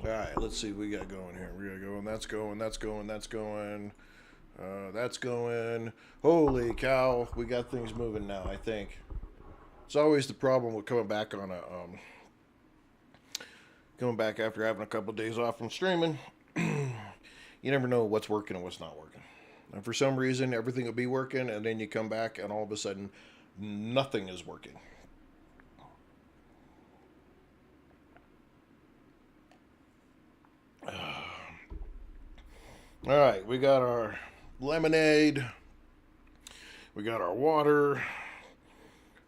Alright, let's see what we got going here. We got going, that's going, that's going, that's going. That's going. Holy cow, we got things moving now, I think. It's always the problem with coming back on a, coming back after having a couple of days off from streaming. You never know what's working and what's not working. And for some reason, everything will be working, and then you come back, and all of a sudden, nothing is working. All right, we got our lemonade. We got our water.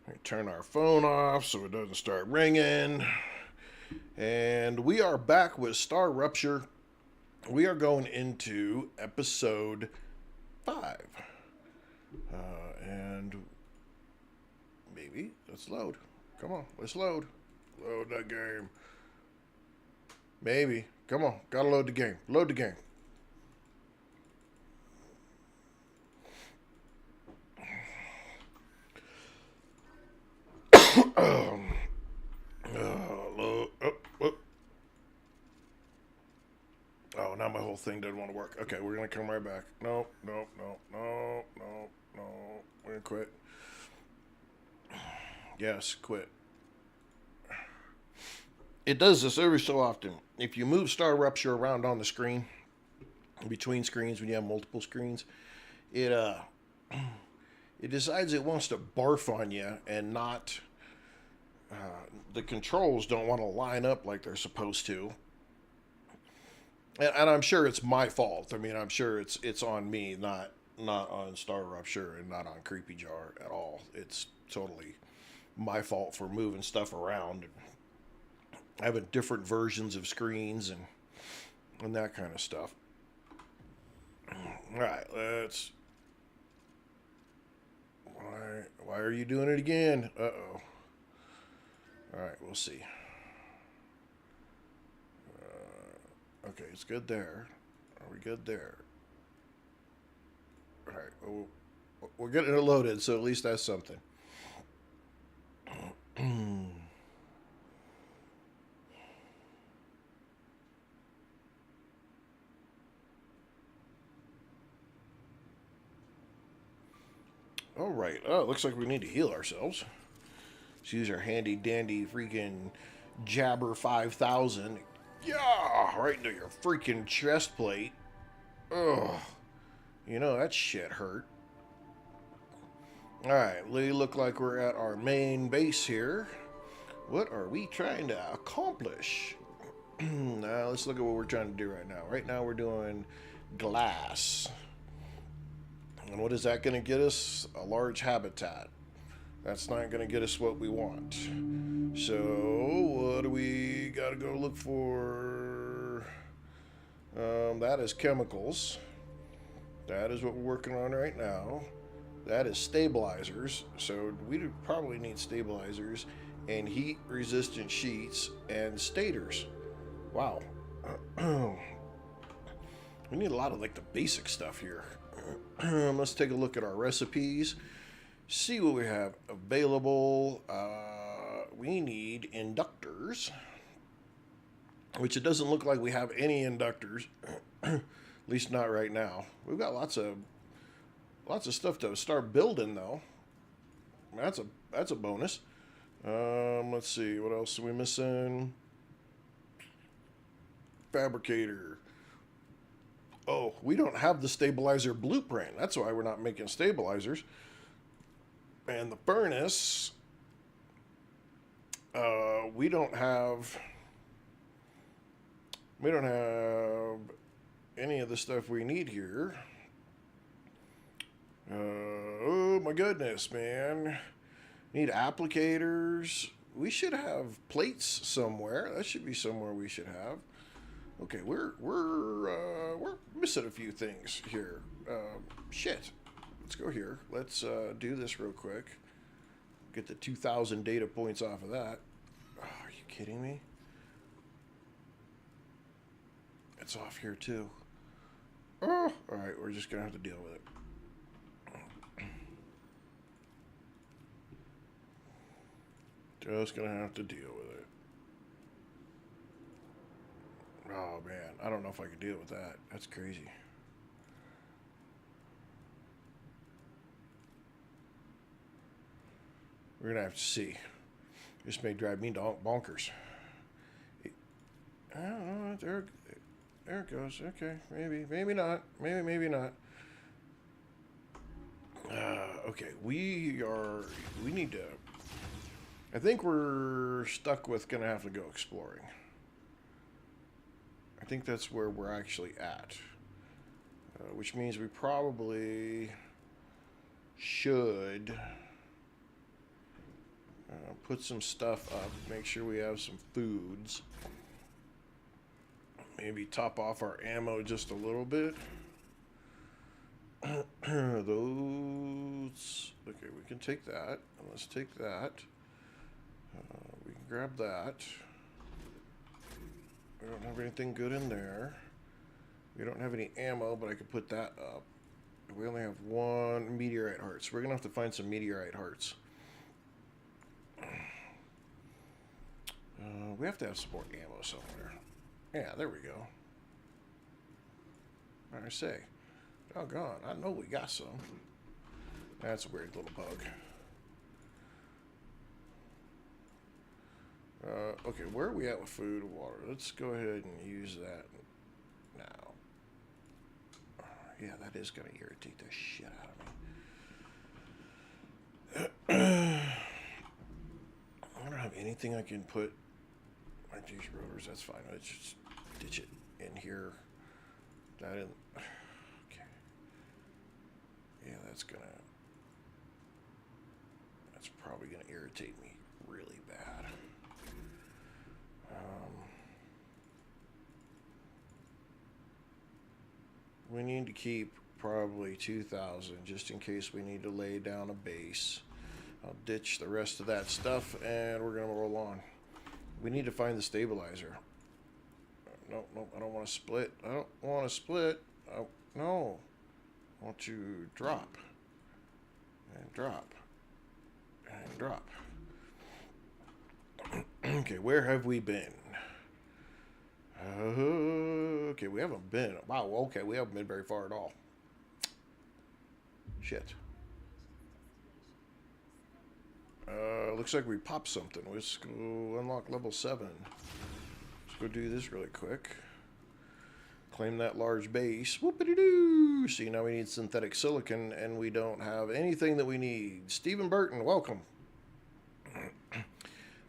We turn our phone off so it doesn't start ringing. And we are back with StarRupture. We are going into episode 5. And maybe let's load. Come on, let's load. Load that game. Maybe. Come on, gotta load the game. Load the game. Oh, now my whole thing doesn't want to work. Okay, we're gonna come right back. No. We're gonna quit. Yes, quit. It does this every so often. If you move StarRupture around on the screen, between screens when you have multiple screens, it it decides it wants to barf on you and not. The controls don't want to line up like they're supposed to. And I'm sure it's my fault. I mean, I'm sure it's on me, not on StarRupture and not on Creepy Jar at all. It's totally my fault for moving stuff around and having different versions of screens and that kind of stuff. All right, let's. Why are you doing it again? Uh-oh. All right, we'll see. Okay, it's good there. Are we good there? All right, well, we're getting it loaded, so at least that's something. All right. Oh, it looks like we need to heal ourselves. Let's use our handy dandy freaking Jabber 5000. Yeah, right into your freaking chest plate. Ugh. You know, that shit hurt. Alright, we look like we're at our main base here. What are we trying to accomplish? Now, let's look at what we're trying to do right now. Right now, we're doing glass. And what is that going to get us? A large habitat. That's not going to get us what we want. So, what do we got to go look for? That is chemicals. That is what we're working on right now. That is stabilizers. So, we probably need stabilizers and heat-resistant sheets and stators. Wow. We need a lot of, like, the basic stuff here. Let's take a look at our recipes. See what we have available. We need inductors, which it doesn't look like we have any inductors, at least not right now. We've got lots of stuff to start building though. That's a bonus. Let's see, what else are we missing? Fabricator. Oh, we don't have the stabilizer blueprint. That's why we're not making stabilizers. And the furnace, we don't have any of the stuff we need here. Oh my goodness, man. Need applicators. We should have plates somewhere. That should be somewhere we should have. Okay, we're missing a few things here. Shit. Let's go here. Let's do this real quick. Get the 2,000 data points off of that. Oh, are you kidding me? It's off here too. Oh, all right. We're just gonna have to deal with it. Just gonna have to deal with it. Oh, man. I don't know if I can deal with that. That's crazy. We're going to have to see. This may drive me bonkers. I don't know. There it goes. Okay. Maybe. Maybe not. Maybe not. Okay. We need to... I think we're stuck with going to have to go exploring. I think that's where we're actually at. Which means we probably should put some stuff up. Make sure we have some foods. Maybe top off our ammo just a little bit. Those... Okay, we can take that. Let's take that. We can grab that. We don't have anything good in there. We don't have any ammo, but I could put that up. We only have one meteorite heart, so we're going to have to find some meteorite hearts. We have to have some more ammo somewhere. Yeah, there we go. I say, doggone, I know we got some. That's a weird little bug. Okay, where are we at with food and water? Let's go ahead and use that now. Yeah, that is going to irritate the shit out of me. I don't have anything I can put on these rotors. That's fine. Let's just ditch it in here. That in. Okay. Yeah, that's probably gonna irritate me really bad. We need to keep probably 2,000 just in case we need to lay down a base. I'll ditch the rest of that stuff and we're gonna roll on. We need to find the stabilizer. No, I don't want to split. I don't want to split. No. I want to drop. And drop. And drop. Okay, where have we been? Okay, we haven't been. Wow, okay, we haven't been very far at all. Shit. Looks like we popped something. Let's go unlock level 7. Let's go do this really quick. Claim that large base. Whoopity-doo! See, now we need synthetic silicon, and we don't have anything that we need. Stephen Burton, welcome.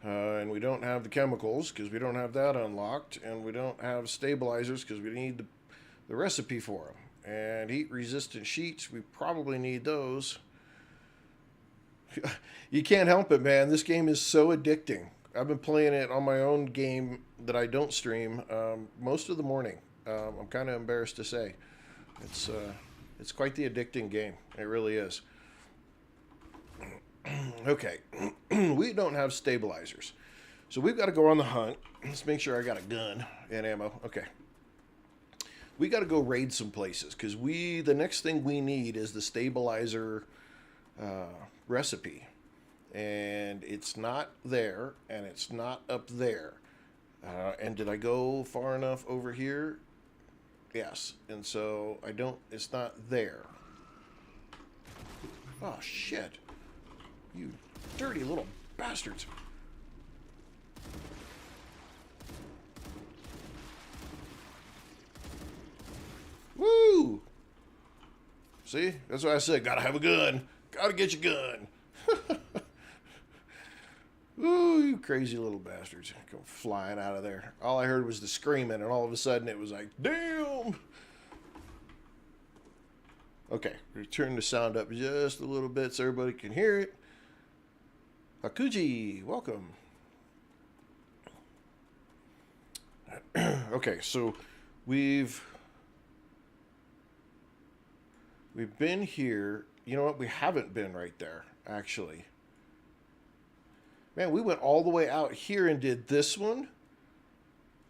And we don't have the chemicals, because we don't have that unlocked. And we don't have stabilizers, because we need the recipe for them. And heat-resistant sheets, we probably need those. You can't help it, man. This game is so addicting. I've been playing it on my own game that I don't stream most of the morning. I'm kind of embarrassed to say. It's quite the addicting game. It really is. Okay. We don't have stabilizers. So we've got to go on the hunt. Let's make sure I got a gun and ammo. Okay. We got to go raid some places because the next thing we need is the stabilizer recipe. And it's not there, and it's not up there. And did I go far enough over here? Yes. And so it's not there. Oh, shit. You dirty little bastards. Woo! See? That's what I said. Gotta have a gun. Gotta get your gun. Ooh, you crazy little bastards. Come flying out of there. All I heard was the screaming, and all of a sudden it was like, damn! Okay, we turn the sound up just a little bit so everybody can hear it. Hakuji, welcome. Okay, so we've been here. You know what? We haven't been right there, actually. Man, we went all the way out here and did this one,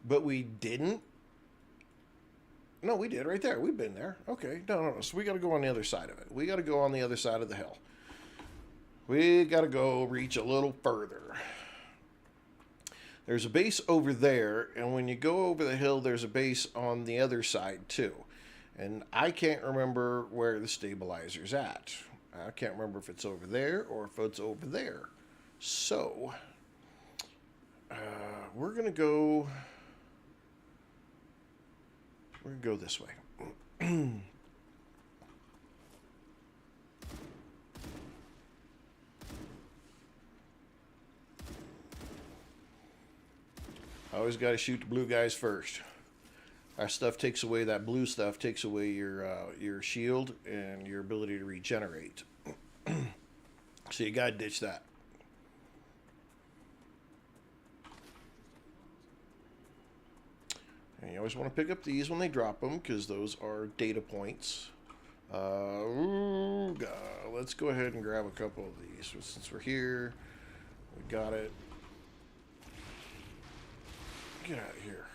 but we didn't. No, we did right there. We've been there. Okay, no. So we got to go on the other side of it. We got to go on the other side of the hill. We got to go reach a little further. There's a base over there, and when you go over the hill, there's a base on the other side too. And I can't remember where the stabilizer's at. I can't remember if it's over there or if it's over there. So, we're gonna go this way. I always got to shoot the blue guys first. Our stuff takes away, that blue stuff takes away your shield and your ability to regenerate. So you gotta ditch that. And you always want to pick up these when they drop them, because those are data points. Let's go ahead and grab a couple of these. Since we're here, we got it. Get out of here.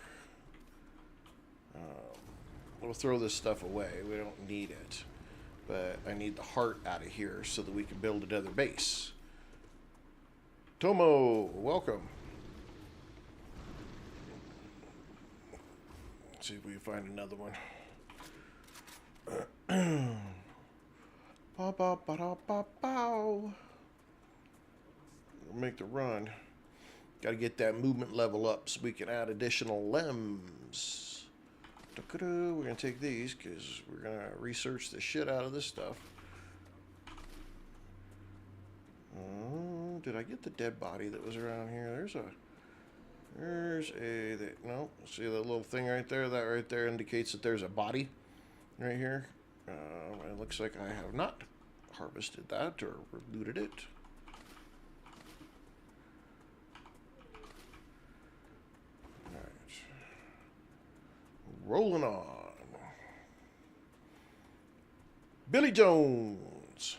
We'll throw this stuff away. We don't need it. But I need the heart out of here so that we can build another base. Tomo, welcome. Let's see if we can find another one. We'll make the run. Got to get that movement level up so we can add additional limbs. We're going to take these because we're going to research the shit out of this stuff. Did I get the dead body that was around here? No, see that little thing right there? That right there indicates that there's a body right here. It looks like I have not harvested that or looted it. Rolling on. Billy Jones.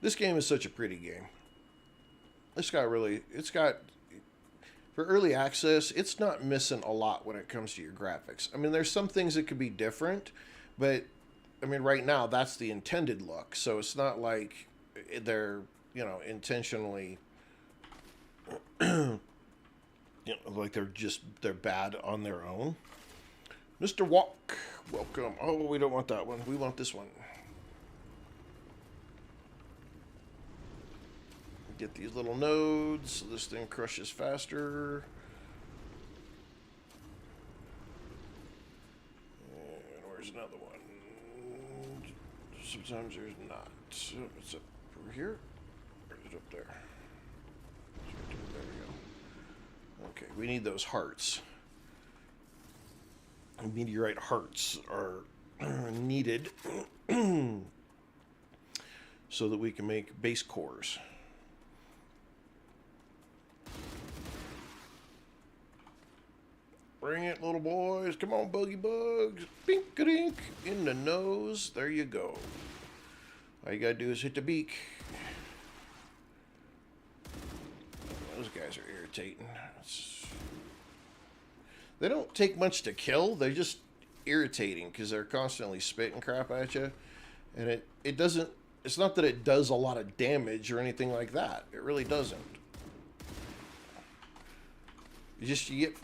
This game is such a pretty game. It's got, for early access, it's not missing a lot when it comes to your graphics. I mean, there's some things that could be different, but I mean, right now that's the intended look. So it's not like they're, intentionally like they're bad on their own. Mr. Walk, welcome. Oh, we don't want that one. We want this one. Get these little nodes so this thing crushes faster. And where's another one? Sometimes there's not. So it's up over here. Or is it up there? There we go. Okay, we need those hearts. Meteorite hearts are needed so that we can make base cores. Bring it, little boys. Come on, buggy bugs. Bink-a-dink. In the nose. There you go. All you gotta do is hit the beak. Those guys are irritating. They don't take much to kill. They're just irritating because they're constantly spitting crap at you. And it doesn't... It's not that it does a lot of damage or anything like that. It really doesn't.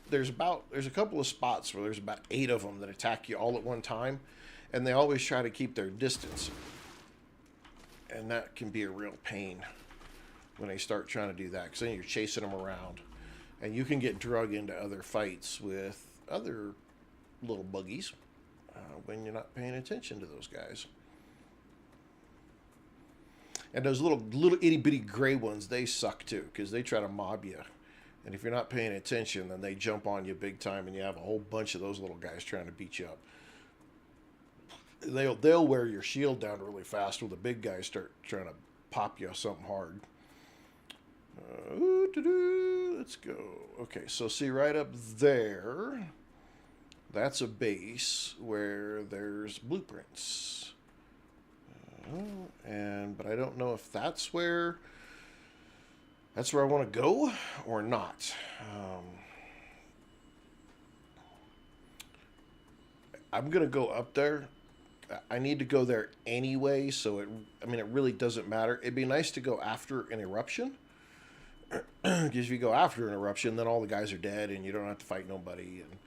There's a couple of spots where there's about 8 of them that attack you all at one time, and they always try to keep their distance, and that can be a real pain when they start trying to do that, because then you're chasing them around, and you can get drug into other fights with other little buggies when you're not paying attention to those guys. And those little itty bitty gray ones, they suck too, because they try to mob you. And if you're not paying attention, then they jump on you big time, and you have a whole bunch of those little guys trying to beat you up. They'll wear your shield down really fast when the big guys start trying to pop you something hard. Let's go. Okay, so see right up there, that's a base where there's blueprints. But I don't know if that's where I want to go or not. I'm going to go up there. I need to go there anyway, so I mean, it really doesn't matter. It'd be nice to go after an eruption. Because if you go after an eruption, then all the guys are dead and you don't have to fight nobody. And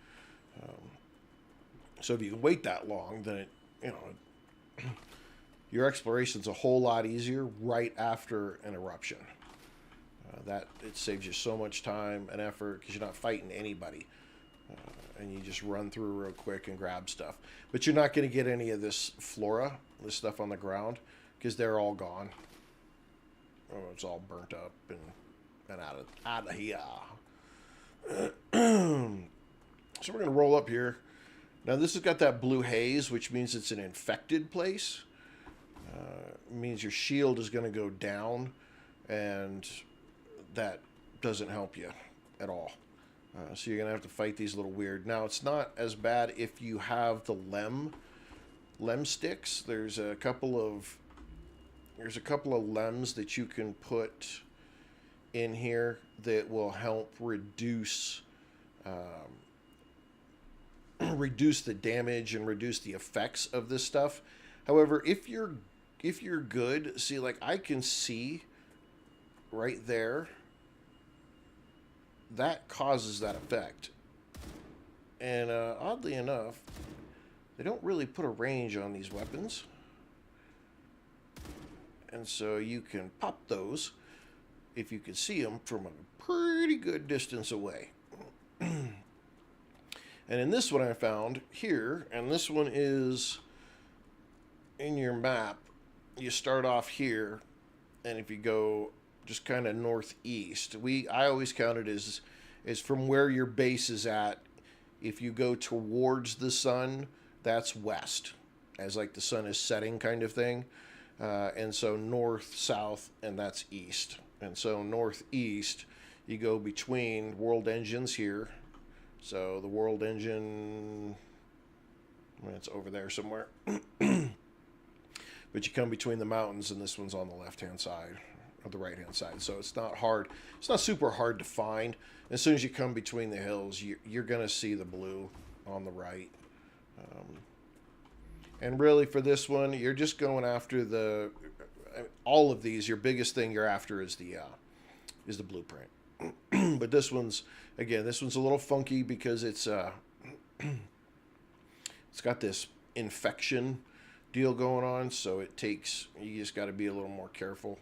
so if you can wait that long, then it, you know, your exploration's a whole lot easier right after an eruption. That it saves you so much time and effort because you're not fighting anybody, and you just run through real quick and grab stuff. But you're not going to get any of this flora, this stuff on the ground, because they're all gone. Oh, it's all burnt up and out of here. So we're going to roll up here. Now this has got that blue haze, which means it's an infected place. It means your shield is going to go down, and that doesn't help you at all. So you're going to have to fight these little weird. Now it's not as bad if you have the lem sticks. There's a couple of lems that you can put in here that will help reduce reduce the damage and reduce the effects of this stuff. However, if you're good, see, like I can see right there, that causes that effect. And oddly enough, they don't really put a range on these weapons. And so you can pop those if you can see them from a pretty good distance away. And in this one I found here, and this one is in your map, you start off here, and if you go just kind of northeast, I always count it as from where your base is at. If you go towards the sun, that's west, as like the sun is setting kind of thing. And so north, south, and that's east. And so northeast, you go between world engines here. So the world engine, it's over there somewhere. But you come between the mountains, and this one's on the left-hand side, or the right-hand side. So it's not hard. It's not super hard to find. As soon as you come between the hills, you're going to see the blue on the right. And really for this one, you're just going after all of these. Your biggest thing you're after is the blueprint. But this one's a little funky because it's got this infection deal going on, so you just got to be a little more careful.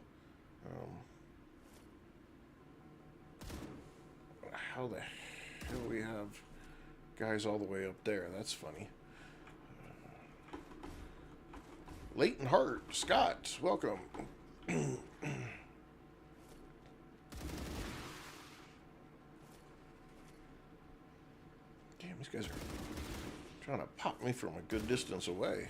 How the hell we have guys all the way up there? That's funny. Leighton Hart, Scott, welcome. Damn, these guys are trying to pop me from a good distance away.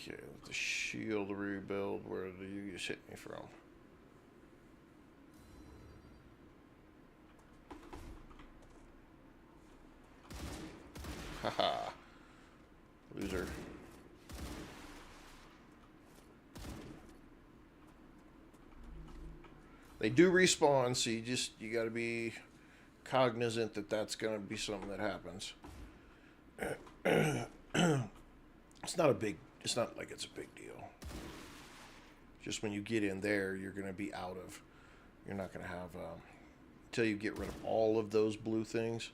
Okay, let the shield rebuild. Where do you just hit me from? Haha. Loser. They do respawn, so you got to be cognizant that that's going to be something that happens. It's not like it's a big deal. Just when you get in there, you're going to be you're not going to have, until you get rid of all of those blue things,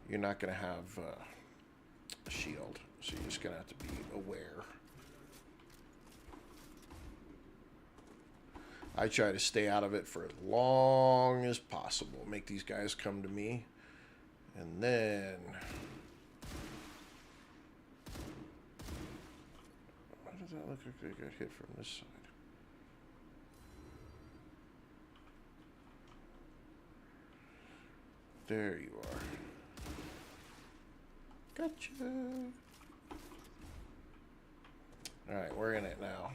you're not going to have a shield. So you're just going to have to be aware. I try to stay out of it for as long as possible. Make these guys come to me. And then... why does that look like they got hit from this side? There you are. Gotcha. Alright, we're in it now.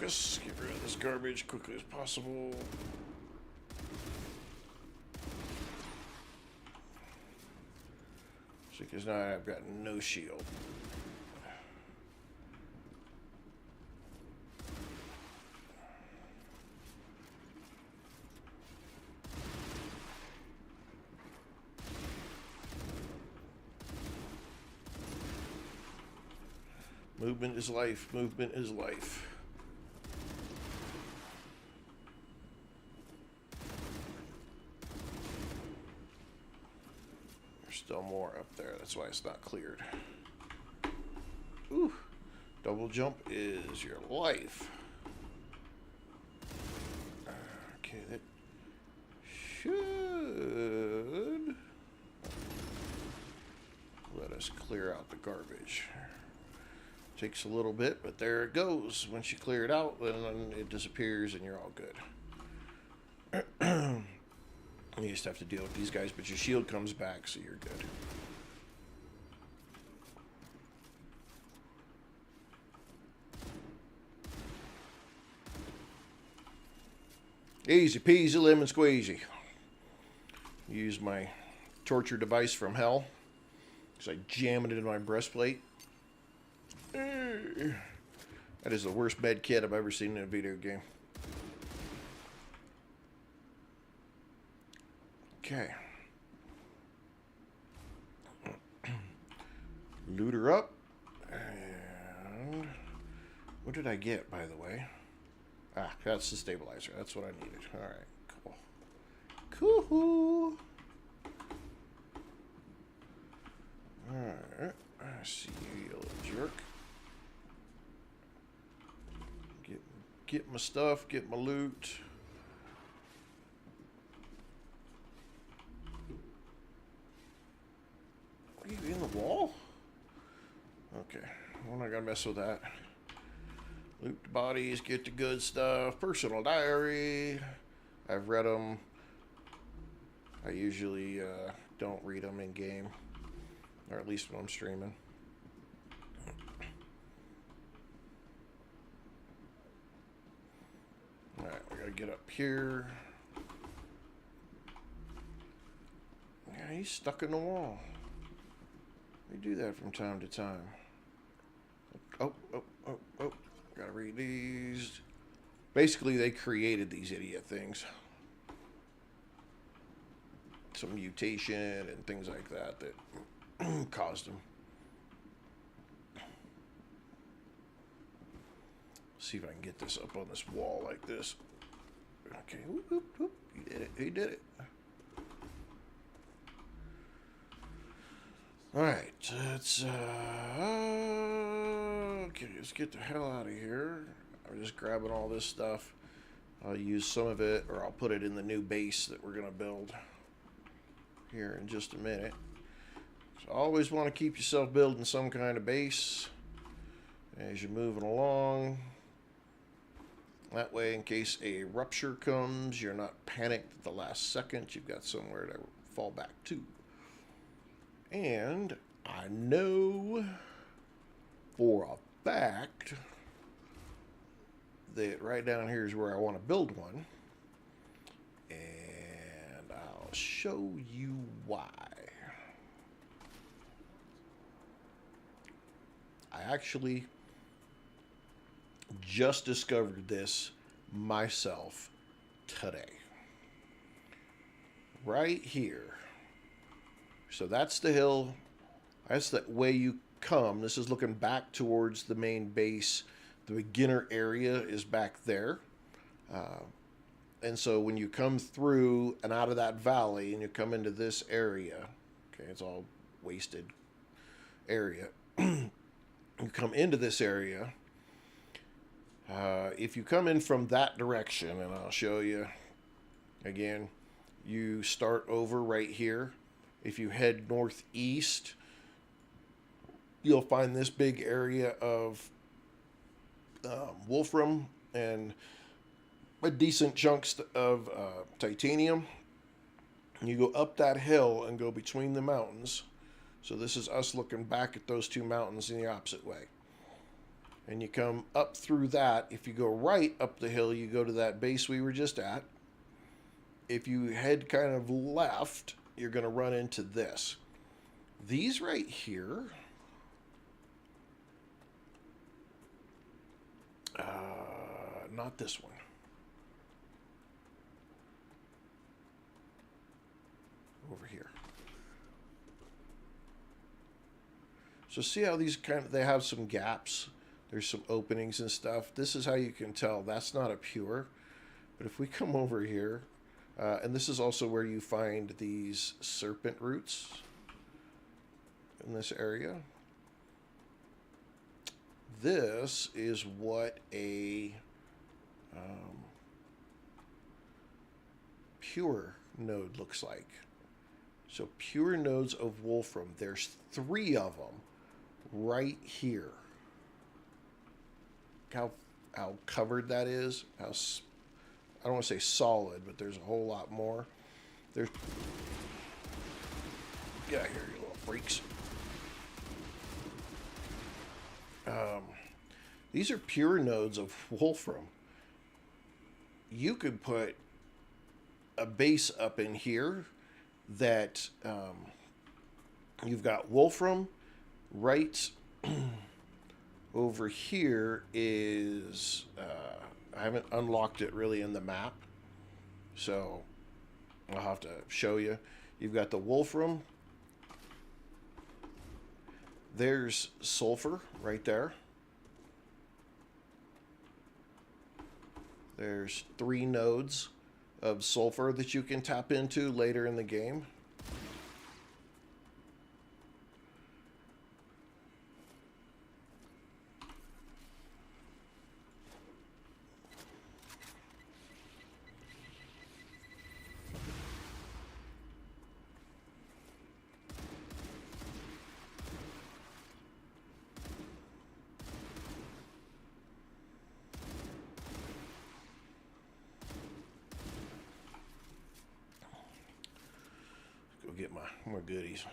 focus. Get rid of this garbage quickly as possible. See, because now I've got no shield. Movement is life. Movement is life. There's still more up there. That's why it's not cleared. Ooh. Double jump is your life. Okay, that should let us clear out the garbage. Takes a little bit, but there it goes. Once you clear it out, then it disappears and you're all good. You just have to deal with these guys, but your shield comes back, so you're good. Easy peasy lemon squeezy. Use my torture device from hell, because I jam it into my breastplate. That is the worst med kit I've ever seen in a video game. Okay. Loot her up. And what did I get, by the way? Ah, that's the stabilizer. That's what I needed. Alright, cool. Cool. Alright. I see you, you little jerk. Get my stuff, get my loot. Are you in the wall? Okay, we're not gonna mess with that. Loot the bodies, get the good stuff. Personal diary. I've read them. I usually don't read them in game, or at least when I'm streaming. Alright, we gotta get up here. Yeah, he's stuck in the wall. We do that from time to time. Oh. Gotta read these. Basically, they created these idiot things. Some mutation and things like that caused them. See if I can get this up on this wall like this. Okay, whoop. He did it. He did it. All right, let's okay, let's get the hell out of here. I'm just grabbing all this stuff. I'll use some of it, or I'll put it in the new base that we're gonna build here in just a minute. So always want to keep yourself building some kind of base as you're moving along. That way, in case a rupture comes, you're not panicked at the last second. You've got somewhere to fall back to. And I know for a fact that right down here is where I want to build one. And I'll show you why. I actually just discovered this myself today. Right here. So that's the hill. That's the way you come. This is looking back towards the main base. The beginner area is back there. And so when you come through and out of that valley and you come into this area, okay, it's all wasted area. You come into this area. If you come in from that direction, and I'll show you again, you start over right here. If you head northeast, you'll find this big area of wolfram and a decent chunks of titanium. You go up that hill and go between the mountains. So this is us looking back at those two mountains in the opposite way. And you come up through that. If you go right up the hill, you go to that base we were just at. If you head kind of left, you're going to run into this. These right here, not this one. Over here. So see how these they have some gaps. There's some openings and stuff. This is how you can tell that's not a pure. But if we come over here, and this is also where you find these serpent roots in this area. This is what a pure node looks like. So pure nodes of wolfram. There's 3 of them right here. How covered that is. How, I don't want to say solid, but there's a whole lot more. There's, get out here, you little freaks. These are pure nodes of wolfram. You could put a base up in here that you've got wolfram. Right over here is I haven't unlocked it really in the map, so I'll have to show you. You've got the wolfram. There's sulfur right there. There's 3 nodes of sulfur that you can tap into later in the game. Get my goodies.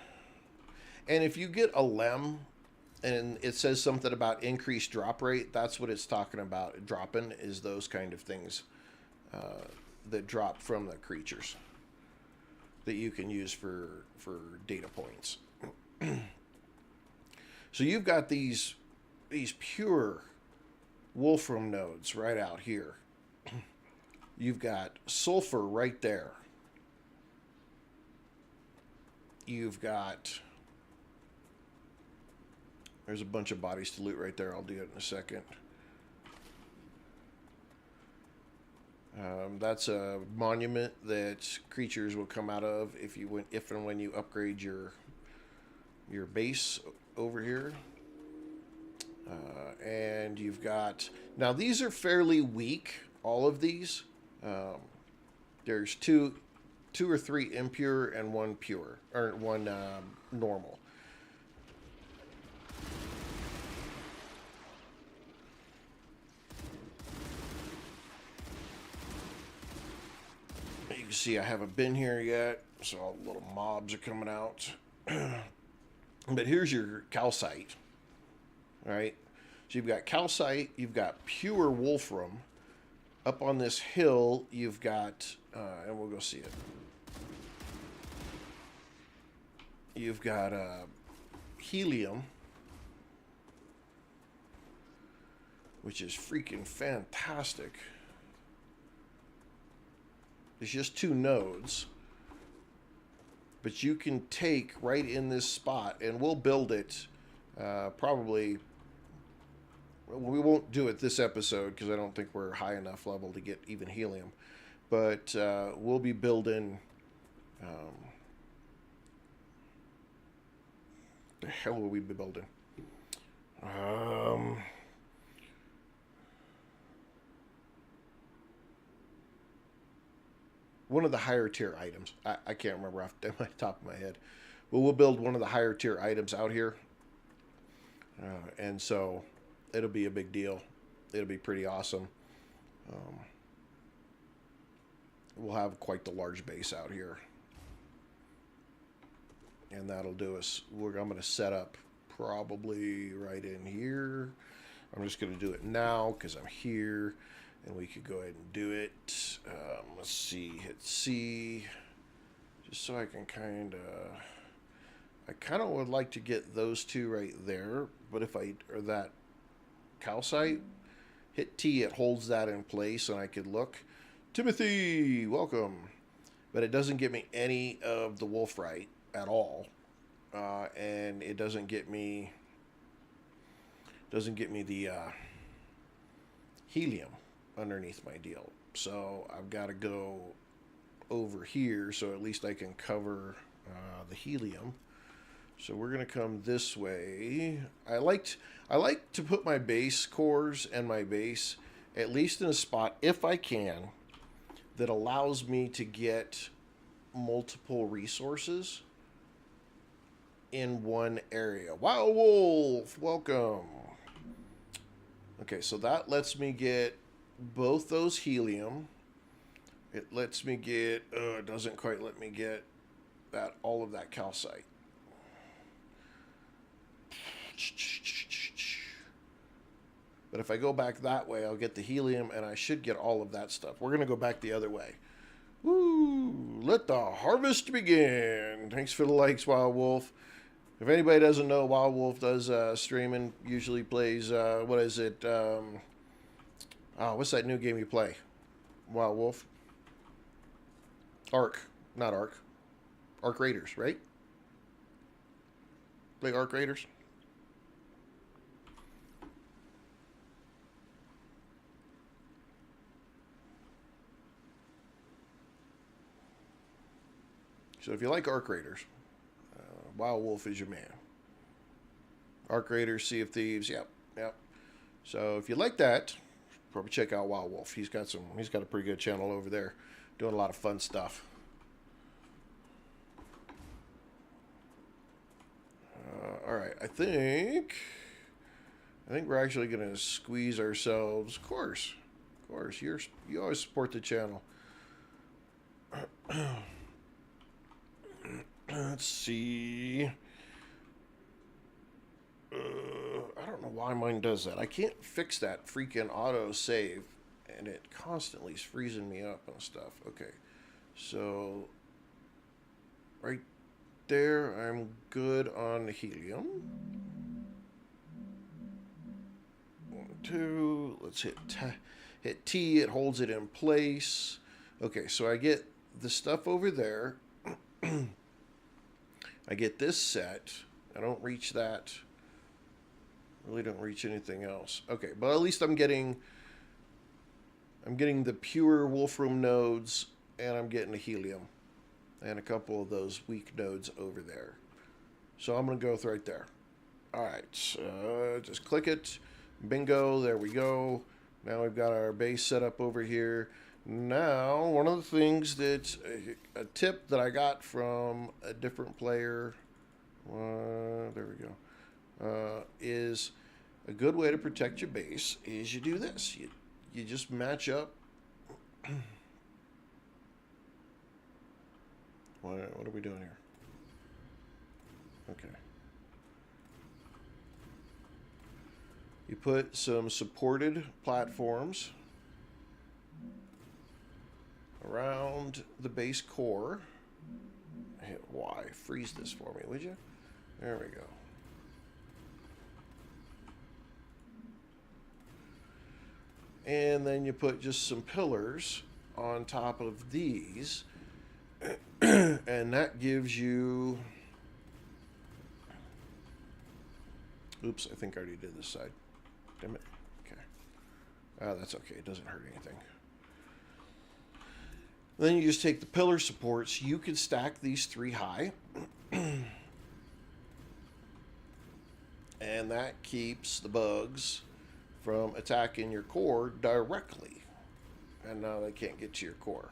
And if you get a lem and it says something about increased drop rate, that's what it's talking about. Dropping is those kind of things that drop from the creatures that you can use for data points. So you've got these pure wolfram nodes right out here. You've got sulfur right there. You've got, there's a bunch of bodies to loot right there. I'll do it in a second. That's a monument that creatures will come out of if and when you upgrade your base over here. And you've got, now these are fairly weak, all of these. There's two or 3 impure and 1 pure, or 1 normal. You can see I haven't been here yet, so all the little mobs are coming out. But here's your calcite, right? So you've got calcite, you've got pure wolfram. Up on this hill, you've got, and we'll go see it. You've got helium, which is freaking fantastic. It's just 2 nodes, but you can take right in this spot, and we'll build it probably. We won't do it this episode because I don't think we're high enough level to get even helium, but we'll be building. The hell will we be building? One of the higher tier items. I can't remember off the top of my head, but we'll build one of the higher tier items out here, and so it'll be a big deal. It'll be pretty awesome. We'll have quite the large base out here. And that'll do us. I'm going to set up probably right in here. I'm just going to do it now because I'm here, and we could go ahead and do it. Let's see, hit C, just so I can kind of would like to get those two right there, but if I, or that calcite, hit T, it holds that in place, and I could look. Timothy, welcome. But it doesn't get me any of the wolfrite at all, and it doesn't get me the helium underneath my deal. So I've got to go over here so at least I can cover the helium. So we're going to come this way. I like to put my base cores and my base at least in a spot, if I can, that allows me to get multiple resources in one area. Wow, Wolf, welcome. Okay, so that lets me get both those helium. It lets me get, it doesn't quite let me get that, all of that calcite. But if I go back that way, I'll get the helium, and I should get all of that stuff. We're going to go back the other way. Woo! Let the harvest begin. Thanks for the likes, Wild Wolf. If anybody doesn't know, Wild Wolf does streaming. Usually plays, what is it? What's that new game you play? Wild Wolf? Ark. Not Ark. Ark Raiders, right? Play Ark Raiders? So if you like Ark Raiders, Wild Wolf is your man. Ark Raiders, Sea of Thieves, yep. So if you like that, probably check out Wild Wolf. He's got a pretty good channel over there, doing a lot of fun stuff. All right, I think we're actually going to squeeze ourselves. Of course, you always support the channel. Let's see. I don't know why mine does that. I can't fix that freaking auto save, and it constantly is freezing me up and stuff. Okay, so right there, I'm good on the helium. 1, 2. Let's hit T. It holds it in place. Okay, so I get the stuff over there. I get this set. I don't reach that. Really don't reach anything else. Okay, but at least I'm getting the pure Wolfram nodes, and I'm getting the helium and a couple of those weak nodes over there. So I'm going to go right there. All right, just click it. Bingo, there we go. Now we've got our base set up over here. Now, one of the things that's a tip that I got from a different player, there we go, is a good way to protect your base is you do this. You just match up. What are we doing here? Okay. You put some supported platforms around the base core. Hit Y. Freeze this for me, would you? There we go. And then you put just some pillars on top of these. And that gives you... Oops, I think I already did this side. Damn it. Okay. That's okay. It doesn't hurt anything. Then you just take the pillar supports. You can stack these 3 high. And that keeps the bugs from attacking your core directly. And now they can't get to your core.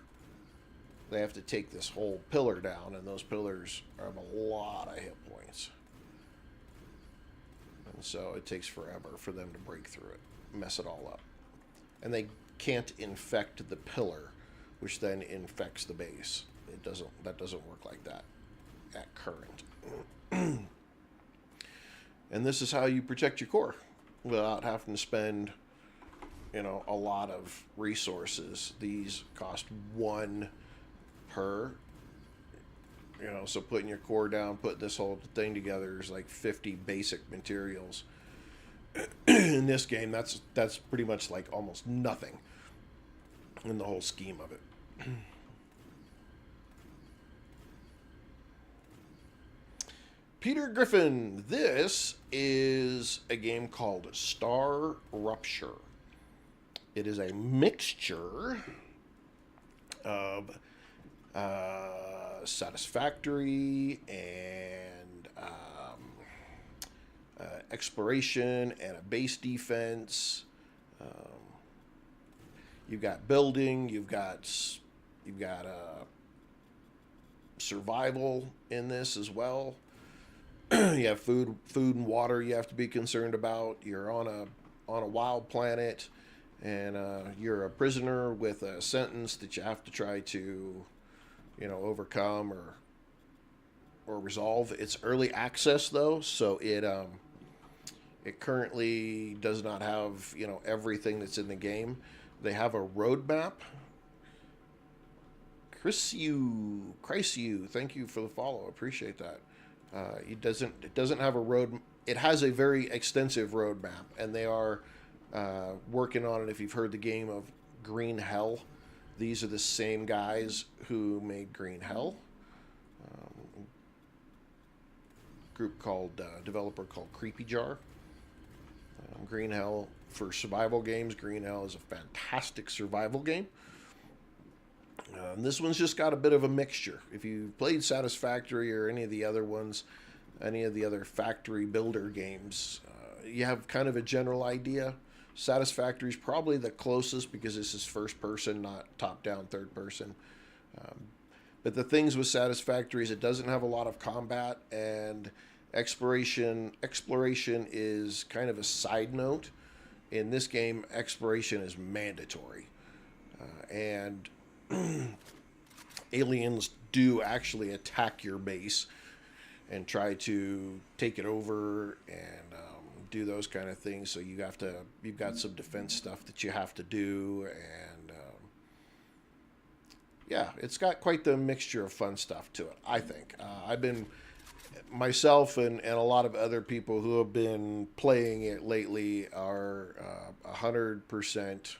They have to take this whole pillar down, and those pillars have a lot of hit points. And so it takes forever for them to break through it, mess it all up. And they can't infect the pillar, which then infects the base. That doesn't work like that at current. And this is how you protect your core. without having to spend, a lot of resources. These cost 1 per, so putting your core down, putting this whole thing together is like 50 basic materials. In this game, that's pretty much like almost nothing in the whole scheme of it. Peter Griffin, this is a game called StarRupture. It is a mixture of Satisfactory and exploration and a base defense. You've got building. You've got survival in this as well. You have food and water you have to be concerned about. You're on a wild planet, and you're a prisoner with a sentence that you have to try to, overcome or resolve. It's early access though, so it currently does not have everything that's in the game. They have a roadmap. Chris, thank you for the follow. Appreciate that. It doesn't have a road. It has a very extensive roadmap, and they are working on it. If you've heard the game of Green Hell, these are the same guys who made Green Hell. Developer called Creepy Jar. Green Hell for survival games. Green Hell is a fantastic survival game. This one's just got a bit of a mixture. If you've played Satisfactory or any of the other ones, any of the other factory builder games, you have kind of a general idea. Satisfactory is probably the closest because this is first person, not top down third person. But the things with Satisfactory is it doesn't have a lot of combat, and exploration is kind of a side note. In this game, exploration is mandatory. And aliens do actually attack your base and try to take it over and do those kind of things. So you've got some defense stuff that you have to do, and yeah, it's got quite the mixture of fun stuff to it, I think. I've been myself and a lot of other people who have been playing it lately are 100%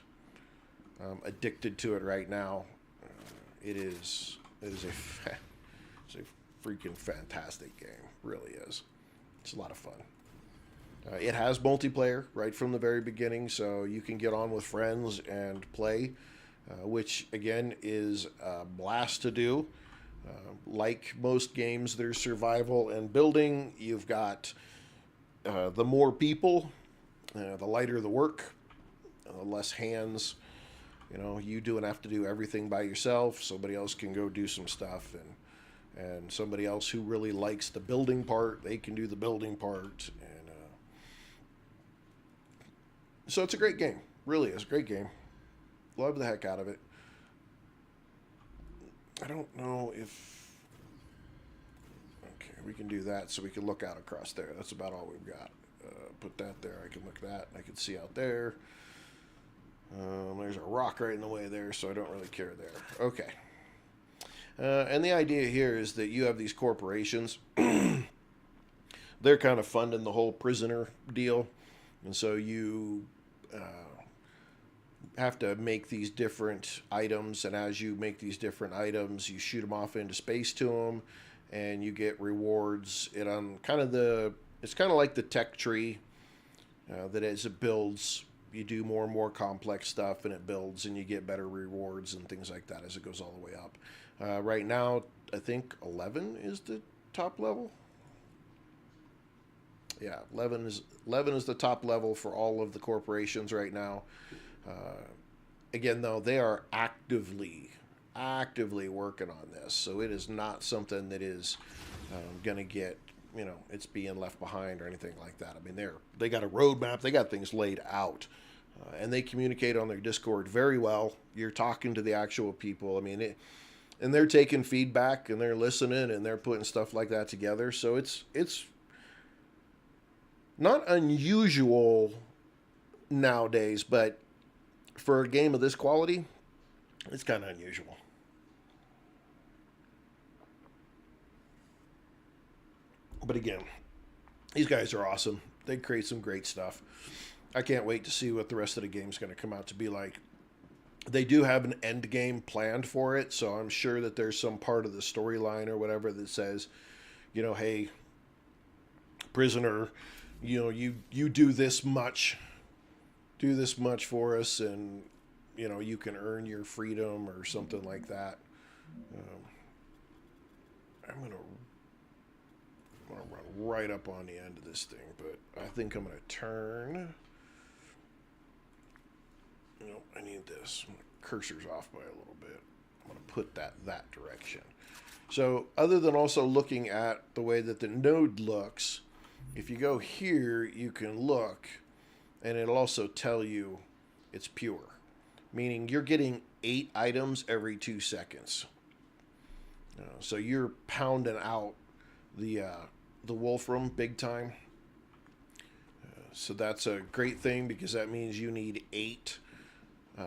addicted to it right now. It is a freaking fantastic game. Really is. It's a lot of fun. It has multiplayer right from the very beginning, so you can get on with friends and play, which again is a blast to do. Like most games, there's survival and building. You've got the more people, the lighter the work, the less hands. You don't have to do everything by yourself. Somebody else can go do some stuff, and somebody else who really likes the building part, they can do the building part. And so it's a great game. Really is a great game. Love the heck out of it. I don't know if... Okay, we can do that so we can look out across there. That's about all we've got. Put that there. I can look at that. I can see out there. There's a rock right in the way there, so I don't really care there. Okay. And the idea here is that you have these corporations. They're kind of funding the whole prisoner deal. And so you have to make these different items, and as you make these different items, you shoot them off into space to them, and you get rewards. It's kind of like the tech tree, that as it builds, you do more and more complex stuff, and it builds, and you get better rewards and things like that as it goes all the way up. Right now, I think 11 is the top level. Yeah, 11 is the top level for all of the corporations right now. Again, though, they are actively working on this, so it is not something that is going to get, it's being left behind or anything like that. I mean, they got a roadmap, they got things laid out, and they communicate on their Discord very well. You're talking to the actual people. I mean, and they're taking feedback, and they're listening, and they're putting stuff like that together. So it's not unusual nowadays, but for a game of this quality, it's kind of unusual. But again, these guys are awesome. They create some great stuff. I can't wait to see what the rest of the game's going to come out to be like. They do have an end game planned for it, so I'm sure that there's some part of the storyline or whatever that says, you know, hey, prisoner, you know, you do this much for us, and you know you can earn your freedom or something like that. Um, I'm gonna run right up on the end of this thing, but I think I'm gonna turn. Nope, I need this. My cursor's off by a little bit. I'm gonna put that direction. So other than also looking at the way that the node looks, if you go here, you can look, and it'll also tell you it's pure, meaning you're getting 8 items every 2 seconds. So you're pounding out the Wolfram big time. So that's a great thing because that means you need 8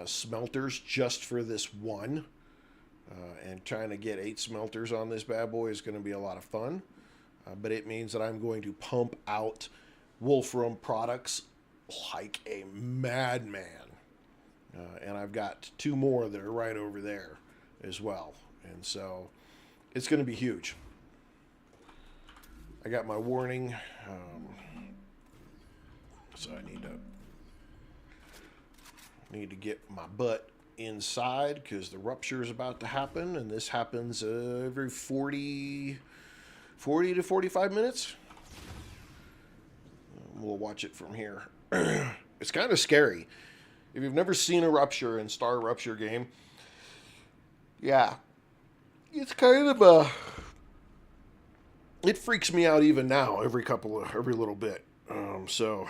smelters just for this one. And trying to get 8 smelters on this bad boy is going to be a lot of fun. But it means that I'm going to pump out Wolfram products like a madman. And I've got 2 more that are right over there as well. And so it's going to be huge. I got my warning. So I need to get my butt inside because the rupture is about to happen, and this happens every 40 to 45 minutes. We'll watch it from here. It's kind of scary. If you've never seen a rupture in StarRupture game, yeah, it's kind of it freaks me out even now every little bit. So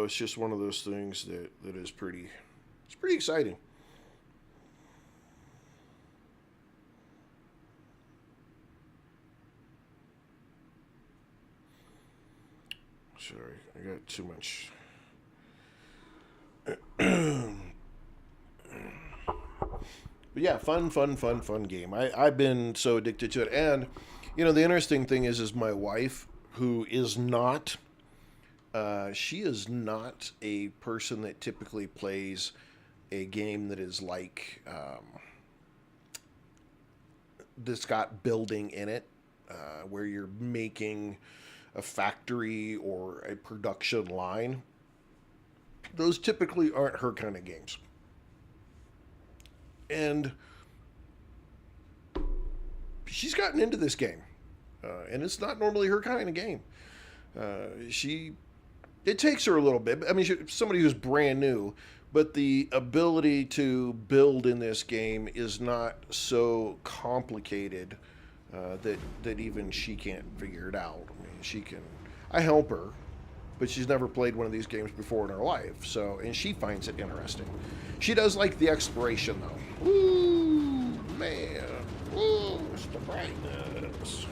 it's just one of those things that is pretty exciting. Sorry, I got too much. But yeah, fun game. I've been so addicted to it. And, you know, the interesting thing is my wife, who is not, she is not a person that typically plays a game that is like, that's got building in it, where you're making a factory or a production line. Those typically aren't her kind of games. And she's gotten into this game. And it's not normally her kind of game. It takes her a little bit. I mean, somebody who's brand new, but the ability to build in this game is not so complicated that even she can't figure it out. I mean, she can. I help her, but she's never played one of these games before in her life. So, and she finds it interesting. She does like the exploration, though. Ooh, man. Ooh, it's the brightness.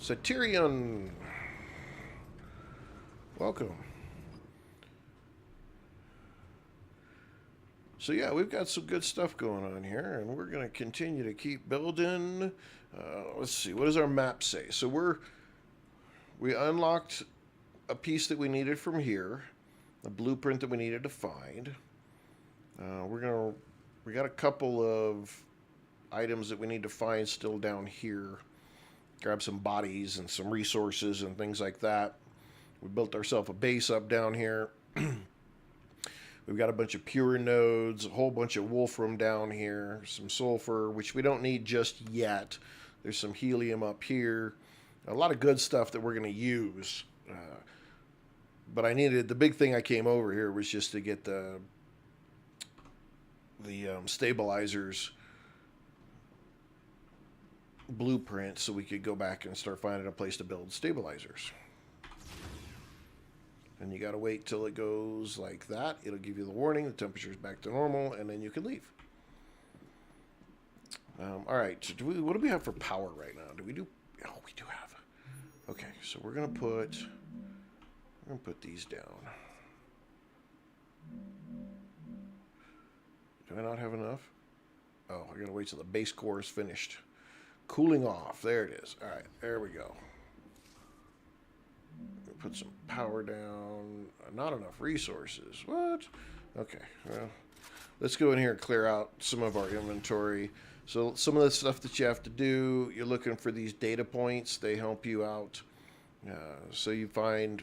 Satyrion. Welcome. So yeah, we've got some good stuff going on here, and we're going to continue to keep building. Let's see, what does our map say? So we unlocked a piece that we needed from here, a blueprint that we needed to find. We got a couple of items that we need to find still down here. Grab some bodies and some resources and things like that. We built ourselves a base up down here. We've got a bunch of pure nodes, a whole bunch of wolfram down here, some sulfur, which we don't need just yet. There's some helium up here. A lot of good stuff that we're going to use. But the big thing I came over here was just to get the stabilizers blueprint so we could go back and start finding a place to build stabilizers. And you got to wait till it goes like that. It'll give you the warning, the temperature's back to normal, and then you can leave. All right, so what do we have for power right now? Do we do? Oh, we do have. Okay, so we're gonna put these down. Do I not have enough? Oh, I gotta wait till the base core is finished. Cooling off. There it is. All right, there we go. Put some power down. Not enough resources. What? Okay, well, let's go in here and clear out some of our inventory. So some of the stuff that you have to do, you're looking for these data points. They help you out. So you find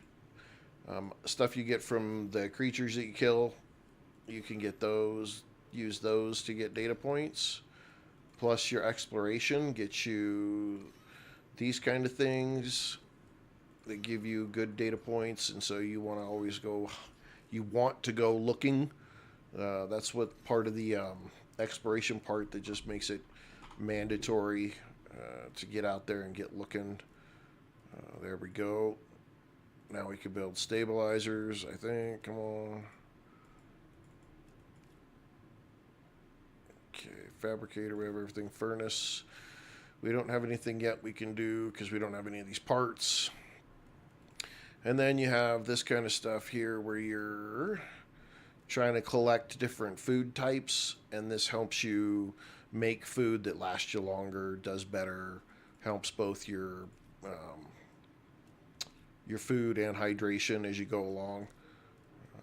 stuff you get from the creatures that you kill. You can get those, use those to get data points. Plus your exploration gets you these kind of things that give you good data points. And so you want to always go, you want to go looking. That's what part of the exploration part that just makes it mandatory to get out there and get looking. There we go. Now we can build stabilizers, I think. Come on. Okay, fabricator, we have everything. Furnace. We don't have anything yet we can do because we don't have any of these parts. And then you have this kind of stuff here where you're trying to collect different food types, and this helps you make food that lasts you longer, does better, helps both your food and hydration as you go along.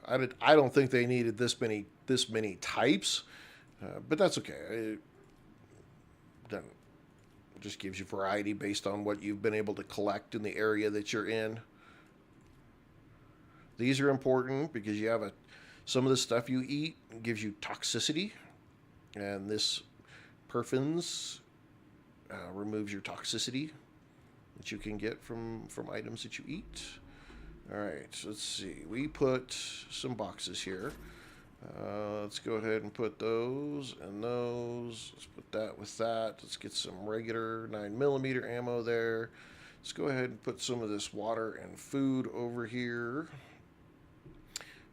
I don't think they needed this many types, but that's okay. It just gives you variety based on what you've been able to collect in the area that you're in. These are important because you have some of the stuff you eat gives you toxicity, and this perfins removes your toxicity that you can get from items that you eat. All right, so let's see. We put some boxes here. Let's go ahead and put those and those. Let's put that with that. Let's get some regular 9mm ammo there. Let's go ahead and put some of this water and food over here.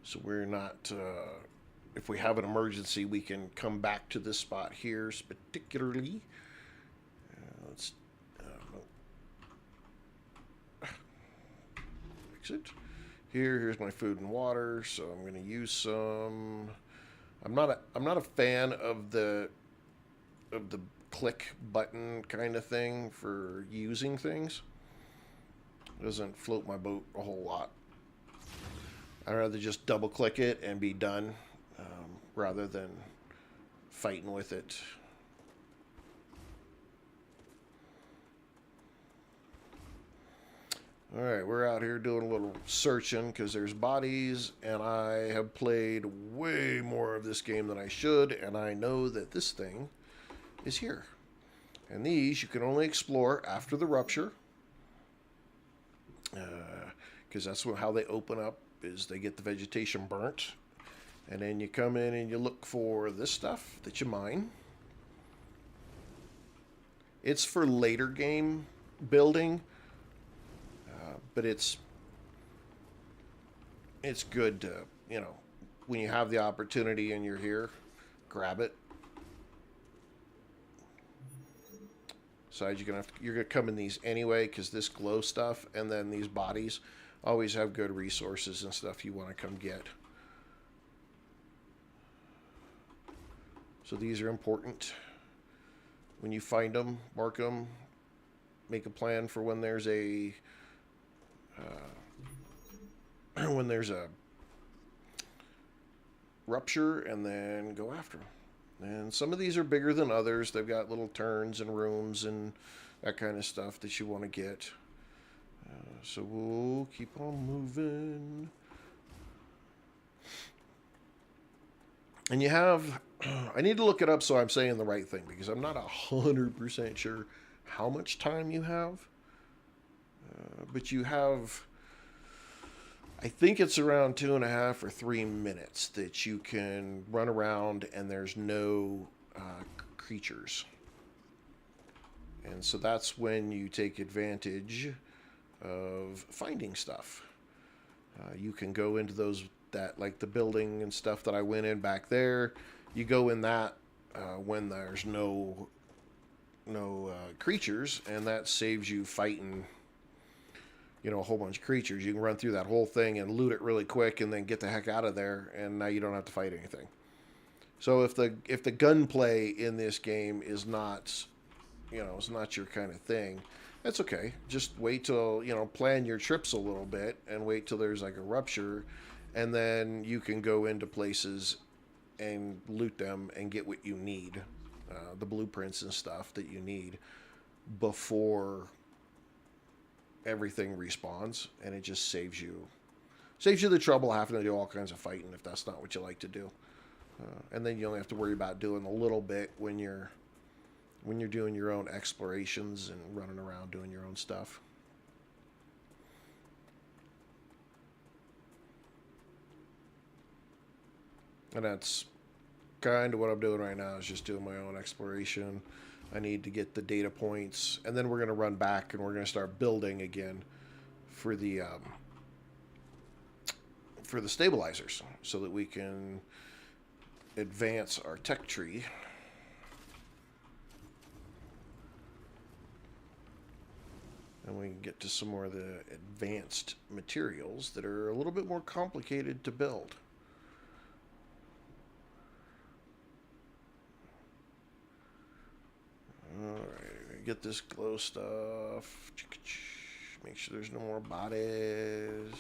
So we're not, if we have an emergency, we can come back to this spot here particularly. Let's fix it. Here's my food and water. So I'm going to use some. I'm not a fan of the click button kind of thing for using things. It doesn't float my boat a whole lot. I'd rather just double click it and be done rather than fighting with it. All right, we're out here doing a little searching because there's bodies, and I have played way more of this game than I should, and I know that this thing is here. And these you can only explore after the rupture because that's how they open up. Is they get the vegetation burnt, and then you come in and you look for this stuff that you mine. It's for later game building, but it's good to, when you have the opportunity and you're here, grab it. Besides, you're gonna come in these anyway because this glow stuff and then these bodies always have good resources and stuff you want to come get. So these are important. When you find them, mark them. Make a plan for when there's a rupture, and then go after them. And some of these are bigger than others. They've got little turns and rooms and that kind of stuff that you want to get. So we'll keep on moving. And you have, I need to look it up so I'm saying the right thing because I'm not 100% sure how much time you have. But you have, I think it's around 2.5 or 3 minutes that you can run around and there's no creatures. And so that's when you take advantage of finding stuff. You can go into like the building and stuff that I went in back there. You go in that when there's no creatures, and that saves you fighting, a whole bunch of creatures. You can run through that whole thing and loot it really quick, and then get the heck out of there, and now you don't have to fight anything. So if the gunplay in this game is not, it's not your kind of thing, that's okay. Just wait till, plan your trips a little bit and wait till there's like a rupture, and then you can go into places and loot them and get what you need, the blueprints and stuff that you need before everything respawns, and it just saves you the trouble of having to do all kinds of fighting if that's not what you like to do. And then you only have to worry about doing a little bit when you're doing your own explorations and running around doing your own stuff. And that's kind of what I'm doing right now, is just doing my own exploration. I need to get the data points, and then we're going to run back and we're going to start building again for the stabilizers, so that we can advance our tech tree. And we can get to some more of the advanced materials that are a little bit more complicated to build. Alright, get this glow stuff. Make sure there's no more bodies.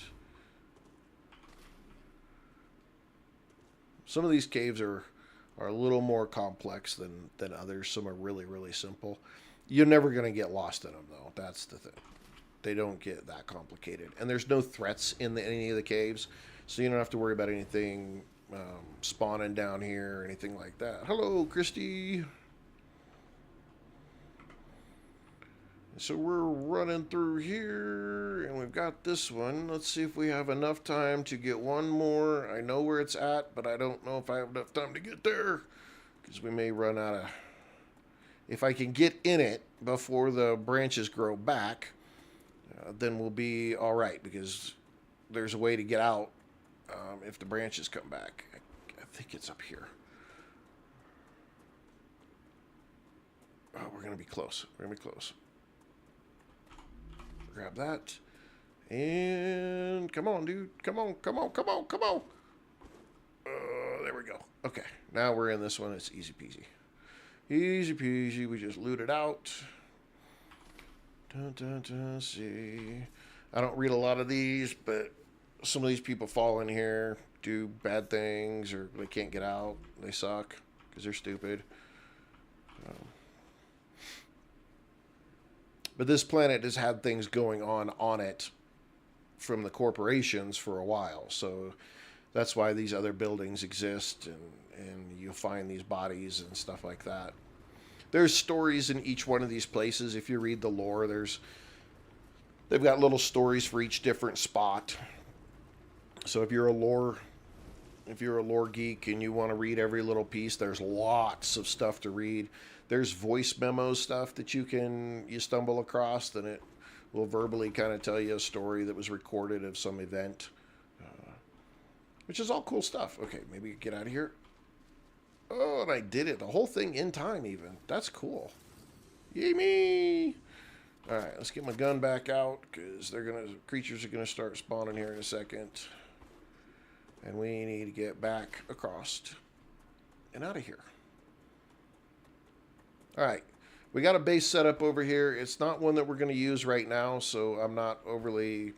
Some of these caves are a little more complex than others. Some are really, really simple. You're never going to get lost in them, though. That's the thing. They don't get that complicated. And there's no threats in any of the caves, so you don't have to worry about anything spawning down here or anything like that. Hello, Christy. So we're running through here, and we've got this one. Let's see if we have enough time to get one more. I know where it's at, but I don't know if I have enough time to get there, because we may run out of... If I can get in it before the branches grow back, then we'll be all right, because there's a way to get out if the branches come back. I think it's up here. Oh, we're going to be close. We're going to be close. Grab that. And come on, dude. Come on, come on, come on, come on. There we go. Okay, now we're in this one. It's easy peasy. Easy peasy. We just loot it out. Dun, dun, dun, see. I don't read a lot of these, but some of these people fall in here, do bad things, or they can't get out. They suck because they're stupid. But this planet has had things going on it from the corporations for a while. So that's why these other buildings exist, and you'll find these bodies and stuff like that. There's stories in each one of these places. If you read the lore, they've got little stories for each different spot. So if you're a lore geek and you want to read every little piece, there's lots of stuff to read. There's voice memo stuff that you stumble across, and it will verbally kind of tell you a story that was recorded of some event, which is all cool stuff. Okay, maybe get out of here. Oh, and I did it. The whole thing in time, even. That's cool. Yay me! All right, let's get my gun back out, because creatures are gonna start spawning here in a second, and we need to get back across and out of here. Alright, we got a base set up over here. It's not one that we're going to use right now, so I'm not overly...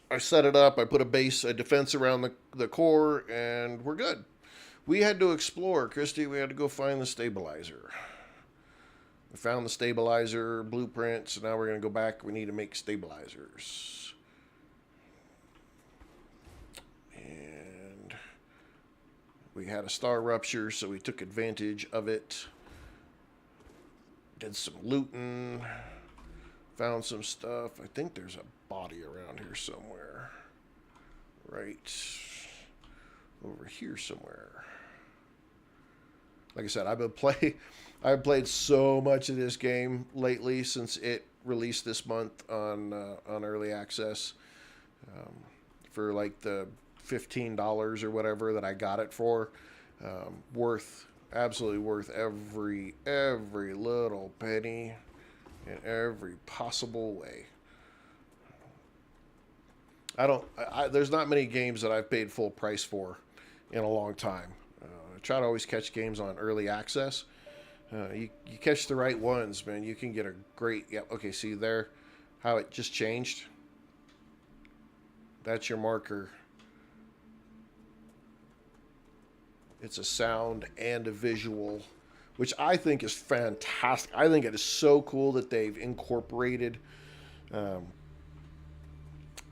I set it up, I put a defense around the core, and we're good. We had to explore, Christy. We had to go find the stabilizer. We found the stabilizer blueprint, so now we're going to go back. We need to make stabilizers. We had a StarRupture, so we took advantage of it. Did some looting. Found some stuff. I think there's a body around here somewhere. Right over here somewhere. Like I said, I've played so much of this game lately since it released this month on early access for like the $15 or whatever that I got it for. Absolutely worth every little penny in every possible way. There's not many games that I've paid full price for in a long time. I try to always catch games on early access. You catch the right ones, man. You can get a great. Yep. Okay. See there, how it just changed. That's your marker. It's a sound and a visual, which I think is fantastic. I think it is so cool that they've incorporated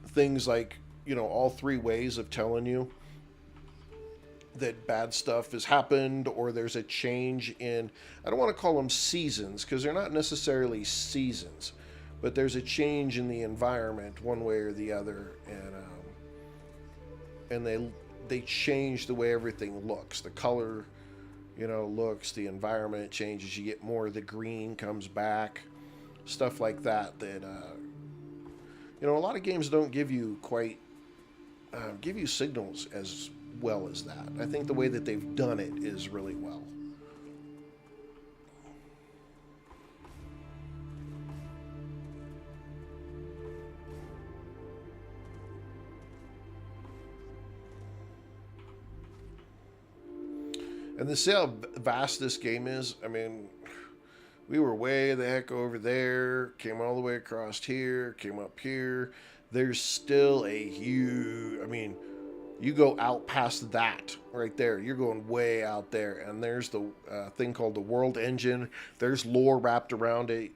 things like, all three ways of telling you that bad stuff has happened or there's a change in, I don't want to call them seasons because they're not necessarily seasons, but there's a change in the environment one way or the other, and they change the way everything looks. The color, looks, the environment changes. You get more of the green comes back, stuff like that. A lot of games don't give you give you signals as well as that. I think the way that they've done it is really well. And to see how vast this game is, I mean, we were way the heck over there, came all the way across here, came up here. There's still a huge, you go out past that right there. You're going way out there. And there's the thing called the world engine. There's lore wrapped around it.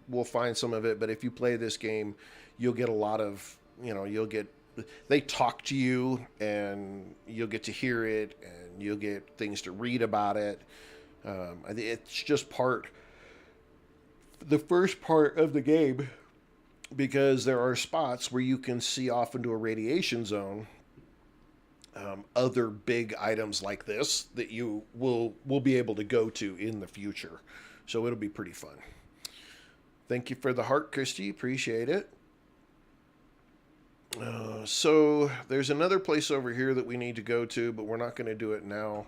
We'll find some of it. But if you play this game, you'll get a lot of, they talk to you and you'll get to hear it and you'll get things to read about it. It's just the first part of the game, because there are spots where you can see off into a radiation zone other big items like this that you will be able to go to in the future. So it'll be pretty fun. Thank you for the heart, Christy. Appreciate it. So there's another place over here that we need to go to, but we're not going to do it now.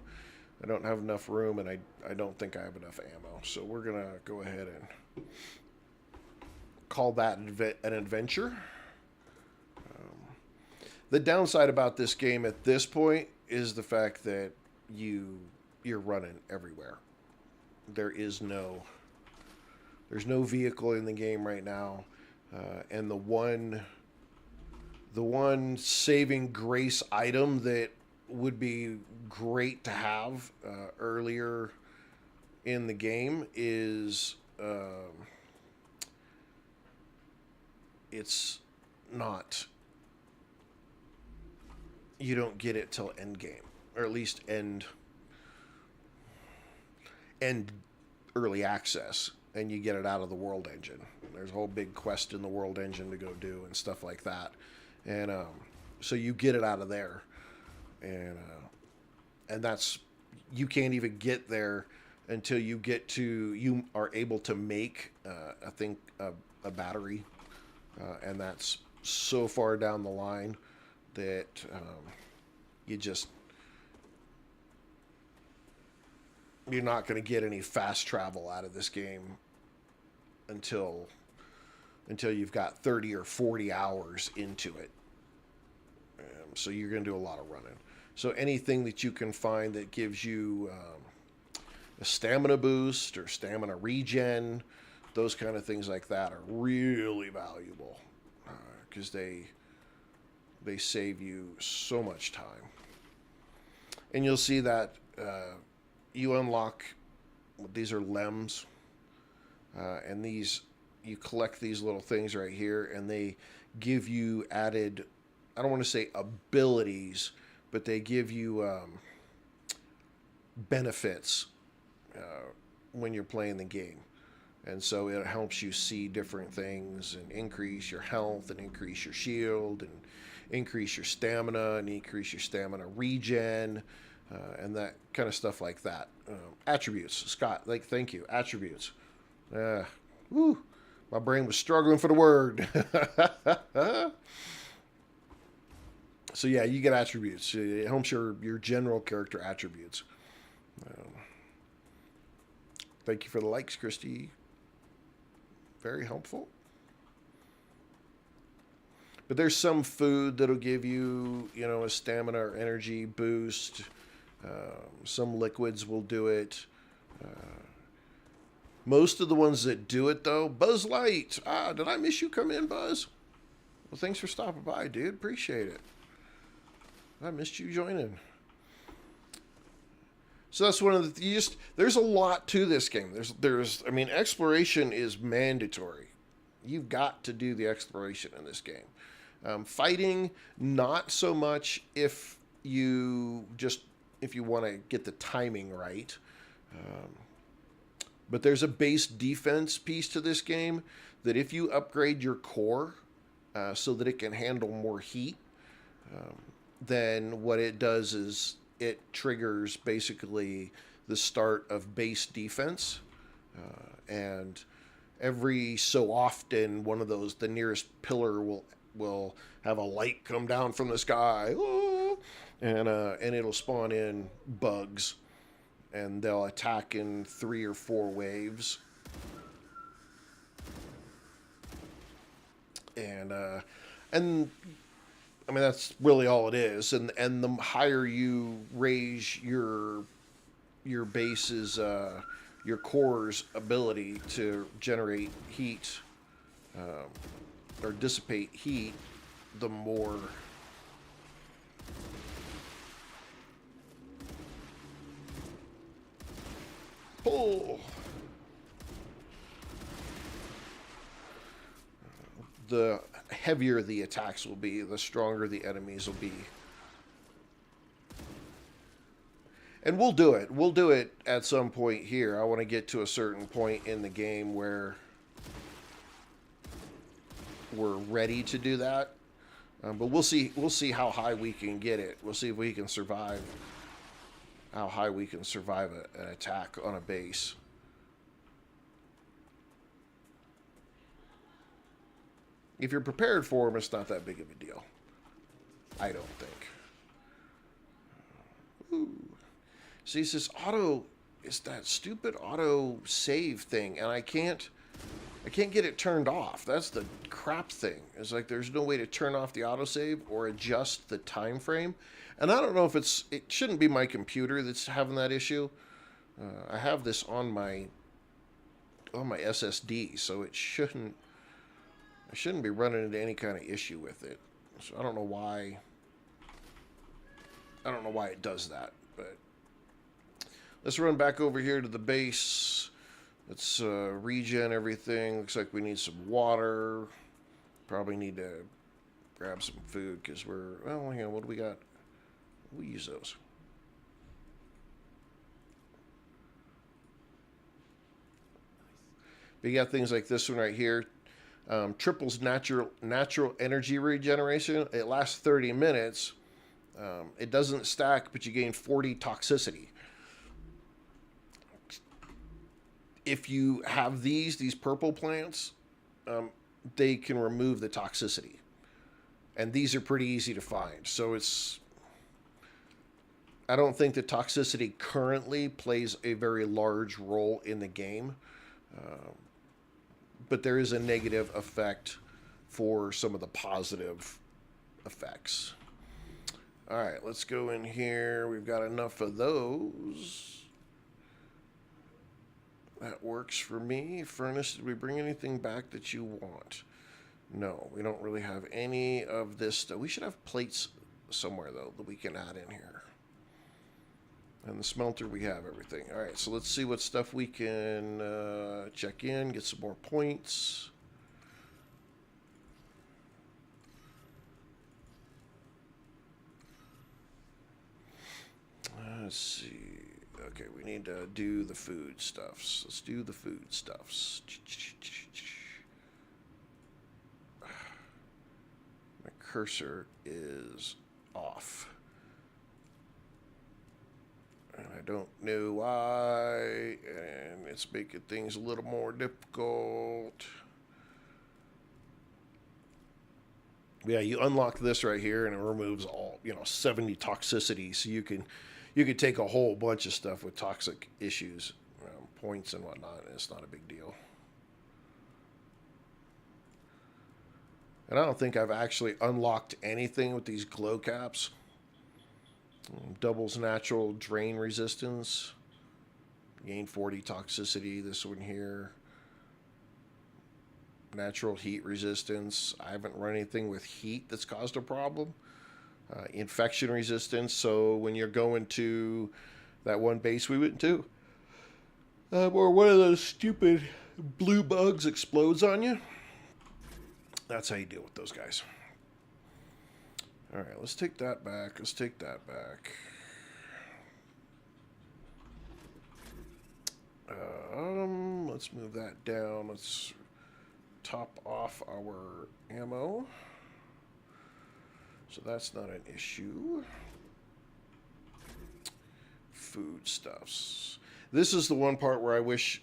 I don't have enough room, and I don't think I have enough ammo. So we're going to go ahead and call that an adventure. The downside about this game at this point is the fact that you're running everywhere. There's no vehicle in the game right now, and the one saving grace item that would be great to have earlier in the game is it's not. You don't get it till end game, or at least end early access, and you get it out of the world engine. There's a whole big quest in the world engine to go do and stuff like that, and so you get it out of there, and that's, you can't even get there until you are able to make a battery, and that's so far down the line that you're not going to get any fast travel out of this game until you've got 30 or 40 hours into it. So you're going to do a lot of running. So anything that you can find that gives you a stamina boost or stamina regen, those kind of things like that are really valuable, because they save you so much time. And you'll see that you unlock, these are lems, and you collect these little things right here, and they give you added, I don't want to say abilities, but they give you benefits when you're playing the game. And so it helps you see different things and increase your health and increase your shield and increase your stamina and increase your stamina regen, and that kind of stuff like that. Attributes, Scott, thank you. Attributes. My brain was struggling for the word. So yeah, you get attributes. It helps your general character attributes. Um, Thank you for the likes, Christy. Very helpful. But there's some food that'll give you, a stamina or energy boost. Some liquids will do it. Most of the ones that do it, though, Buzz Light. Did I miss you come in, Buzz? Well, thanks for stopping by, dude. Appreciate it. I missed you joining. So that's one of the there's a lot to this game. Exploration is mandatory. You've got to do the exploration in this game. Fighting, not so much if you want to get the timing right. But there's a base defense piece to this game that if you upgrade your core so that it can handle more heat, then what it does is it triggers basically the start of base defense. And every so often, the nearest pillar will have a light come down from the sky, and it'll spawn in bugs, and they'll attack in 3 or 4 waves. And that's really all it is. And the higher you raise your base's your core's ability to generate heat or dissipate heat, the more the heavier the attacks will be, the stronger the enemies will be. And we'll do it. We'll do it at some point here. I want to get to a certain point in the game where we're ready to do that. But we'll see how high we can get it. We'll see if we can survive how high we can survive an attack on a base. If you're prepared for them, it's not that big of a deal. I don't think. Ooh. See, it's that stupid auto save thing, and I can't get it turned off. That's the crap thing. It's like there's no way to turn off the autosave or adjust the time frame. And I don't know if it shouldn't be my computer that's having that issue. I have this on my SSD, so I shouldn't be running into any kind of issue with it. So I don't know why it does that, but let's run back over here to the base. Let's regen everything. Looks like we need some water. Probably need to grab some food because what do we got? We use those. But you got things like this one right here. Triples natural energy regeneration. It lasts 30 minutes. It doesn't stack, but you gain 40 toxicity. If you have these purple plants, they can remove the toxicity. And these are pretty easy to find. So I don't think the toxicity currently plays a very large role in the game. But there is a negative effect for some of the positive effects. All right, let's go in here. We've got enough of those. That works for me. Furnace, did we bring anything back that you want? No, we don't really have any of this stuff. We should have plates somewhere, though, that we can add in here. And the smelter, we have everything. All right, so let's see what stuff we can check in, get some more points. Let's see. Okay, we need to do the food stuffs. Let's do the food stuffs. My cursor is off. And I don't know why, and it's making things a little more difficult. Yeah, you unlock this right here, and it removes all 70 toxicity. So you can take a whole bunch of stuff with toxic issues, points and whatnot. And it's not a big deal. And I don't think I've actually unlocked anything with these glow caps. Doubles natural drain resistance. Gain 40 toxicity. This one here. Natural heat resistance. I haven't run anything with heat that's caused a problem. Infection resistance. So when you're going to that one base we went to, or one of those stupid blue bugs explodes on you, that's how you deal with those guys. All right, let's take that back. Let's take that back. Let's move that down. Let's top off our ammo. So that's not an issue. Foodstuffs. This is the one part where I wish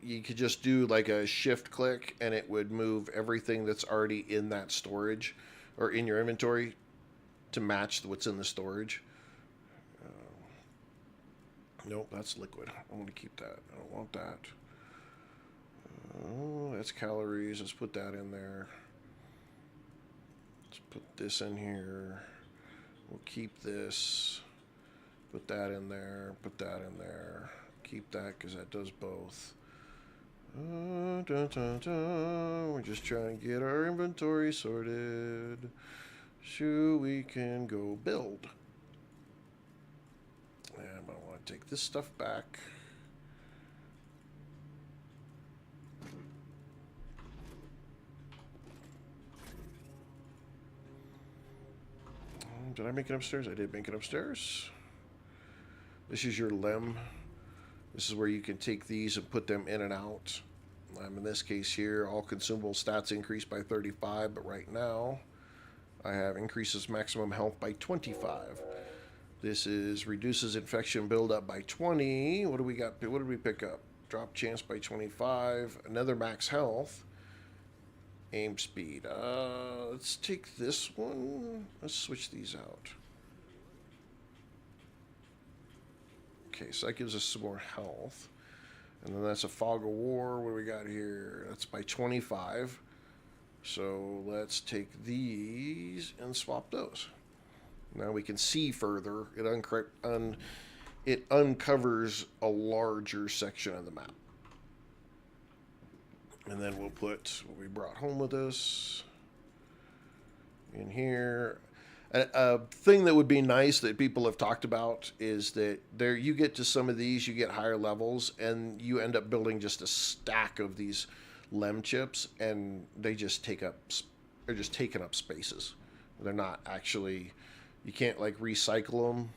you could just do like a shift click and it would move everything that's already in that storage or in your inventory to match what's in the storage. Nope, that's liquid. I want to keep that. I don't want that. That's calories. Let's put that in there. Let's put this in here. We'll keep this. Put that in there. Put that in there. Keep that because that does both. We're just trying to get our inventory sorted so we can go build. And I want to take this stuff back. Did I make it upstairs? I did make it upstairs. This is your LEM. This is where you can take these and put them in and out. In this case here, all consumable stats increase by 35, but right now I have increases maximum health by 25. This is reduces infection buildup by 20. What do we got? What did we pick up? Drop chance by 25. Another max health. Aim speed. Let's take this one. Let's switch these out. Okay, so that gives us some more health. And then that's a fog of war. What do we got here? That's by 25. So let's take these and swap those. Now we can see further. It uncovers a larger section of the map. And then we'll put what we brought home with us in here. A thing that would be nice that people have talked about is that there you get to some of these, you get higher levels, and you end up building just a stack of these LEM chips, and they just they're just taking up spaces. They're not actually, you can't like recycle them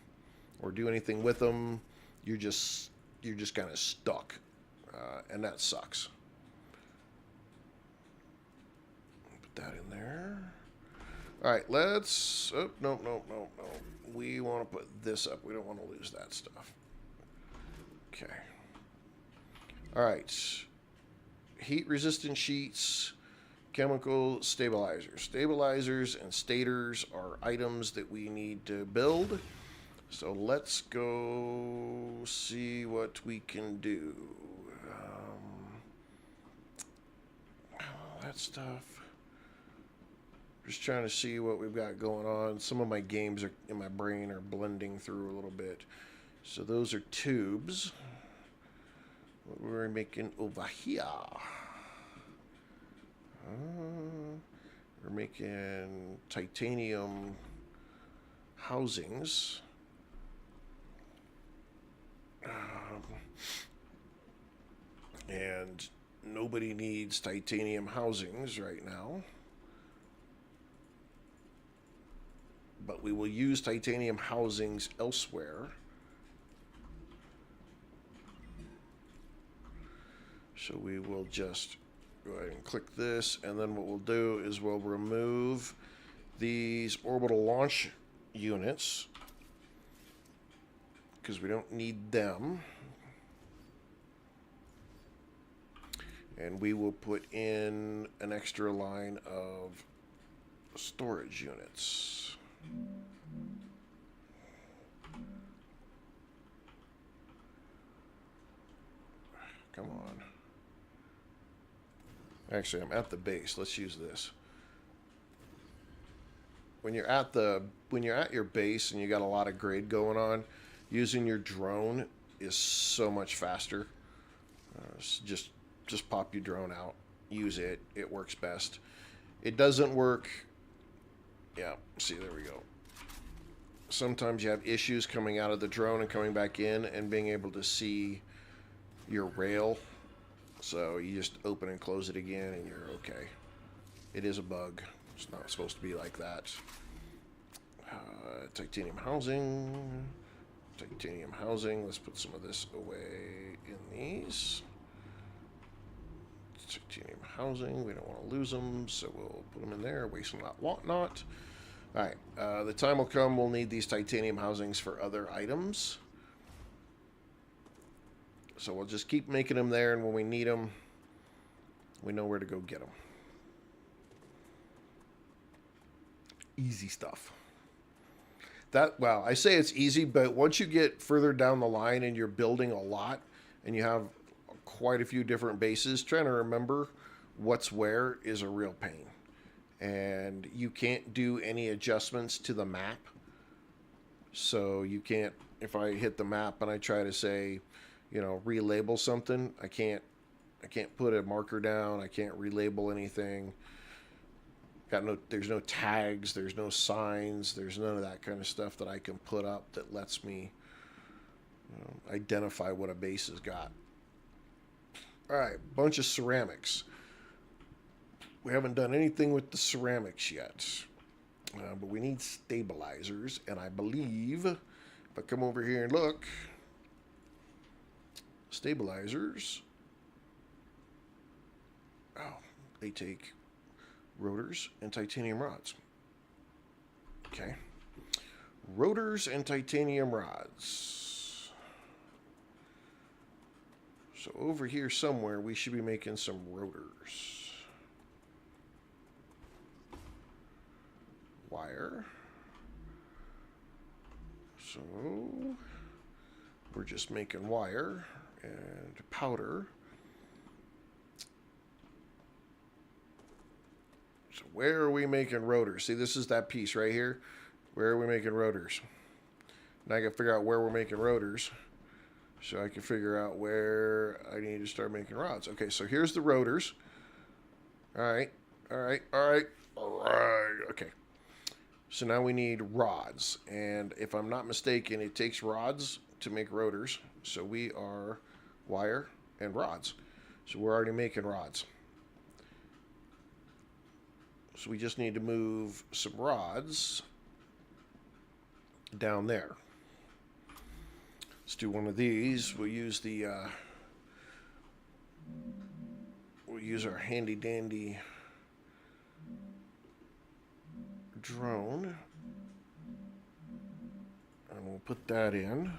or do anything with them. You're just kind of stuck, and that sucks. Put that in there. All right, let's... Oh, no. We want to put this up. We don't want to lose that stuff. Okay. All right. Heat-resistant sheets, chemical stabilizers. Stabilizers and stators are items that we need to build. So let's go see what we can do. That stuff. Just trying to see what we've got going on. Some of my games are in my brain are blending through a little bit. So those are tubes. What we're making over here. We're making titanium housings. And nobody needs titanium housings right now. But we will use titanium housings elsewhere. So we will just go ahead and click this, and then what we'll do is we'll remove these orbital launch units because we don't need them. And we will put in an extra line of Storage units. Come on. Actually, I'm at the base. Let's use this. When you're at your base and you got a lot of grade going on, using your drone is so much faster. Just pop your drone out, use it. It works best. It doesn't work. Yeah, see, there we go. Sometimes you have issues coming out of the drone and coming back in and being able to see your rail. So you just open and close it again and you're okay. It is a bug. It's not supposed to be like that. Titanium housing. Titanium housing. Let's put some of this away in these. Titanium housing. We don't want to lose them, so we'll put them in there. Waste not, want not. Alright. The time will come we'll need these titanium housings for other items. So we'll just keep making them there, and when we need them, we know where to go get them. Easy stuff. Well, I say it's easy, but once you get further down the line and you're building a lot and you have quite a few different bases, trying to remember what's where is a real pain. And you can't do any adjustments to the map. So you can't, if I hit the map and I try to say, you know, relabel something, I can't put a marker down, I can't relabel anything. There's no tags, there's no signs, there's none of that kind of stuff that I can put up that lets me identify what a base has got. Alright, bunch of ceramics. We haven't done anything with the ceramics yet. But we need stabilizers, and I believe, if I come over here and look, stabilizers, they take rotors and titanium rods. Okay. Rotors and titanium rods. So over here somewhere we should be making some rotors. Wire. So we're just making wire and powder. So where are we making rotors? See, this is that piece right here. Where are we making rotors? Now I got to figure out where we're making rotors, so I can figure out where I need to start making rods. Okay, so here's the rotors. All right. Okay. So now we need rods, and if I'm not mistaken, it takes rods to make rotors. So we are wire and rods. So we're already making rods. So we just need to move some rods down there. Let's do one of these. We'll use our handy dandy drone, and we'll put that in,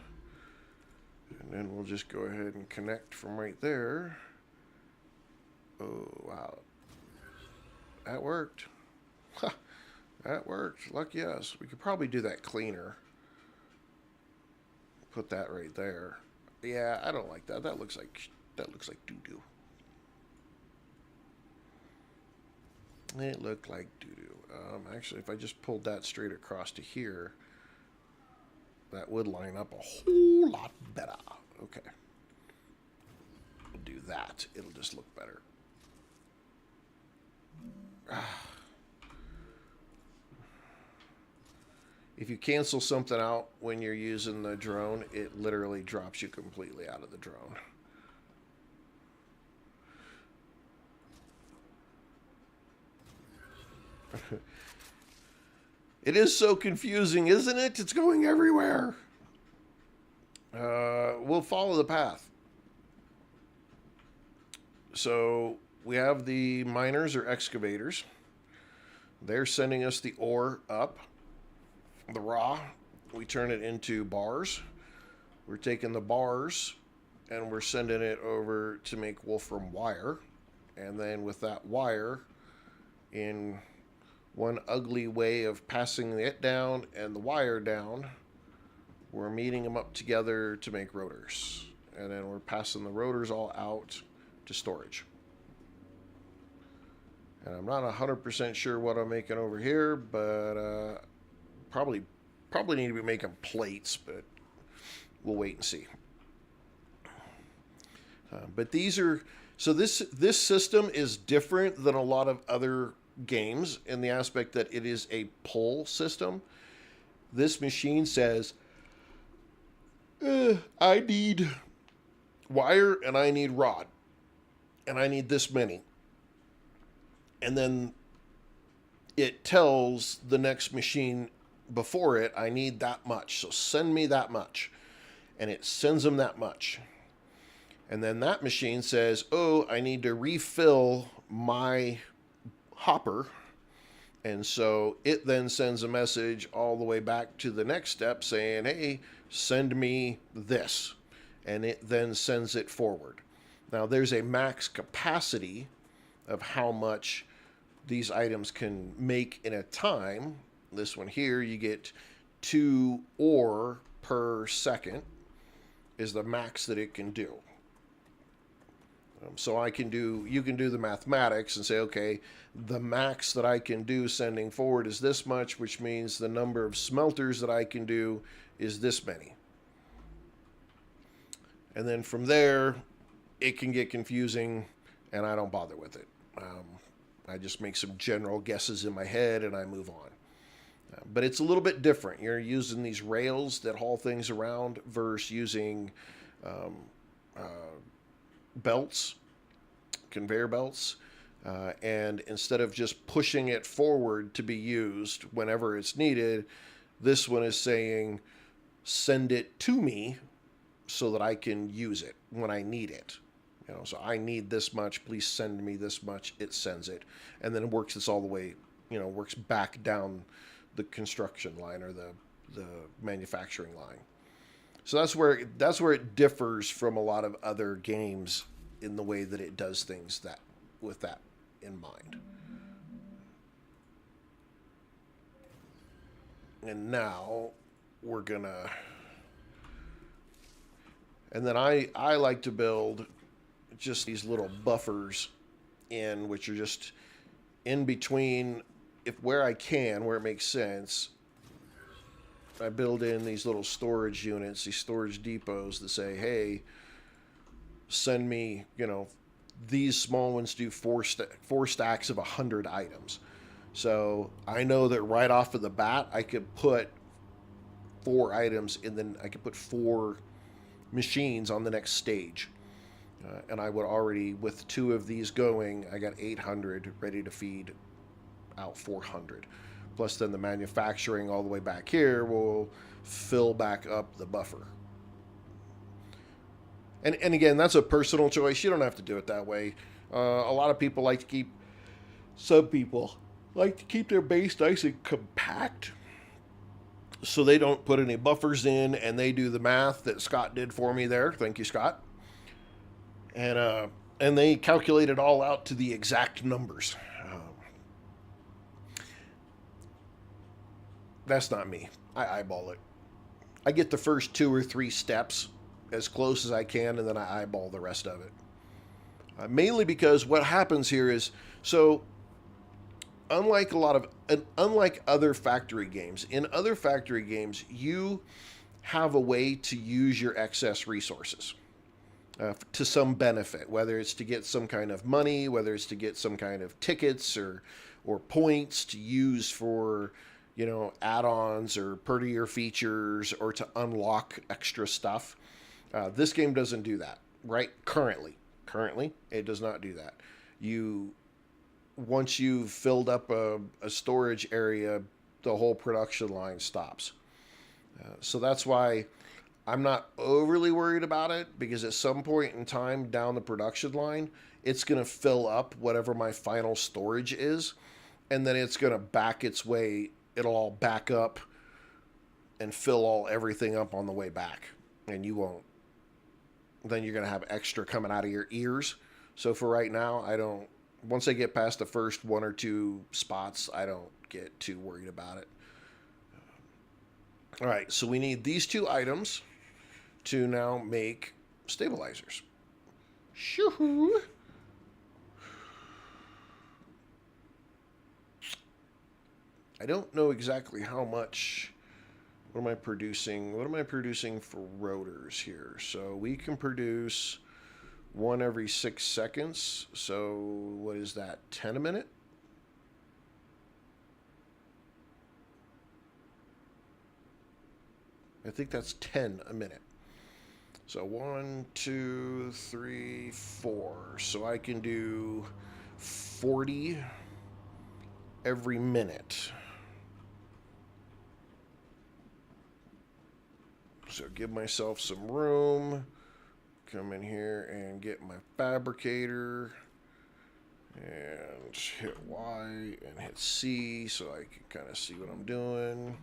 and then we'll just go ahead and connect from right there. Oh wow, that worked. That worked. Lucky us. We could probably do that cleaner. Put that right there. Yeah, I don't like that. That looks like doo-doo. It looked like doo-doo. Actually, if I just pulled that straight across to here, that would line up a whole lot better. Okay. We'll do that. It'll just look better. If you cancel something out when you're using the drone, it literally drops you completely out of the drone. It is so confusing, isn't it? It's going everywhere. We'll follow the path. So we have the miners or excavators. They're sending us the ore up. The raw, we turn it into bars. We're taking the bars and we're sending it over to make wolfram wire. And then with that wire, in one ugly way of passing it down and the wire down. We're meeting them up together to make rotors. And then we're passing the rotors all out to storage. And I'm not 100% sure what I'm making over here, but probably need to be making plates, but we'll wait and see. But these are... So this system is different than a lot of other games in the aspect that it is a pull system. This machine says, I need wire and I need rod. And I need this many. And then it tells the next machine before it, I need that much. So send me that much. And it sends them that much. And then that machine says, oh, I need to refill my hopper. And so it then sends a message all the way back to the next step saying, hey, send me this. And it then sends it forward. Now, there's a max capacity of how much these items can make in a time. This one here, you get 2 ore per second is the max that it can do. So you can do the mathematics and say, okay, the max that I can do sending forward is this much, which means the number of smelters that I can do is this many. And then from there, it can get confusing, and I don't bother with it. I just make some general guesses in my head, and I move on. But it's a little bit different. You're using these rails that haul things around versus using belts, conveyor belts, and instead of just pushing it forward to be used whenever it's needed, this one is saying, send it to me so that I can use it when I need it. You know, so I need this much, please send me this much. It sends it, and then it works this all the way, works back down the construction line or the manufacturing line. So that's where it differs from a lot of other games in the way that it does things with that in mind. And now we're gonna, and then I like to build just these little buffers in, which are just in between, where it makes sense. I build in these little storage units, these storage depots that say, hey, send me, these small ones do four stacks of 100 items. So I know that right off of the bat, I could put 4 items and then I could put 4 machines on the next stage. And I would already, with 2 of these going, I got 800 ready to feed out 400. Plus then the manufacturing all the way back here will fill back up the buffer. And again, that's a personal choice. You don't have to do it that way. A lot of people some people like to keep their base nice and compact, so they don't put any buffers in, and they do the math that Scott did for me there. Thank you, Scott. And they calculate it all out to the exact numbers. That's not me. I eyeball it. I get the first 2 or 3 steps as close as I can, and then I eyeball the rest of it. Mainly because what happens here is, so unlike other factory games, in other factory games, you have a way to use your excess resources to some benefit, whether it's to get some kind of money, whether it's to get some kind of tickets or points to use for, add-ons or per-year features, or to unlock extra stuff. This game doesn't do that, right? Currently, it does not do that. Once you've filled up a storage area, the whole production line stops. So that's why I'm not overly worried about it, because at some point in time down the production line, it's going to fill up whatever my final storage is, and then it's going to back its way. It'll all back up and fill everything up on the way back, and you won't. Then you're going to have extra coming out of your ears. So for right now, once I get past the first 1 or 2 spots, I don't get too worried about it. All right, so we need these 2 items to now make stabilizers. Shoo-hoo! I don't know exactly how much. What am I producing? What am I producing for rotors here? So we can produce 1 every 6 seconds. So what is that? 10 a minute? I think that's 10 a minute. So 1, 2, 3, 4. So I can do 40 every minute. So give myself some room. Come in here and get my fabricator. And hit Y and hit C so I can kind of see what I'm doing.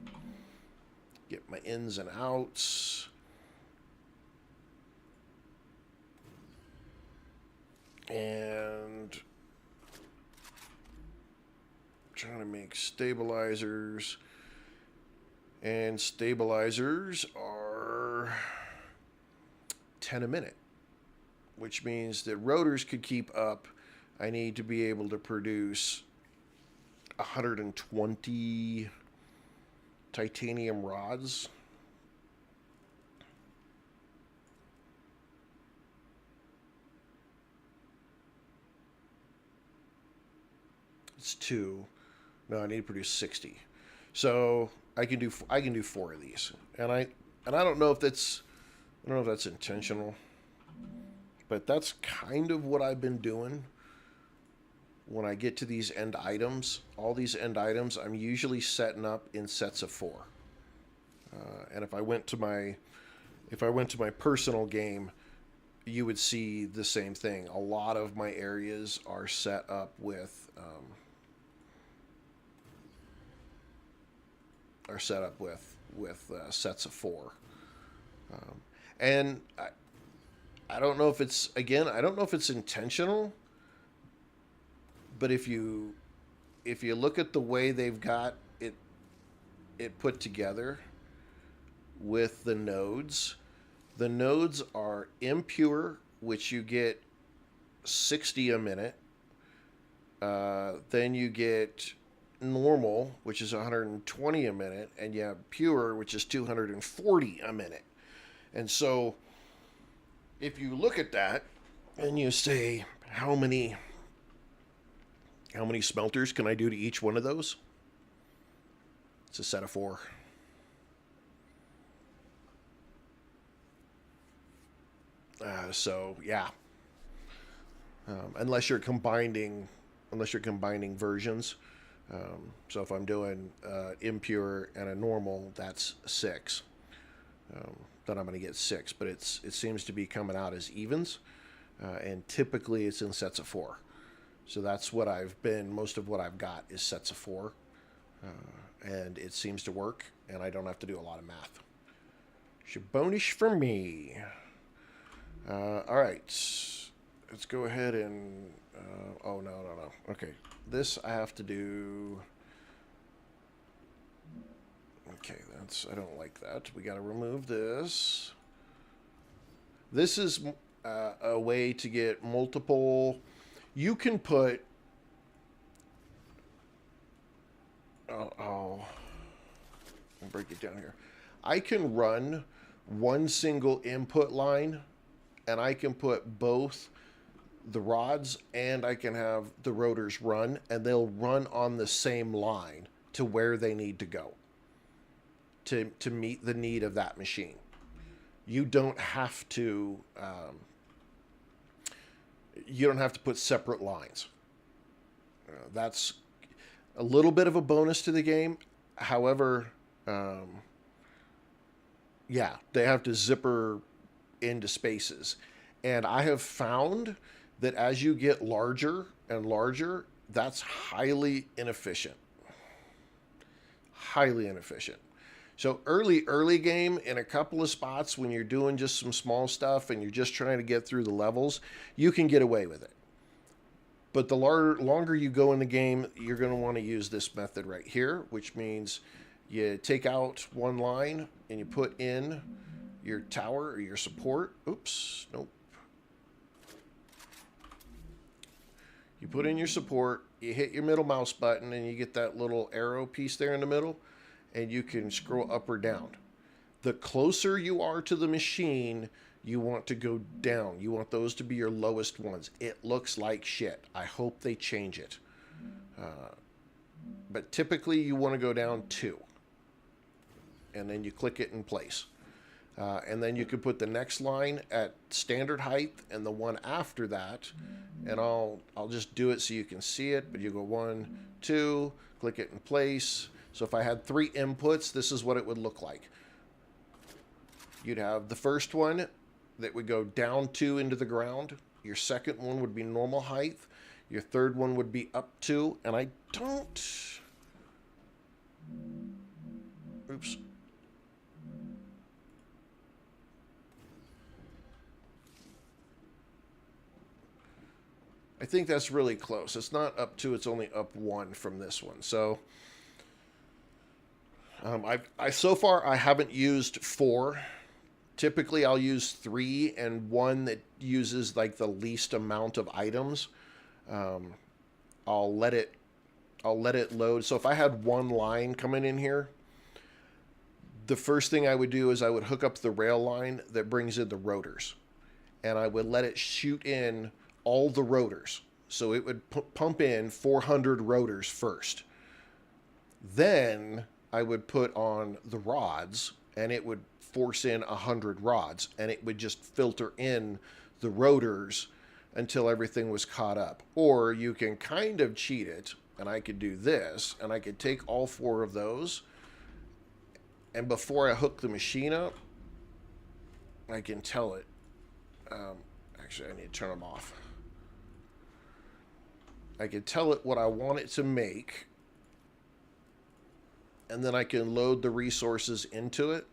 Get my ins and outs. And trying to make stabilizers. And stabilizers are 10 a minute, which means that rotors could keep up. I need to be able to produce 120 titanium rods. It's 2. No, I need to produce 60. So I can do 4 of these, and I don't know if that's intentional, but that's kind of what I've been doing. When I get to these end items, all these end items, I'm usually setting up in sets of 4. And if I went to my personal game, you would see the same thing. A lot of my areas are set up with sets of 4. And I don't know if it's intentional. But if you look at the way they've got it put together with the nodes are impure, which you get 60 a minute. Then you get normal, which is 120 a minute, and you have pure, which is 240 a minute. And so if you look at that and you say, how many smelters can I do to each one of those? It's a set of 4. So yeah. Unless you're combining versions. So if I'm doing impure and a normal, that's 6. Then I'm going to get 6. But it seems to be coming out as evens, and typically it's in sets of 4. So that's what most of what I've got is sets of 4. And it seems to work, and I don't have to do a lot of math. Shabonish for me. All right. Let's go ahead and... oh, no. Okay. This I have to do... Okay, I don't like that. We got to remove this. This is a way to get multiple... You can put... I'll break it down here. I can run one single input line, and I can put both the rods and I can have the rotors run, and they'll run on the same line to where they need to go to meet the need of that machine. You don't have to... you don't have to put separate lines. That's a little bit of a bonus to the game. However, yeah, they have to zipper into spaces. And I have found that as you get larger and larger, that's highly inefficient. Highly inefficient. So early game, in a couple of spots when you're doing just some small stuff and you're just trying to get through the levels, you can get away with it. But the longer you go in the game, you're going to want to use this method right here, which means you take out one line and you put in your tower or your support. Oops, nope. You put in your support, you hit your middle mouse button, and you get that little arrow piece there in the middle, and you can scroll up or down. The closer you are to the machine, you want to go down. You want those to be your lowest ones. It looks like shit. I hope they change it. But typically you want to go down 2. And then you click it in place. And then you can put the next line at standard height and the one after that. And I'll just do it so you can see it. But you go 1, 2, click it in place. So if I had 3 inputs, this is what it would look like. You'd have the first one that would go down 2 into the ground. Your second one would be normal height. Your third one would be up 2. And I don't... Oops. I think that's really close. It's not up 2, it's only up 1 from this one. So, so far I haven't used 4. Typically I'll use 3 and 1 that uses like the least amount of items. I'll let it load. So if I had 1 line coming in here, the first thing I would do is I would hook up the rail line that brings in the rotors. And I would let it shoot in all the rotors. So it would pump in 400 rotors first. Then I would put on the rods and it would force in 100 rods, and it would just filter in the rotors until everything was caught up. Or you can kind of cheat it, and I could do this, and I could take all 4 of those, and before I hook the machine up, I can tell it. Actually, I need to turn them off. I can tell it what I want it to make, and then I can load the resources into it.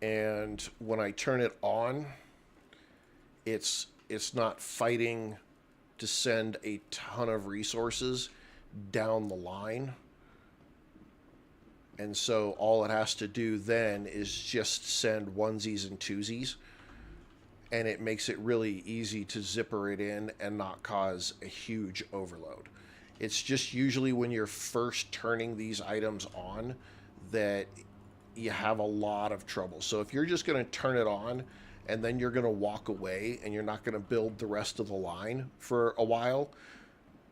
And when I turn it on, it's not fighting to send a ton of resources down the line. And so all it has to do then is just send onesies and twosies. And it makes it really easy to zipper it in and not cause a huge overload. It's just usually when you're first turning these items on that you have a lot of trouble. So if you're just going to turn it on and then you're going to walk away and you're not going to build the rest of the line for a while,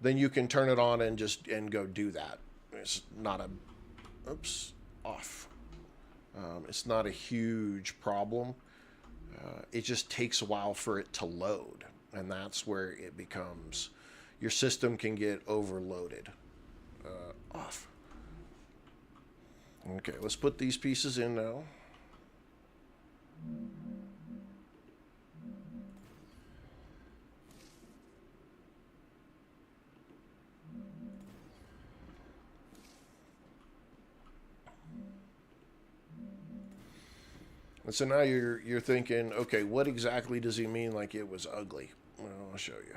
then you can turn it on and go do that. It's not a... Oops, off. It's not a huge problem. It just takes a while for it to load. And that's where it becomes... Your system can get overloaded. Off. Okay, let's put these pieces in now. And so now you're thinking, okay, what exactly does he mean like it was ugly? Well, I'll show you.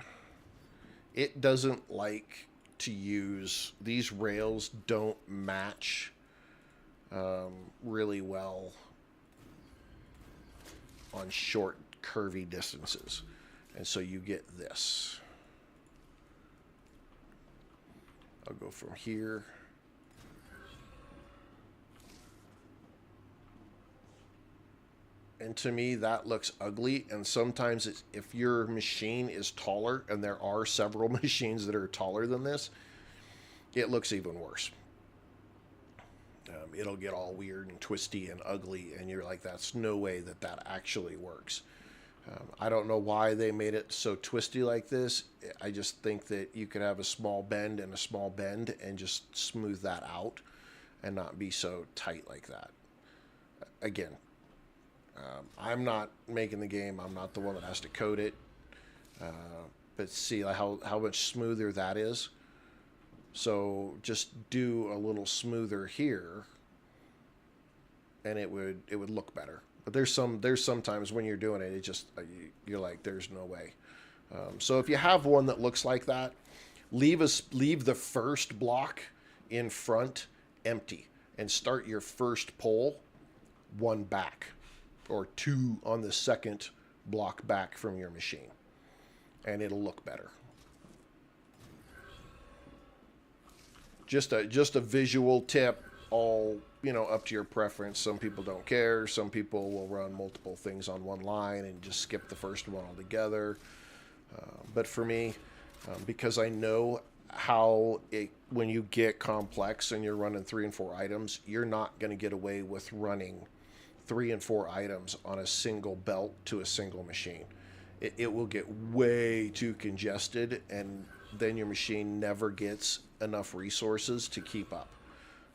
It doesn't like to use... These rails don't match really well on short, curvy distances. And so you get this. I'll go from here. And to me, that looks ugly. And sometimes if your machine is taller, and there are several machines that are taller than this, it looks even worse. It'll get all weird and twisty and ugly, and you're like, that's no way that actually works. I don't know why they made it so twisty like this. I just think that you could have a small bend and a small bend and just smooth that out and not be so tight like that. Again, I'm not making the game. I'm not the one that has to code it. But see how much smoother that is. So just do a little smoother here, and it would look better. But there's sometimes when you're doing it, it just you're like, there's no way. So if you have one that looks like that, leave the first block in front empty and start your first pole one back or two on the second block back from your machine, and it'll look better. Just a visual tip, all, you know, up to your preference. Some people don't care. Some people will run multiple things on one line and just skip the first one altogether. But for me, because I know how when you get complex and you're running 3 and 4 items, you're not going to get away with running 3 and 4 items on a single belt to a single machine. It will get way too congested, and then your machine never gets enough resources to keep up.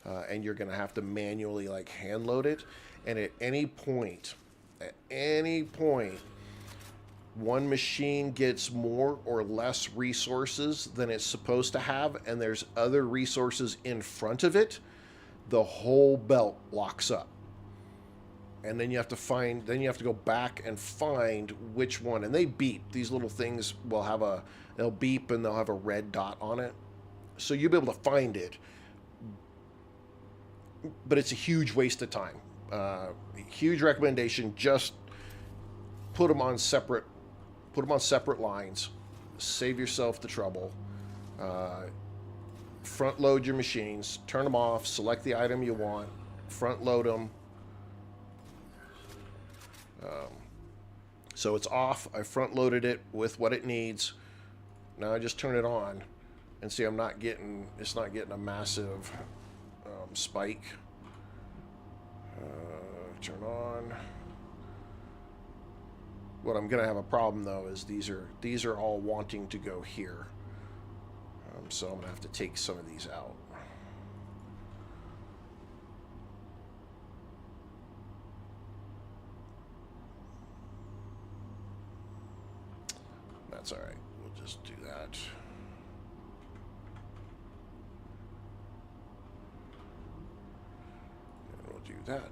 And you're going to have to manually like hand load it. And at any point, one machine gets more or less resources than it's supposed to have, and there's other resources in front of it, the whole belt locks up. And then you have to go back and find which one. And they beep. These little things they'll beep and they'll have a red dot on it. So you'll be able to find it. But it's a huge waste of time. Huge recommendation, just put them on separate lines. Save yourself the trouble. Front load your machines, turn them off, select the item you want, front load them. So it's off. I front loaded it with what it needs. Now I just turn it on, and see it's not getting a massive spike. Turn on. What I'm gonna have a problem though is these are all wanting to go here. So I'm gonna have to take some of these out. That's all right. We'll just do that. And we'll do that.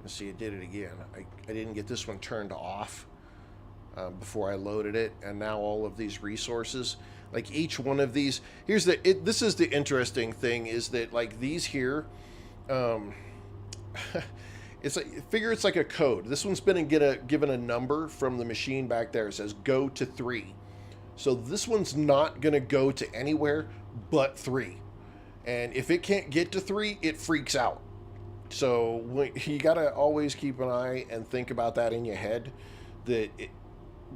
And see, it did it again. I didn't get this one turned off before I loaded it, and now all of these resources, like each one of these, this is the interesting thing, is that like these here, it's like a code. This one's been given a number from the machine back there. It says go to 3. So this one's not gonna go to anywhere but 3. And if it can't get to 3, it freaks out. So you gotta always keep an eye and think about that in your head.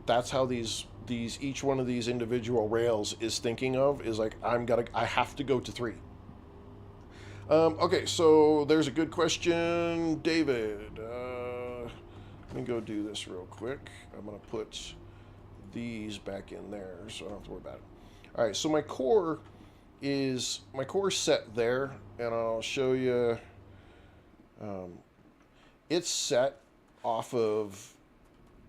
That's how each one of these individual rails is thinking of, is like, I have to go to 3. Okay, so there's a good question, David. Let me go do this real quick. I'm gonna put these back in there so I don't have to worry about it. All right, so my core is set there, and I'll show you. It's set off of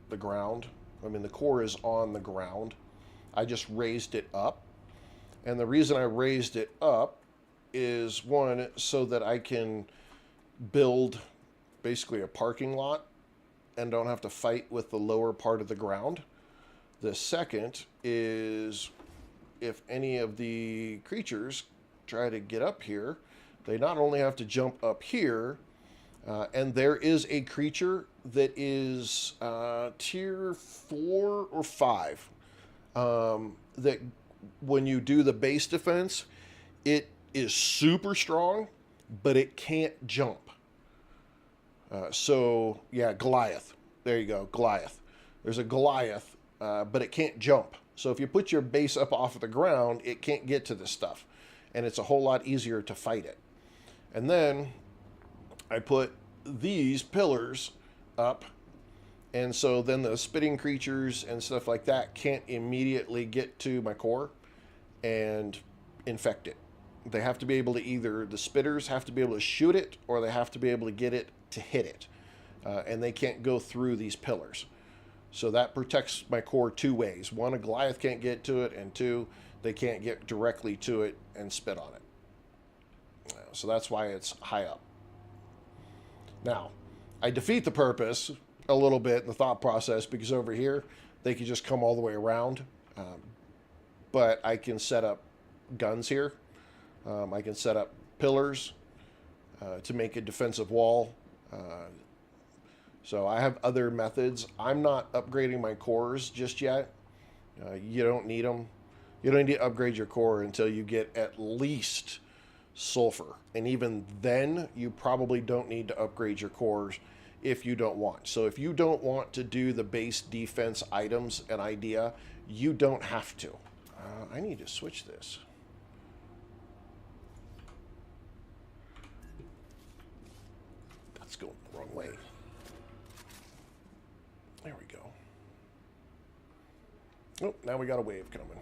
the ground. I mean, the core is on the ground. I just raised it up, and the reason I raised it up is, one, so that I can build basically a parking lot and don't have to fight with the lower part of the ground. The second is, if any of the creatures try to get up here, they not only have to jump up here, and there is a creature that is tier 4 or 5, that when you do the base defense, it is super strong, but it can't jump. So yeah, Goliath. There you go, Goliath. There's a Goliath, but it can't jump. So if you put your base up off of the ground, it can't get to this stuff, and it's a whole lot easier to fight it. And then I put these pillars up, and so then the spitting creatures and stuff like that can't immediately get to my core and infect it. They have to be able to the spitters have to be able to shoot it, or they have to be able to get it to hit it. And they can't go through these pillars. So that protects my core 2 ways. 1, a Goliath can't get to it, and 2, they can't get directly to it and spit on it. So that's why it's high up. Now, I defeat the purpose a little bit in the thought process because over here they can just come all the way around. But I can set up guns here. I can set up pillars to make a defensive wall. So I have other methods. I'm not upgrading my cores just yet. You don't need them. You don't need to upgrade your core until you get at least sulfur. And even then, you probably don't need to upgrade your cores if you don't want. So if you don't want to do the base defense items and idea, you don't have to. I need to switch this. That's going the wrong way. There we go. Oh, now we got a wave coming.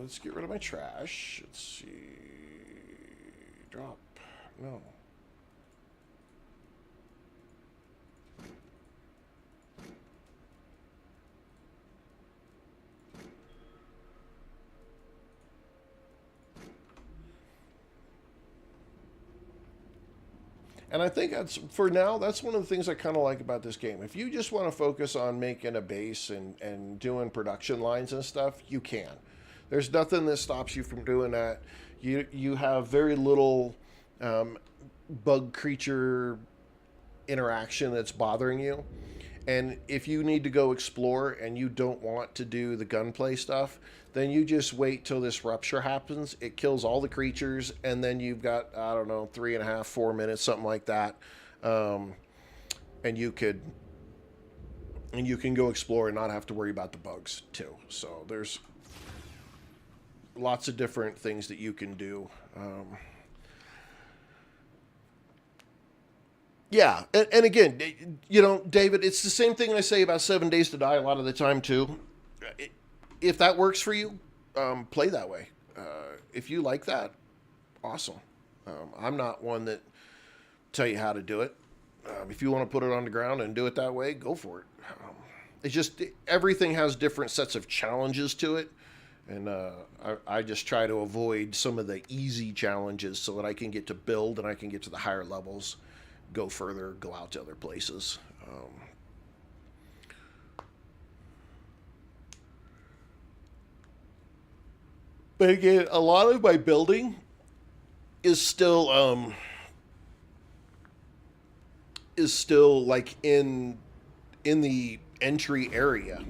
Let's get rid of my trash. Let's see. Drop. No. And I think that's, for now, that's one of the things I kind of like about this game. If you just want to focus on making a base and doing production lines and stuff, you can. There's nothing that stops you from doing that. You have very little bug creature interaction that's bothering you. And if you need to go explore and you don't want to do the gunplay stuff, then you just wait till this rupture happens. It kills all the creatures, and then you've got, I don't know, 3.5, 4 minutes, something like that. And you can go explore and not have to worry about the bugs too. So there's lots of different things that you can do. Yeah, and again, you know, David, it's the same thing I say about 7 Days to Die a lot of the time, too. If that works for you, play that way. If you like that, awesome. I'm not one that tell you how to do it. If you want to put it on the ground and do it that way, go for it. It's just, everything has different sets of challenges to it. And I just try to avoid some of the easy challenges so that I can get to build and I can get to the higher levels. Go further, go out to other places. But again, a lot of my building is still like in the entry area.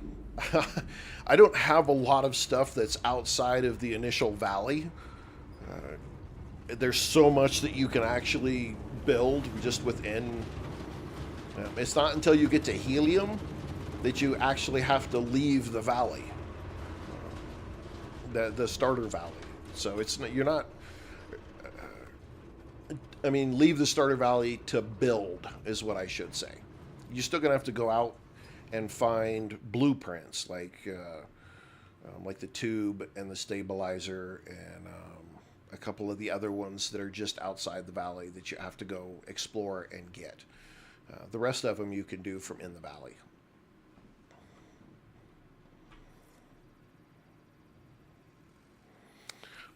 I don't have a lot of stuff that's outside of the initial valley. There's so much that you can actually build just within. It's not until you get to helium that you actually have to leave the valley, the starter valley. So it's not, you're not. I mean, leave the starter valley to build is what I should say. You're still gonna have to go out and find blueprints like the tube and the stabilizer and a couple of the other ones that are just outside the valley that you have to go explore and get. The rest of them you can do from in the valley.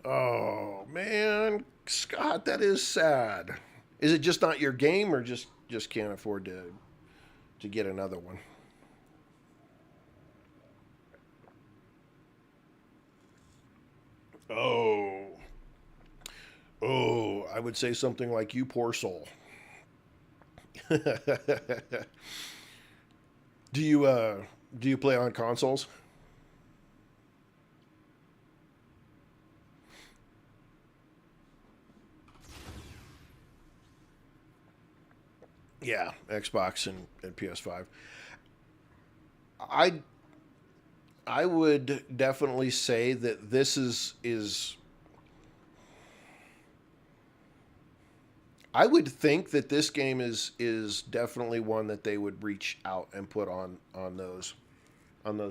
Oh, man. Scott, that is sad. Is it just not your game or just can't afford to get another one? Oh, I would say something like, you poor soul. Do you play on consoles? Yeah, Xbox and PS5. I I would definitely say that this is I would think that this game is definitely one that they would reach out and put on those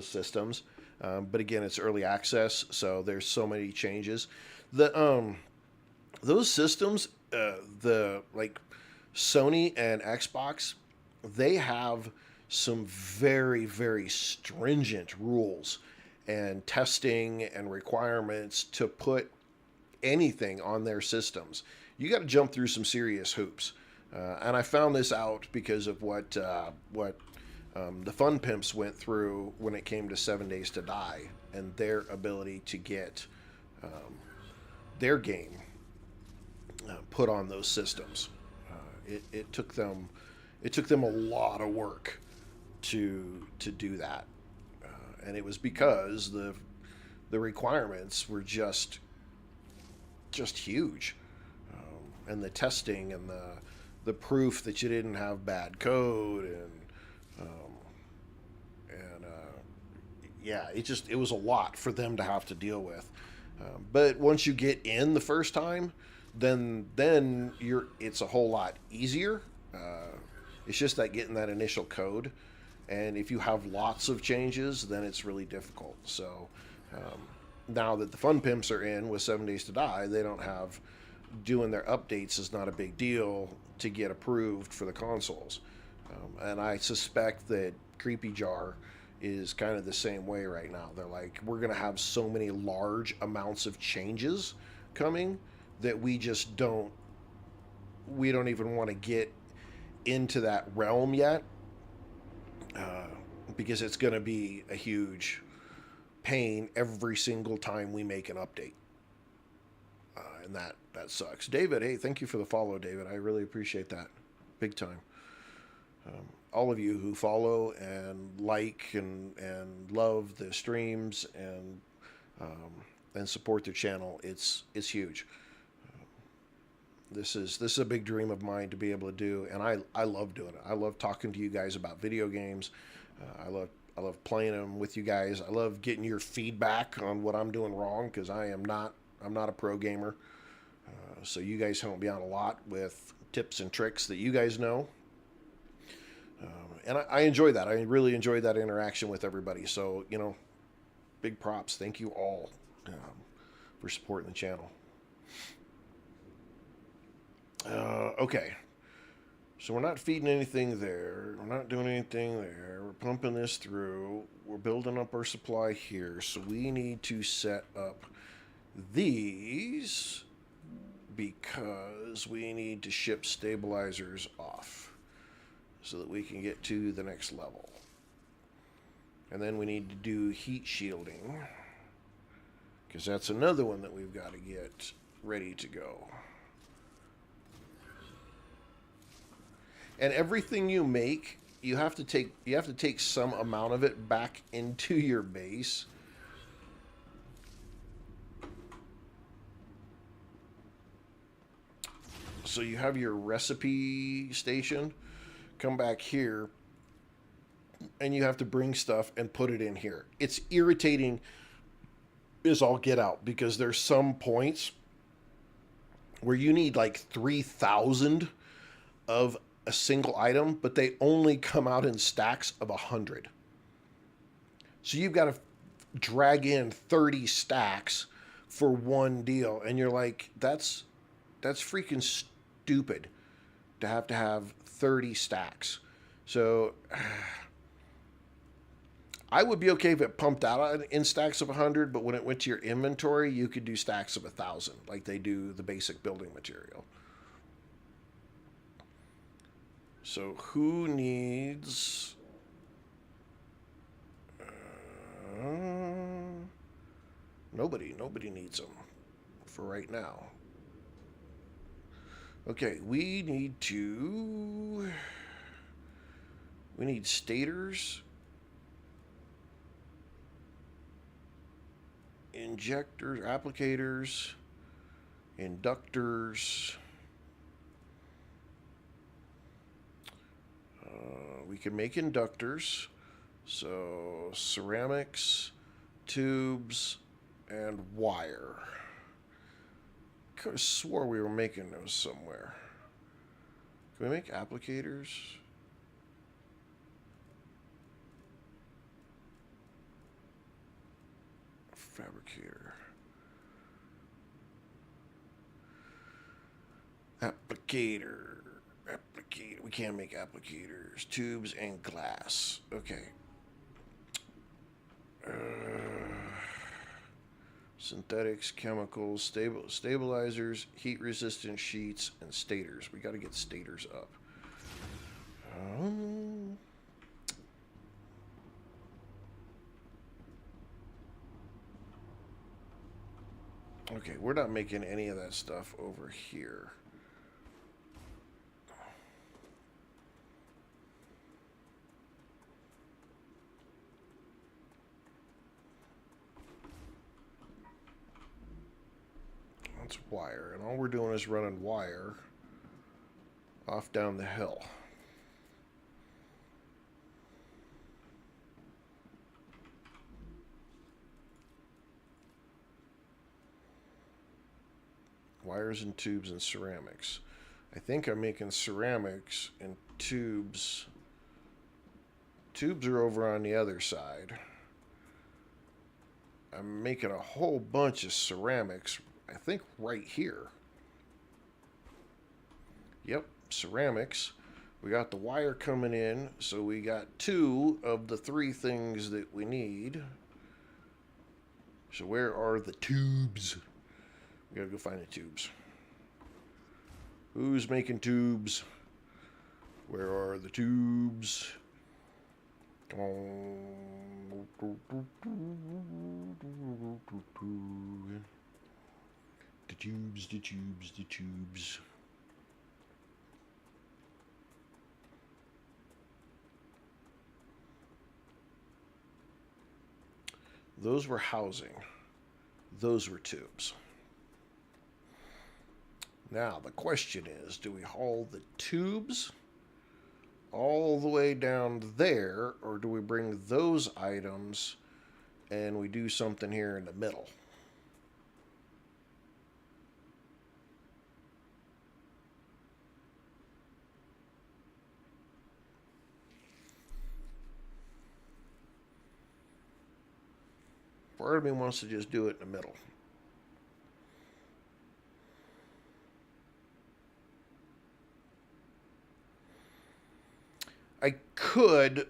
systems. But again, it's early access, so there's so many changes. The those systems, the like Sony and Xbox, they have some very, very stringent rules and testing and requirements to put anything on their systems, you got to jump through some serious hoops. And I found this out because of what the Fun Pimps went through when it came to 7 Days to Die and their ability to get their game put on those systems. It took them a lot of work to do that, and it was because the requirements were just huge, and the testing and the proof that you didn't have bad code yeah, it was a lot for them to have to deal with. But once you get in the first time, then it's a whole lot easier. It's just that getting that initial code, and if you have lots of changes, then it's really difficult. So now that the Fun Pimps are in with 7 Days to Die, they don't have doing their updates is not a big deal to get approved for the consoles. And I suspect that Creepy Jar is kind of the same way right now. They're like, we're going to have so many large amounts of changes coming that we don't even want to get into that realm yet, because it's going to be a huge pain every single time we make an update. And that sucks. David, hey, thank you for the follow, David. I really appreciate that. Big time. All of you who follow and like and love the streams and support the channel, it's huge. This is a big dream of mine to be able to do, and I love doing it. I love talking to you guys about video games. I love playing them with you guys. I love getting your feedback on what I'm doing wrong, because I'm not a pro gamer. So you guys help me out a lot with tips and tricks that you guys know. And I enjoy that. I really enjoy that interaction with everybody. So, big props. Thank you all for supporting the channel. Okay. So we're not feeding anything there. We're not doing anything there. We're pumping this through. We're building up our supply here. So we need to set up these because we need to ship stabilizers off so that we can get to the next level. And then we need to do heat shielding, because that's another one that we've got to get ready to go. And everything you make, you have to take some amount of it back into your base. So you have your recipe station, come back here, and you have to bring stuff and put it in here. It's irritating as all get out, because there's some points where you need like 3,000 of a single item, but they only come out in stacks of 100. So you've got to drag in 30 stacks for one deal, and you're like, that's freaking stupid to have 30 stacks. So I would be okay if it pumped out in stacks of 100, but when it went to your inventory, you could do stacks of 1,000, like they do the basic building material. So who needs... Nobody needs them for right now. Okay, we need stators, injectors, applicators, inductors. We can make inductors, so ceramics, tubes, and wire. I could have swore we were making those somewhere. Can we make applicators? Fabricator. Applicator. We can't make applicators. Tubes and glass. Okay. Synthetics, chemicals, stabilizers, heat-resistant sheets, and stators. We got to get stators up. Okay, we're not making any of that stuff over here. That's wire, and all we're doing is running wire off down the hill. Wires and tubes and ceramics. I think I'm making ceramics and tubes. Tubes are over on the other side. I'm making a whole bunch of ceramics, I think right here. Yep, ceramics. We got the wire coming in, so we got 2 of the 3 things that we need. So where are the tubes? We gotta go find the tubes. Who's making tubes? Where are the tubes? The tubes, the tubes, the tubes. Those were housing. Those were tubes. Now, the question is, do we haul the tubes all the way down there, or do we bring those items and we do something here in the middle? Part of me wants to just do it in the middle. I could.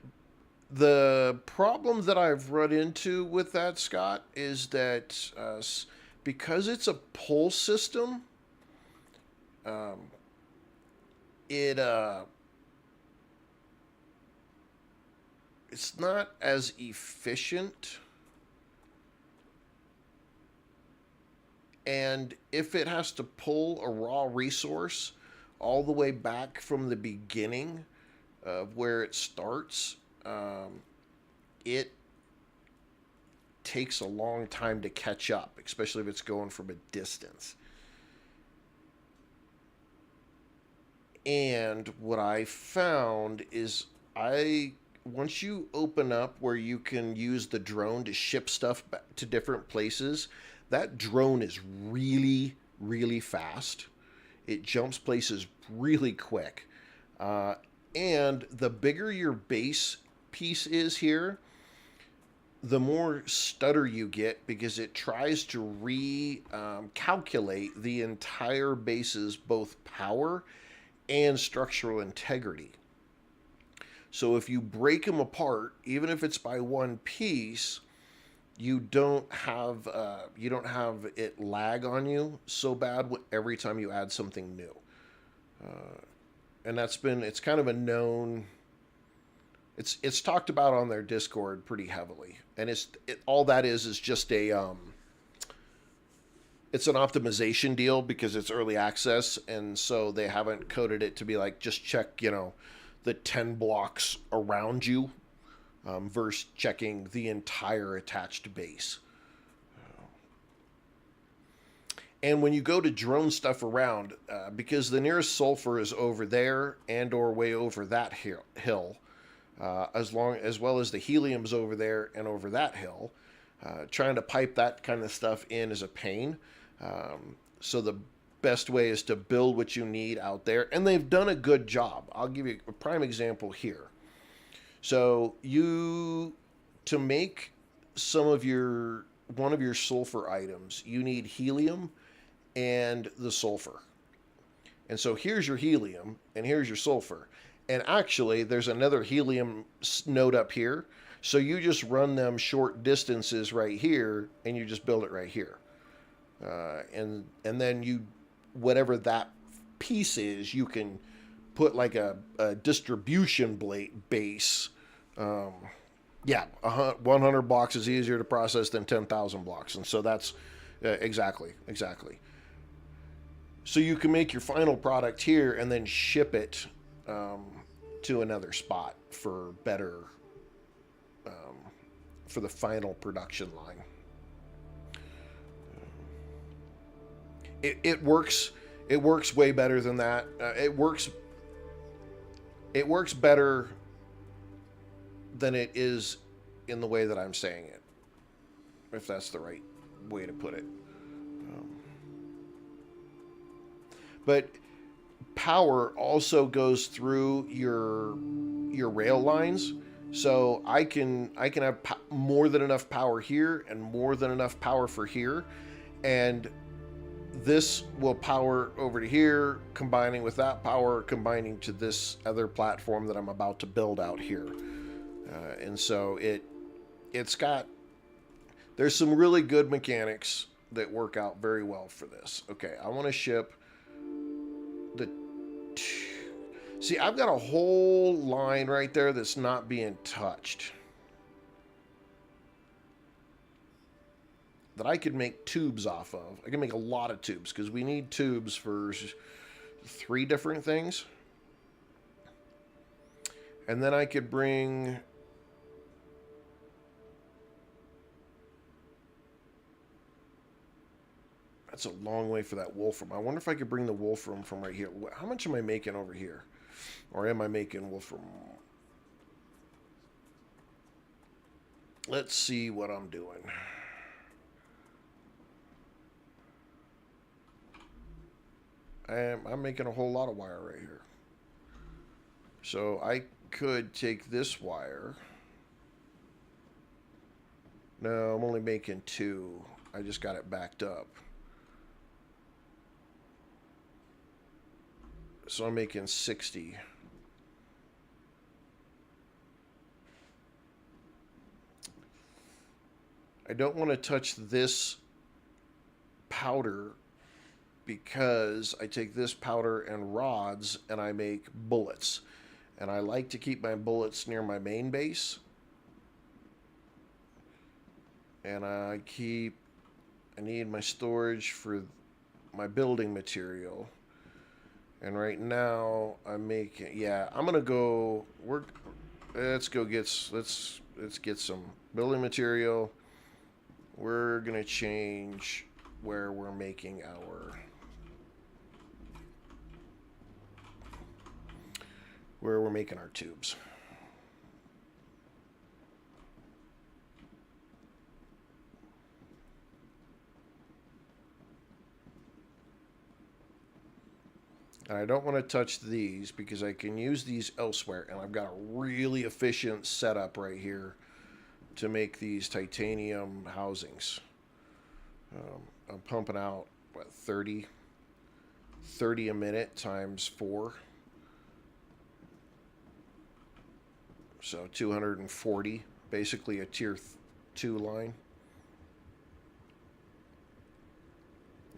The problem that I've run into with that, Scott, is that because it's a pull system, it it's not as efficient. And if it has to pull a raw resource all the way back from the beginning of where it starts, it takes a long time to catch up, especially if it's going from a distance. And what I found is once you open up where you can use the drone to ship stuff back to different places, that drone is really, really fast. It jumps places really quick. And the bigger your base piece is here, the more stutter you get because it tries to recalculate the entire base's both power and structural integrity. So if you break them apart, even if it's by one piece, you don't have it lag on you so bad every time you add something new. And it's kind of a known, it's talked about on their Discord pretty heavily. And all that is just it's an optimization deal because it's early access. And so they haven't coded it to be like, just check, the 10 blocks around you versus checking the entire attached base. And when you go to drone stuff around, because the nearest sulfur is over there and or way over that hill, as well as the helium's over there and over that hill, trying to pipe that kind of stuff in is a pain. So the best way is to build what you need out there, and they've done a good job. I'll give you a prime example here. So to make one of your sulfur items, you need helium and the sulfur. And so here's your helium and here's your sulfur. And actually there's another helium node up here. So you just run them short distances right here and you just build it right here. And then you, whatever that piece is, you can put like a distribution base. Yeah, 100 blocks is easier to process than 10,000 blocks, and so that's exactly. So you can make your final product here and then ship it to another spot for better, for the final production line. It works. It works way better than that. It works better than it is in the way that I'm saying it, if that's the right way to put it. But power also goes through your rail lines, so I can have more than enough power here and more than enough power for here, and this will power over to here, combining with that power, combining to this other platform that I'm about to build out here. And so it's got, there's some really good mechanics that work out very well for this. Okay, I want to ship the... See, I've got a whole line right there that's not being touched, that I could make tubes off of. I can make a lot of tubes because we need tubes for 3 different things. And then I could bring... That's a long way for that wolfram. I wonder if I could bring the wolfram from right here. How much am I making over here? Or am I making wolfram? Let's see what I'm doing. I'm making a whole lot of wire right here. So I could take this wire. No, I'm only making 2. I just got it backed up. So I'm making 60. I don't want to touch this powder because I take this powder and rods and I make bullets. And I like to keep my bullets near my main base. And I need my storage for my building material. And right now I'm making, yeah, I'm gonna go let's get some building material. We're gonna change where we're making our tubes. And I don't want to touch these because I can use these elsewhere. And I've got a really efficient setup right here to make these titanium housings. I'm pumping out, what, 30 a minute times 4. So 240, basically a tier 2 line.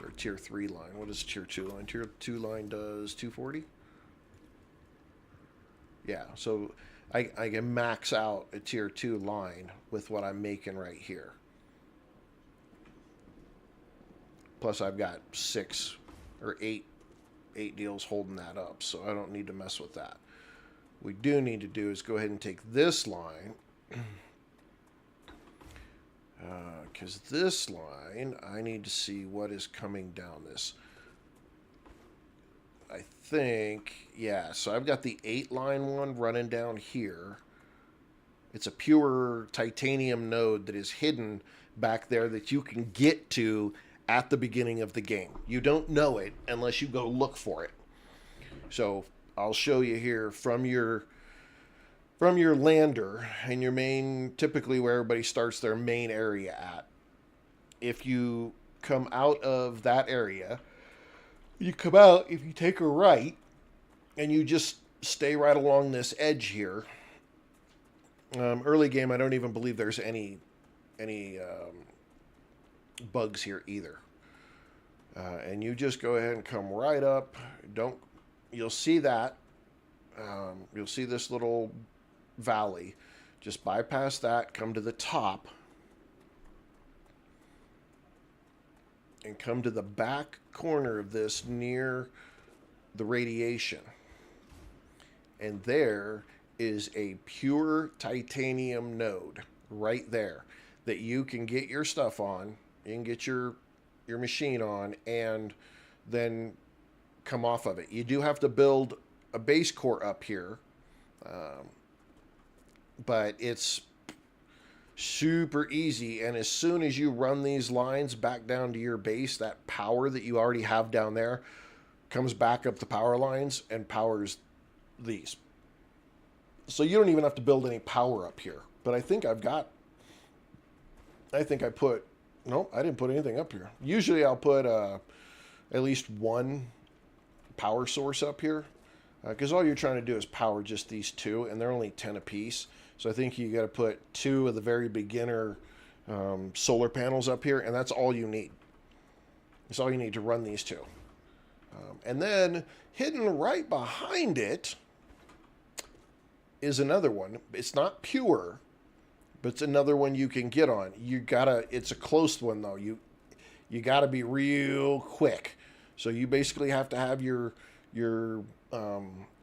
Or tier 3 line. What is tier 2 line? Tier 2 line does 240? Yeah, so I can max out a tier 2 line with what I'm making right here. Plus I've got 6 or 8 deals holding that up, so I don't need to mess with that. What we do need to do is go ahead and take this line, because this line, I need to see what is coming down this. I think, yeah, so I've got the 8 line one running down here. It's a pure titanium node that is hidden back there that you can get to at the beginning of the game. You don't know it unless you go look for it. So I'll show you here from your lander and your main, typically where everybody starts their main area at. If you come out of that area, you come out, if you take a right and you just stay right along this edge here. Early game, I don't even believe there's any bugs here either. And you just go ahead and come right up. You'll see that. You'll see this little valley. Just bypass that, come to the top, and come to the back corner of this near the radiation. And there is a pure titanium node right there that you can get your stuff on. You can get your machine on and then come off of it. You do have to build a base core up here, but it's super easy. And as soon as you run these lines back down to your base, that power that you already have down there comes back up the power lines and powers these. So you don't even have to build any power up here. But I think I put, nope, I didn't put anything up here. Usually I'll put at least one power source up here, because all you're trying to do is power just these two, and they're only 10 apiece. So I think you got to put 2 of the very beginner solar panels up here, and that's all you need. That's all you need to run these two. And then hidden right behind it is another one. It's not pure, but it's another one you can get on. It's a close one though. You gotta be real quick. So you basically have to have your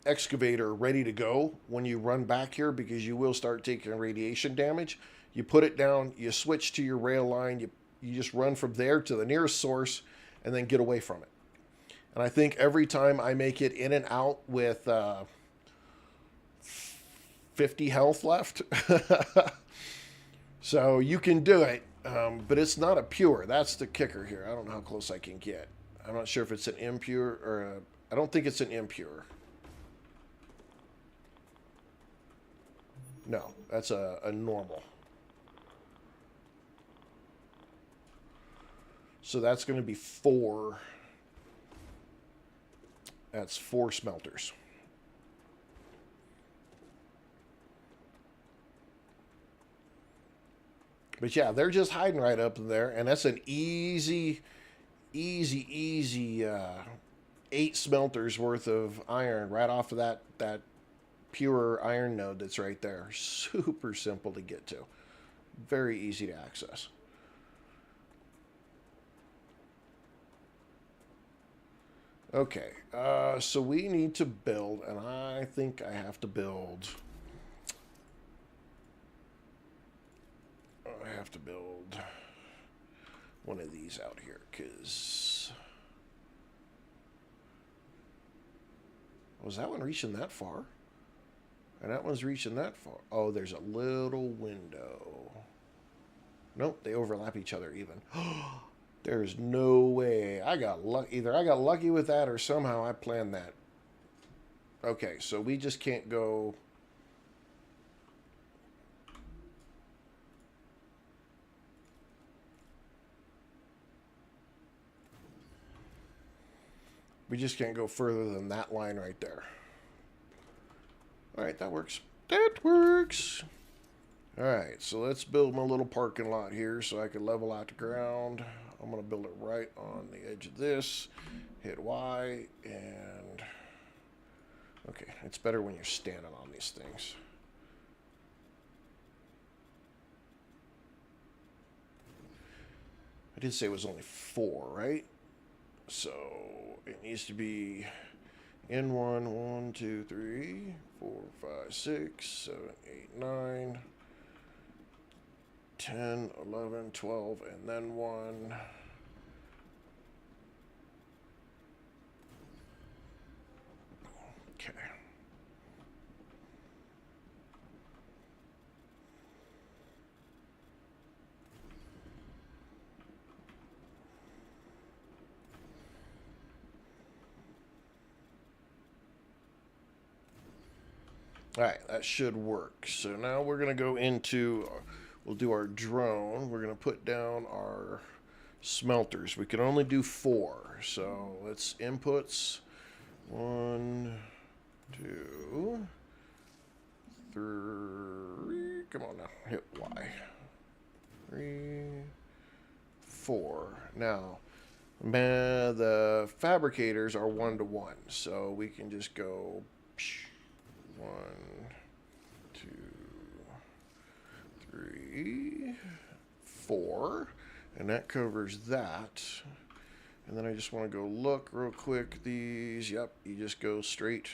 excavator ready to go when you run back here, because you will start taking radiation damage. You put it down, you switch to your rail line, you just run from there to the nearest source and then get away from it. And I think every time I make it in and out with 50 health left. So you can do it, but it's not a pure. That's the kicker here. I don't know how close I can get. I'm not sure if it's an impure or I don't think it's an impure. No, that's a normal. So that's going to be 4. That's 4 smelters. But yeah, they're just hiding right up there, and that's an easy 8 smelters worth of iron right off of that pure iron node that's right there. Super simple to get to. Very easy to access. Okay, so we need to build, and I think I have to build... I have to build one of these out here, because... Was that one reaching that far? And that one's reaching that far. Oh, there's a little window. Nope, they overlap each other even. There's no way. I got lucky. Either I got lucky with that or somehow I planned that. Okay, so we just can't go... We just can't go further than that line right there. All right, that works. That works. All right, so let's build my little parking lot here so I can level out the ground. I'm going to build it right on the edge of this. Hit Y, and... Okay, it's better when you're standing on these things. I did say it was only 4, right? So it needs to be N1, 1, 2, 3, 4, 5, 6, 7, 8, 9, 10, 11, 12, and then 1. Okay. All right, that should work. So now we're going to go into, we'll do our drone. We're going to put down our smelters. We can only do 4. So let's inputs. 1, 2, 3. Come on now, hit Y. 3, 4. Now, The fabricators are 1-to-1, so we can just go 1, 2, 3, 4, and that covers that. And then I just want to go look real quick. These, yep, you just go straight.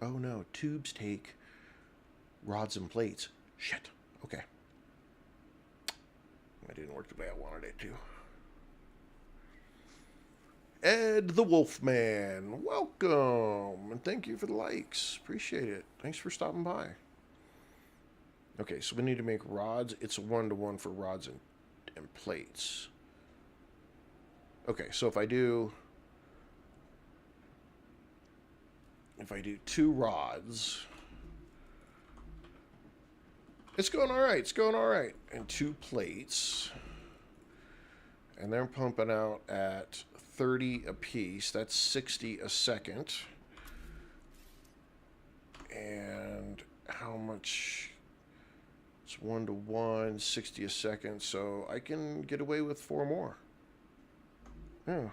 Oh no, tubes take rods and plates. Shit. Okay. That didn't work the way I wanted it to. Ed the Wolfman, welcome. And thank you for the likes. Appreciate it. Thanks for stopping by. Okay, so we need to make rods. It's a 1-to-1 for rods and plates. Okay, so if I do 2 rods, it's going all right. It's going all right. And 2 plates, and they're pumping out at 30 a piece. That's 60 a second. And how much? It's 1-to-1, 60 a second. So I can get away with 4 more. Yeah.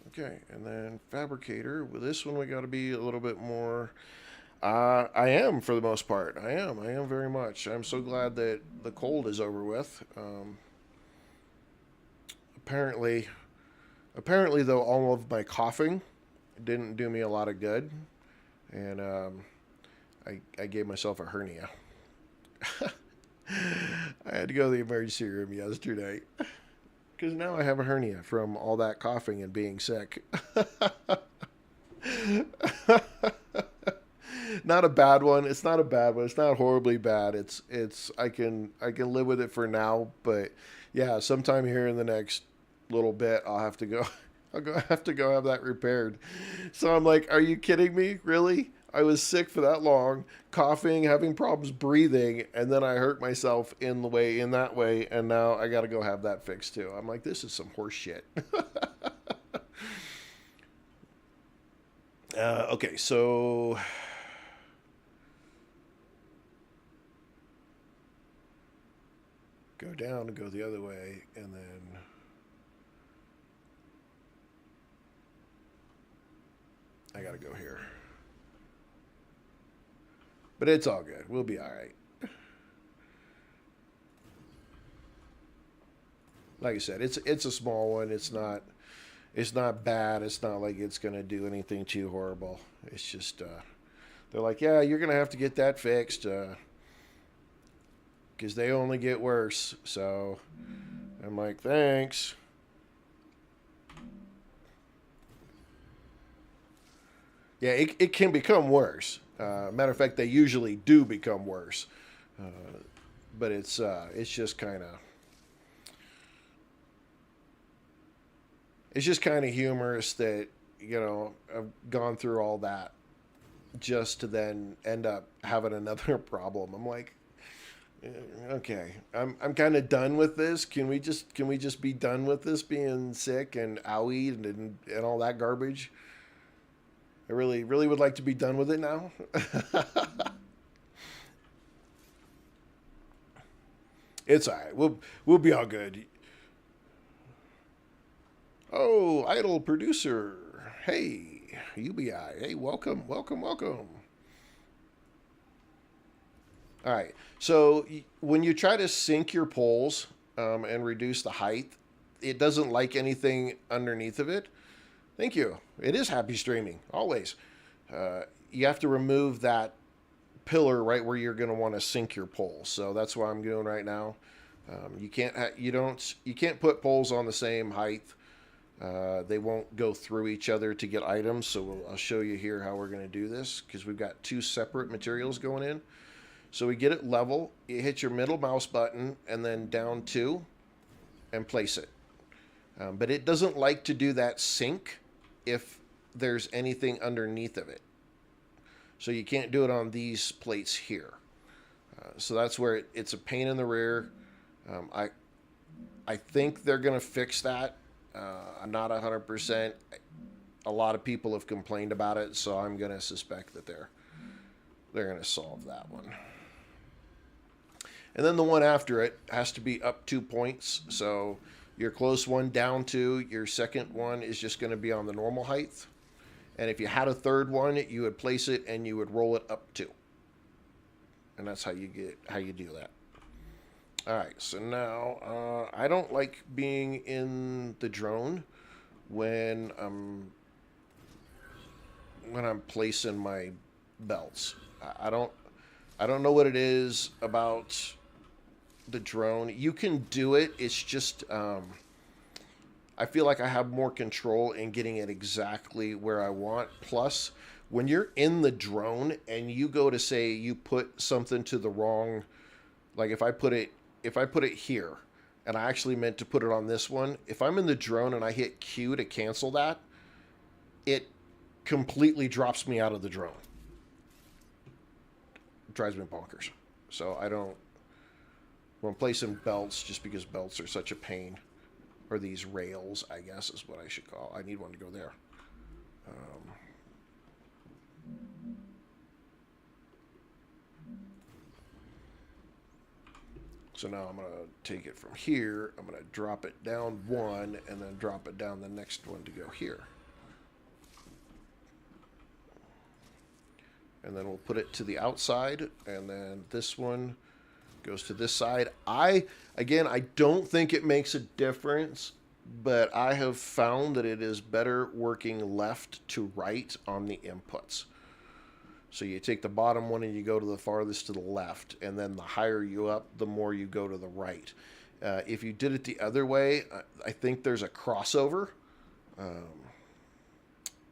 Okay, and then fabricator. With this one, we got to be a little bit more. I am, for the most part. I am very much. I'm so glad that the cold is over with. Apparently, though, all of my coughing didn't do me a lot of good, and I gave myself a hernia. I had to go to the emergency room yesterday. Because now I have a hernia from all that coughing and being sick. Not a bad one. It's not a bad one. It's not horribly bad. I can live with it for now. But yeah, sometime here in the next little bit, I'll have to go. Have to go have that repaired. So I'm like, are you kidding me? Really? I was sick for that long, coughing, having problems breathing, and then I hurt myself in that way, and now I got to go have that fixed too. I'm like, this is some horse shit. Okay, so go down and go the other way, and then I got to go here. But it's all good. We'll be all right. Like I said, it's a small one. It's not bad. It's not like it's gonna do anything too horrible. It's just they're like, yeah, you're gonna have to get that fixed because they only get worse. So I'm like, thanks. Yeah, it can become worse. Matter of fact, they usually do become worse. But it's just kind of humorous that, you know, I've gone through all that just to then end up having another problem. I'm like, okay, I'm kind of done with this. Can we just be done with this being sick and owie and all that garbage? I really, really would like to be done with it now. It's all right. We'll be all good. Oh, idle producer. Hey, UBI. Hey, welcome. All right. So when you try to sync your poles and reduce the height, it doesn't like anything underneath of it. Thank you. It is happy streaming, always. You have to remove that pillar right where you're going to want to sync your poles. So that's what I'm doing right now. You can't put poles on the same height. They won't go through each other to get items. So I'll show you here how we're going to do this, because we've got 2 separate materials going in. So we get it level. You hit your middle mouse button and then down 2 and place it. But it doesn't like to do that sync if there's anything underneath of it. So you can't do it on these plates here. So that's where it's a pain in the rear. I think they're going to fix that. I'm not 100%. A lot of people have complained about it, so I'm going to suspect that they're going to solve that one. And then the one after it has to be up 2 points. So your close one down 2. Your second one is just going to be on the normal height. And if you had a third one, you would place it and you would roll it up 2. And that's how you do that. All right, so now I don't like being in the drone when I'm placing my belts. I don't know what it is about the drone. You can do it. It's just I feel like I have more control in getting it exactly where I want. Plus, when you're in the drone and you go to say you put something to the wrong, like if I put it here and I actually meant to put it on this one, if I'm in the drone and I hit Q to cancel that, it completely drops me out of the drone. It drives me bonkers. So I don't, when I'm placing belts, just because belts are such a pain, or these rails, I guess is what I should call. I need one to go there. So now I'm going to take it from here. I'm going to drop it down 1 and then drop it down the next one to go here. And then we'll put it to the outside, and then this one goes to this side. Again, I don't think it makes a difference, but I have found that it is better working left to right on the inputs. So you take the bottom one and you go to the farthest to the left, and then the higher you up, the more you go to the right. If you did it the other way, I think there's a crossover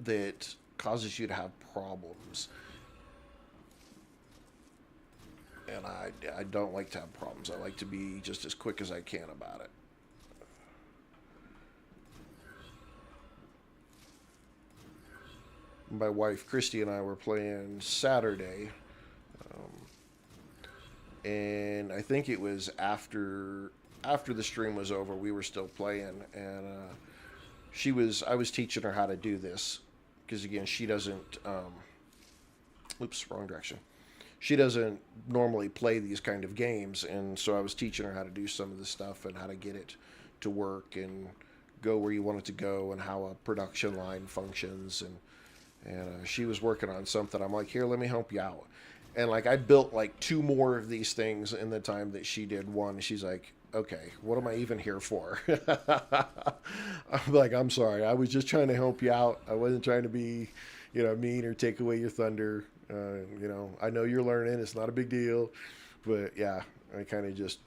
that causes you to have problems. And I don't like to have problems. I like to be just as quick as I can about it. My wife Christy and I were playing Saturday, and I think it was after the stream was over. We were still playing, and I was teaching her how to do this because again she doesn't. Oops, wrong direction. She doesn't normally play these kind of games, and so I was teaching her how to do some of this stuff and how to get it to work and go where you want it to go and how a production line functions. And she was working on something. I'm like, here, let me help you out. And like I built like 2 more of these things in the time that she did one. She's like, okay, what am I even here for? I'm like, I'm sorry. I was just trying to help you out. I wasn't trying to be, mean or take away your thunder. I know you're learning. It's not a big deal. But yeah, I kind of just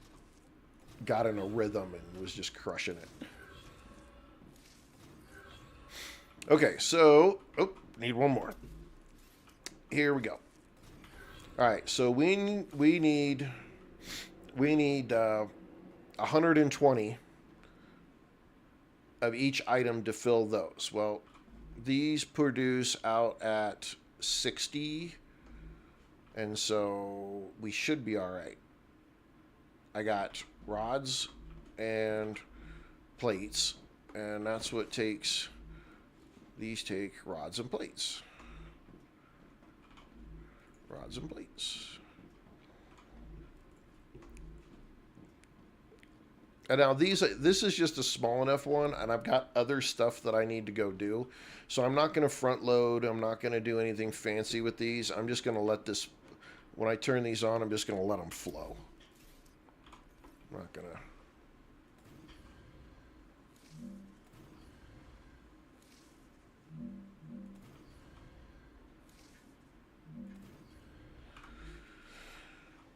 got in a rhythm and was just crushing it. Okay, so, need one more. Here we go. All right, so we need 120 of each item to fill those. Well, these produce out at 60, and so we should be all right. I got rods and plates, and that's what takes. These take rods and plates. Rods and plates. And now this is just a small enough one, and I've got other stuff that I need to go do. So I'm not going to front load. I'm not going to do anything fancy with these. I'm just going to let this, when I turn these on, I'm just going to let them flow. I'm not going to.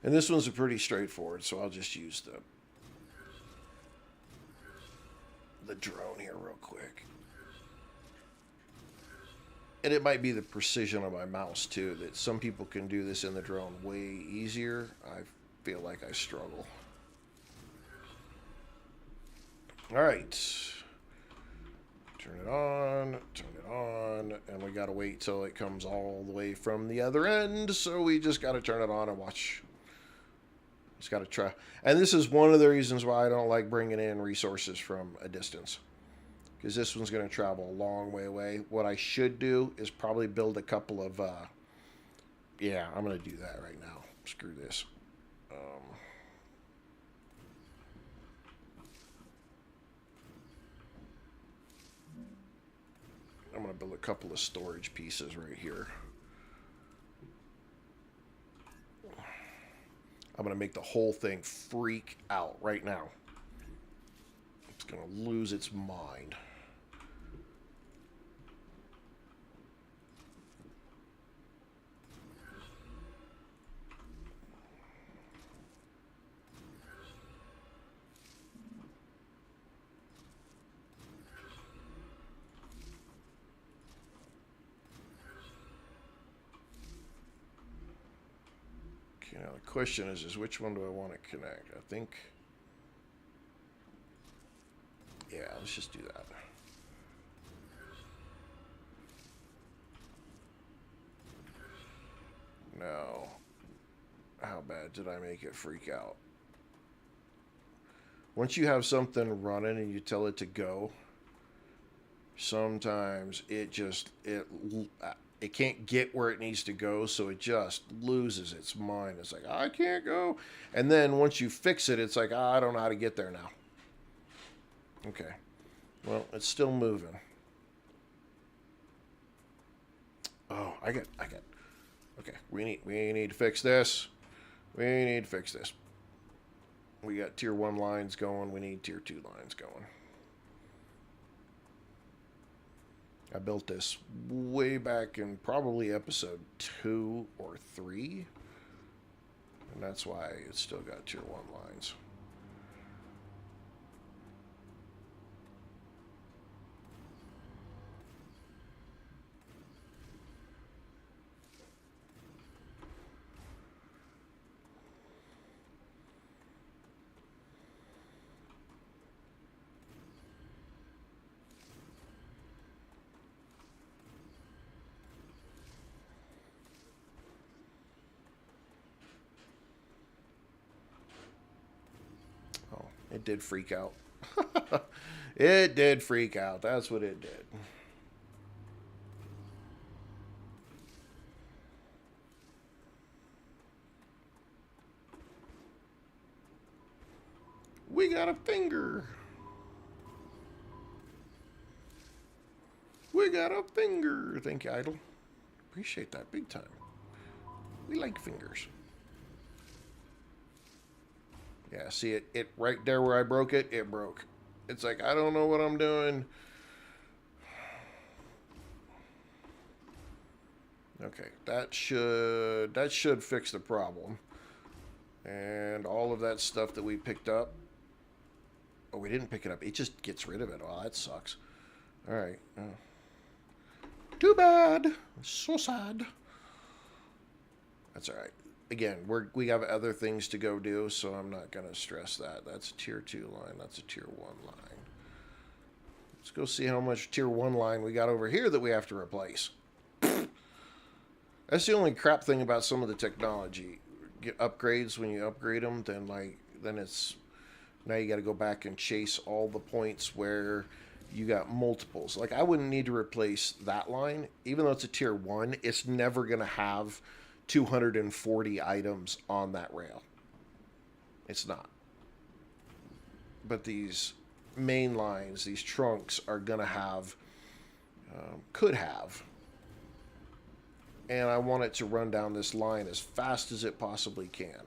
And this one's pretty straightforward, so I'll just use the drone here real quick. And it might be the precision of my mouse too, that some people can do this in the drone way easier. I feel like I struggle. All right. Turn it on, and we gotta wait till it comes all the way from the other end, so we just gotta turn it on and watch. Just got to try. And this is one of the reasons why I don't like bringing in resources from a distance. Because this one's going to travel a long way away. What I should do is probably build a couple of... yeah, I'm going to do that right now. Screw this. want to build a couple of storage pieces right here. I'm going to make the whole thing freak out right now. It's going to lose its mind. Okay, now the question is which one do I want to connect? I think... yeah, let's just do that. Now, how bad did I make it freak out? Once you have something running and you tell it to go, sometimes it can't get where it needs to go, so it just loses its mind. It's like, I can't go. And then once you fix it, it's like, I don't know how to get there now. Okay. Well, it's still moving. Oh, I get. Okay, we need to fix this. We need to fix this. We got tier 1 lines going. We need tier 2 lines going. I built this way back in probably episode 2 or 3. And that's why it's still got tier 1 lines. It did freak out. It did freak out. That's what it did. We got a finger. We got a finger. Thank you, Idol. Appreciate that big time. We like fingers. Yeah, see it right there where I broke it, it broke. It's like, I don't know what I'm doing. Okay, that should fix the problem. And all of that stuff that we picked up. Oh, we didn't pick it up. It just gets rid of it. Oh, that sucks. All right. Too bad. So sad. That's all right. Again, we have other things to go do, so I'm not going to stress that. That's a tier 2 line. That's a tier 1 line. Let's go see how much tier 1 line we got over here that we have to replace. That's the only crap thing about some of the technology. Get upgrades, when you upgrade them, then it's... now you got to go back and chase all the points where you got multiples. Like, I wouldn't need to replace that line. Even though it's a tier 1, it's never going to have 240 items on that rail. It's not. But these main lines, these trunks, are going to have, could have. And I want it to run down this line as fast as it possibly can.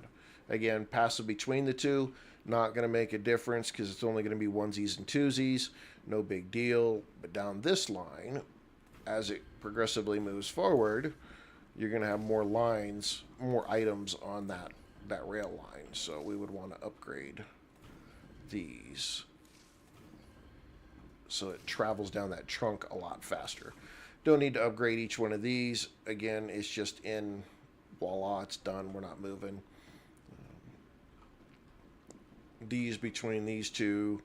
Again, passing between the two, not going to make a difference because it's only going to be onesies and twosies. No big deal. But down this line, as it progressively moves forward, you're going to have more lines, more items on that rail line. So we would want to upgrade these so it travels down that trunk a lot faster. Don't need to upgrade each one of these. Again, it's just in, voila, it's done. We're not moving. These between these two,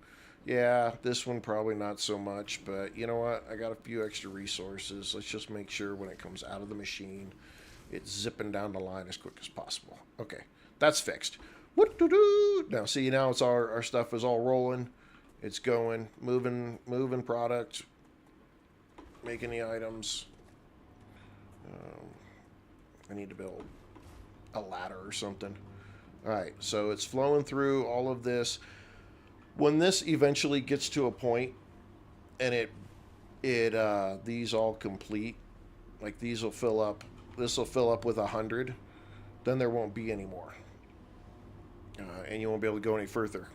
yeah, this one probably not so much, but you know what? I got a few extra resources. Let's just make sure when it comes out of the machine, it's zipping down the line as quick as possible. Okay, that's fixed. What to do? Now, see, now it's our stuff is all rolling. It's going, moving product, making the items. I need to build a ladder or something. All right, so it's flowing through all of this. When this eventually gets to a point and it these all complete. Like these will fill up. This will fill up with 100. Then there won't be any more, and you won't be able to go any further.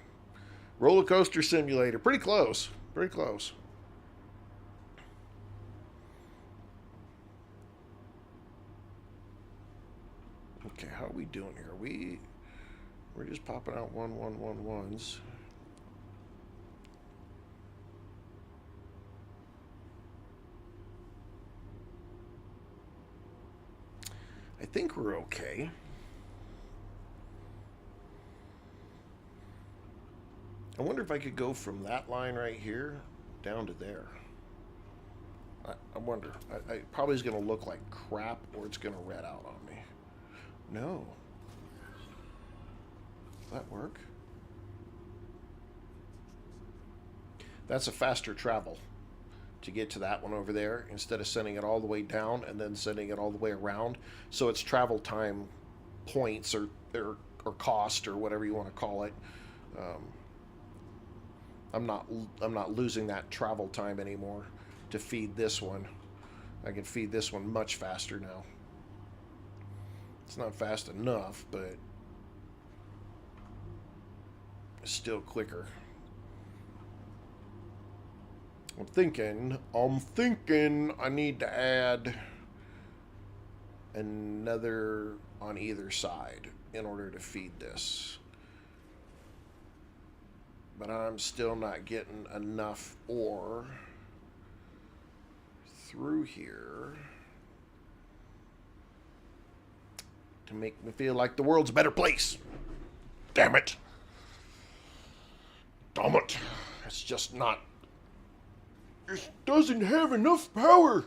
Roller coaster simulator, pretty close, pretty close. Okay, how are we doing here? We're just popping out 1-1-1-1s. I think we're okay. I wonder if I could go from that line right here down to there. I wonder. I probably is going to look like crap, or it's going to red out on me. No. Will that work? That's a faster travel to get to that one over there, instead of sending it all the way down and then sending it all the way around. So it's travel time points or cost or whatever you want to call it. I'm not losing that travel time anymore to feed this one. I can feed this one much faster now. It's not fast enough, but it's still quicker. I'm thinking I need to add another on either side in order to feed this. But I'm still not getting enough ore through here to make me feel like the world's a better place. Damn it. Damn it. It's just not. It doesn't have enough power.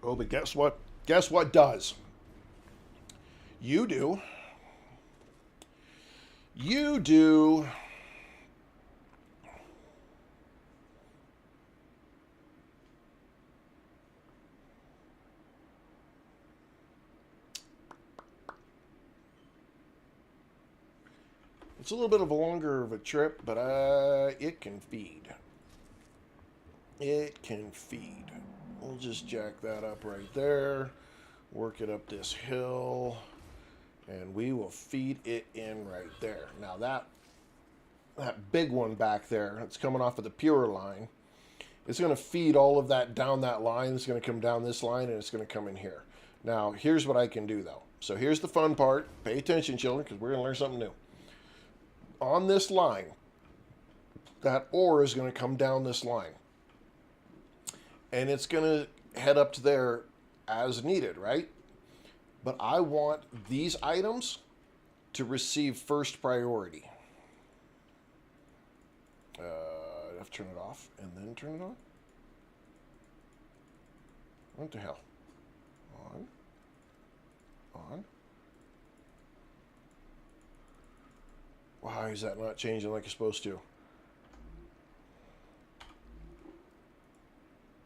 Oh, but guess what? Guess what does? You do. You do. It's a little bit of a longer of a trip, but it can feed. It can feed. We'll just jack that up right there. Work it up this hill. And we will feed it in right there. Now that big one back there, it's coming off of the pure line. It's going to feed all of that down that line. It's going to come down this line, and it's going to come in here. Now, here's what I can do, though. So here's the fun part. Pay attention, children, because we're going to learn something new. On this line, that ore is going to come down this line. And it's going to head up to there as needed, right? But I want these items to receive first priority. I have to turn it off and then turn it on? What the hell? On. On. Why is that not changing like it's supposed to?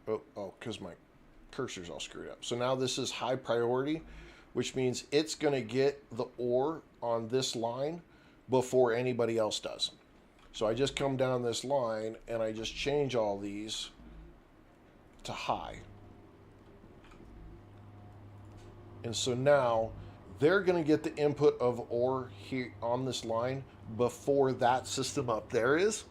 Oh, because my cursor's all screwed up. So now this is high priority, which means it's going to get the ore on this line before anybody else does. So I just come down this line and I just change all these to high. And so now they're going to get the input of ore here on this line before that system up there is.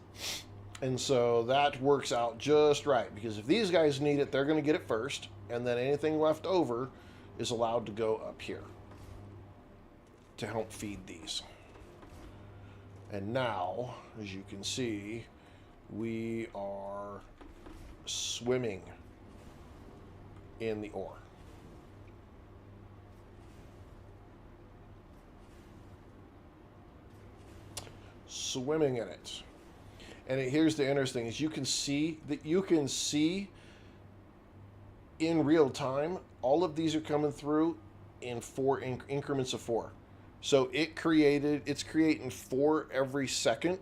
And so that works out just right, because if these guys need it, they're going to get it first, and then anything left over is allowed to go up here to help feed these. And now, as you can see, we are swimming in the ore. Swimming in it. And here's the interesting thing, is you can see in real time, all of these are coming through in four increments of 4. So it's creating 4 every second.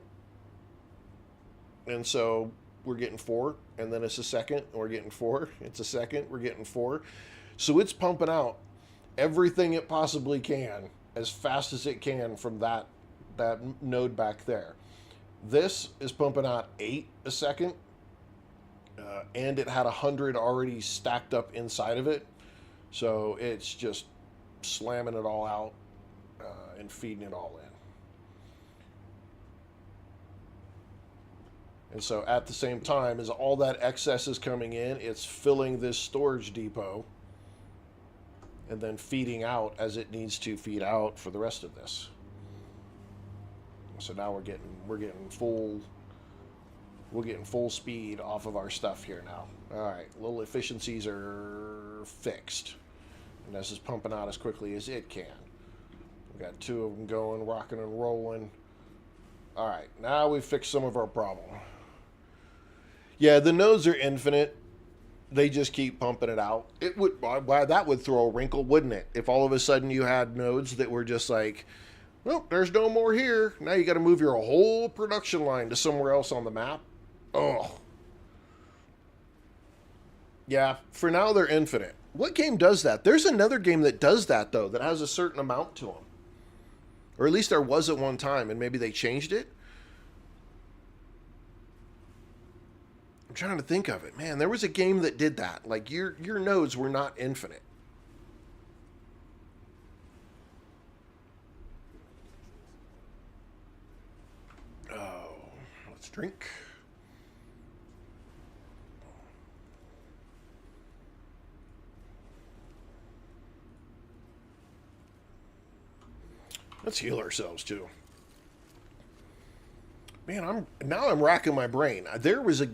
And so we're getting 4, and then it's a second, and we're getting 4. It's a second, we're getting 4. So it's pumping out everything it possibly can as fast as it can from that that node back there. This is pumping out 8 a second, and it had 100 already stacked up inside of it. So it's just slamming it all out and feeding it all in. And so at the same time as all that excess is coming in, it's filling this storage depot and then feeding out as it needs to feed out for the rest of this. So now we're getting full speed off of our stuff here now. All right, little efficiencies are fixed, and this is pumping out as quickly as it can. We got 2 of them going, rocking and rolling. All right, now we've fixed some of our problem. Yeah, the nodes are infinite. They just keep pumping it out. It would, why that would throw a wrinkle, wouldn't it? If all of a sudden you had nodes that were just like, well, there's no more here. Now you got to move your whole production line to somewhere else on the map. Oh. Yeah, for now they're infinite. What game does that? There's another game that does that, though, that has a certain amount to them. Or at least there was at one time, and maybe they changed it. I'm trying to think of it. Man, there was a game that did that. Like, your nodes were not infinite. Oh, let's drink. Let's heal ourselves, too. Man, I'm racking my brain. There was a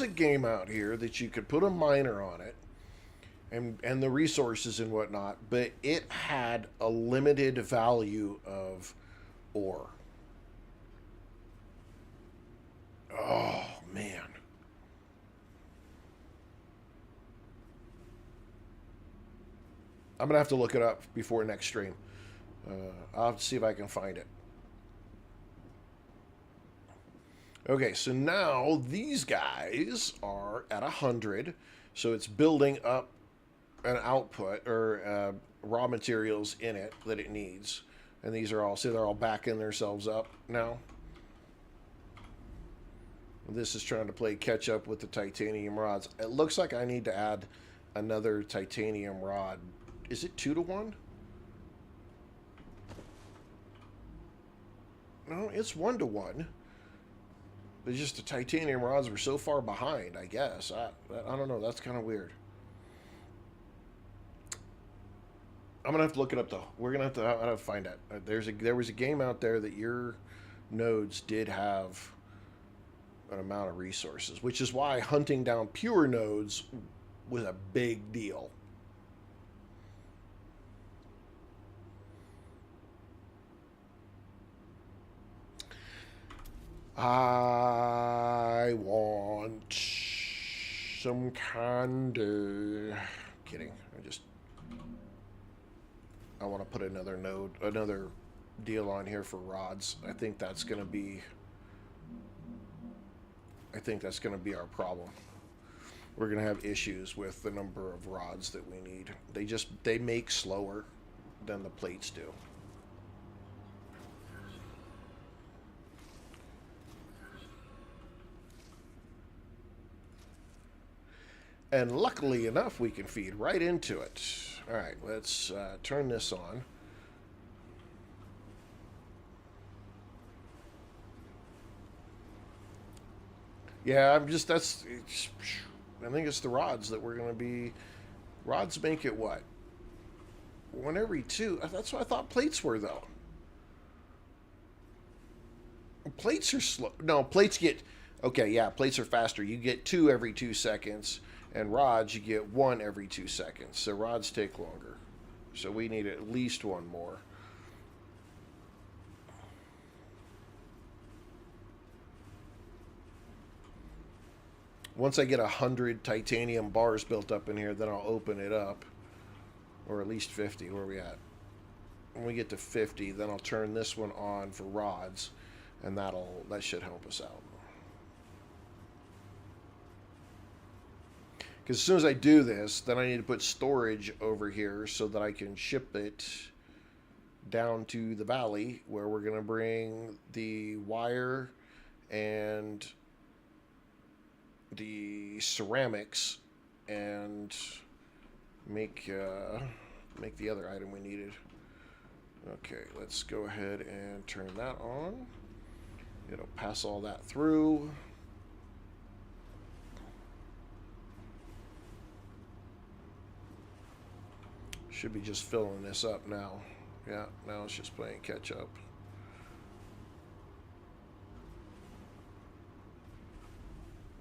game out here that you could put a miner on it, and the resources and whatnot, but it had a limited value of ore. Oh man. I'm gonna have to look it up before next stream. I'll have to see if I can find it. Okay, so now these guys are at 100, so it's building up an output or raw materials in it that it needs, and these are all, see, they're all backing themselves up now. This is trying to play catch up with the titanium rods. It looks like I need to add another titanium rod. Is it 2 to 1? No, it's 1 to 1. But just the titanium rods were so far behind, I guess. I don't know. That's kind of weird. I'm gonna have to look it up though. We're gonna have to find out. There was a game out there that your nodes did have an amount of resources, which is why hunting down pure nodes was a big deal. I want some candy. Kidding. I want to put another deal on here for rods. I think that's going to be our problem. We're going to have issues with the number of rods that we need. They make slower than the plates do. And luckily enough, we can feed right into it. All right, let's turn this on. Yeah, I think it's the rods that we're going to be... Rods make it what? 1 every 2. That's what I thought plates were, though. Plates are slow. No, plates get... Okay, yeah, plates are faster. You get 2 every 2 seconds. And rods, you get 1 every 2 seconds. So rods take longer. So we need at least 1 more. Once I get 100 titanium bars built up in here, then I'll open it up. Or at least 50. Where are we at? When we get to 50, then I'll turn this one on for rods. And that should help us out. Because as soon as I do this, then I need to put storage over here so that I can ship it down to the valley where we're going to bring the wire and the ceramics and make the other item we needed. Okay, let's go ahead and turn that on. It'll pass all that through. Should be just filling this up now. Yeah, now it's just playing catch up.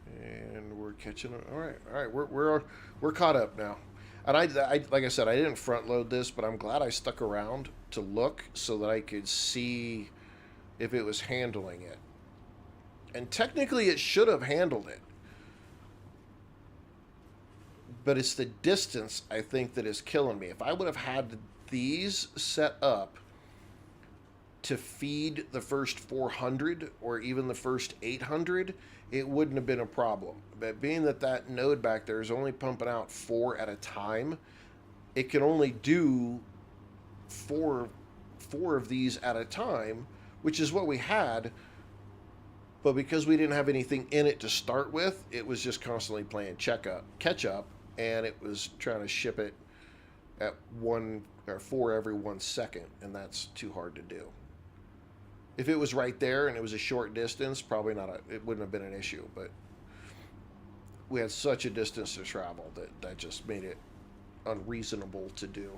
And we're catching up. All right, we're caught up now. And I like I said, I didn't front load this, but I'm glad I stuck around to look so that I could see if it was handling it. And technically, it should have handled it. But it's the distance, I think, that is killing me. If I would have had these set up to feed the first 400 or even the first 800, it wouldn't have been a problem. But being that that node back there is only pumping out 4 at a time, it can only do four of these at a time, which is what we had. But because we didn't have anything in it to start with, it was just constantly playing catch up, and it was trying to ship it at 4 every 1 second, and that's too hard to do. If it was right there and it was a short distance, probably it wouldn't have been an issue, but we had such a distance to travel that just made it unreasonable to do.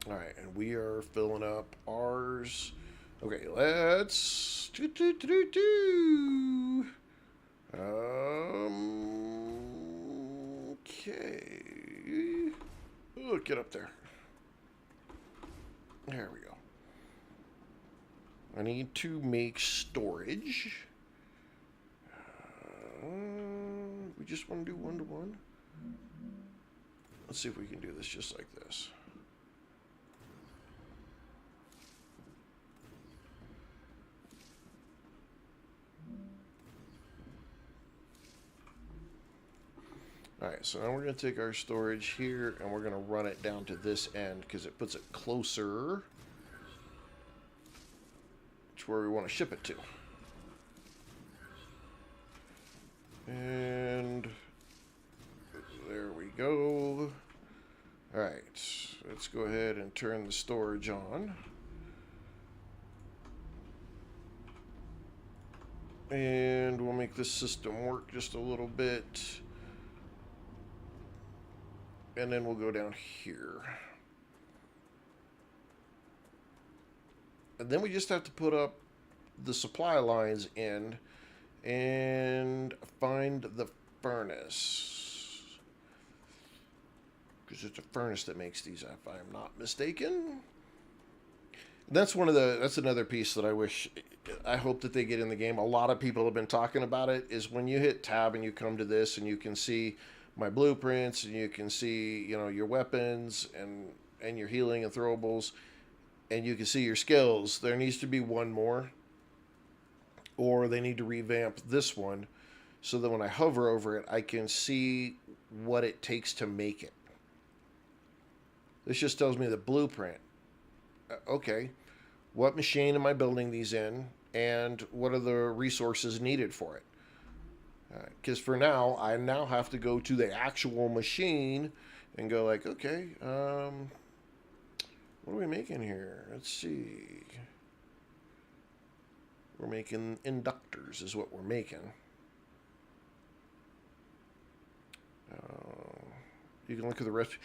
All right, and we are filling up ours. Okay, let's okay. Oh, get up there. There we go. I need to make storage. We just want to do 1-to-1. Let's see if we can do this just like this. Alright, so now we're going to take our storage here and we're going to run it down to this end because it puts it closer to where we want to ship it to. And there we go. Alright, let's go ahead and turn the storage on. And we'll make this system work just a little bit. And then we'll go down here. And then we just have to put up the supply lines in and find the furnace. Because it's a furnace that makes these, if I'm not mistaken. That's another piece that I hope that they get in the game. A lot of people have been talking about it, is when you hit tab and you come to this and you can see my blueprints and you can see, your weapons and your healing and throwables, and you can see your skills. There needs to be one more, or they need to revamp this one so that when I hover over it, I can see what it takes to make it. This just tells me the blueprint. Okay, what machine am I building these in, and what are the resources needed for it? Because for now, I now have to go to the actual machine and go like, okay, what are we making here? Let's see. We're making inductors is what we're making. You can look at the recipe.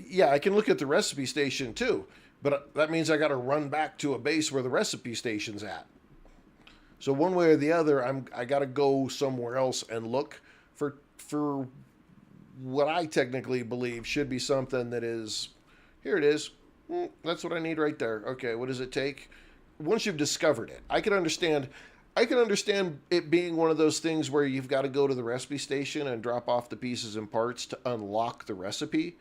Yeah, I can look at the recipe station too, but that means I got to run back to a base where the recipe station's at. So one way or the other, I got to go somewhere else and look for what I technically believe should be something that is, here it is. That's what I need right there. Okay, what does it take? Once you've discovered it, I can understand it being one of those things where you've got to go to the recipe station and drop off the pieces and parts to unlock the recipe.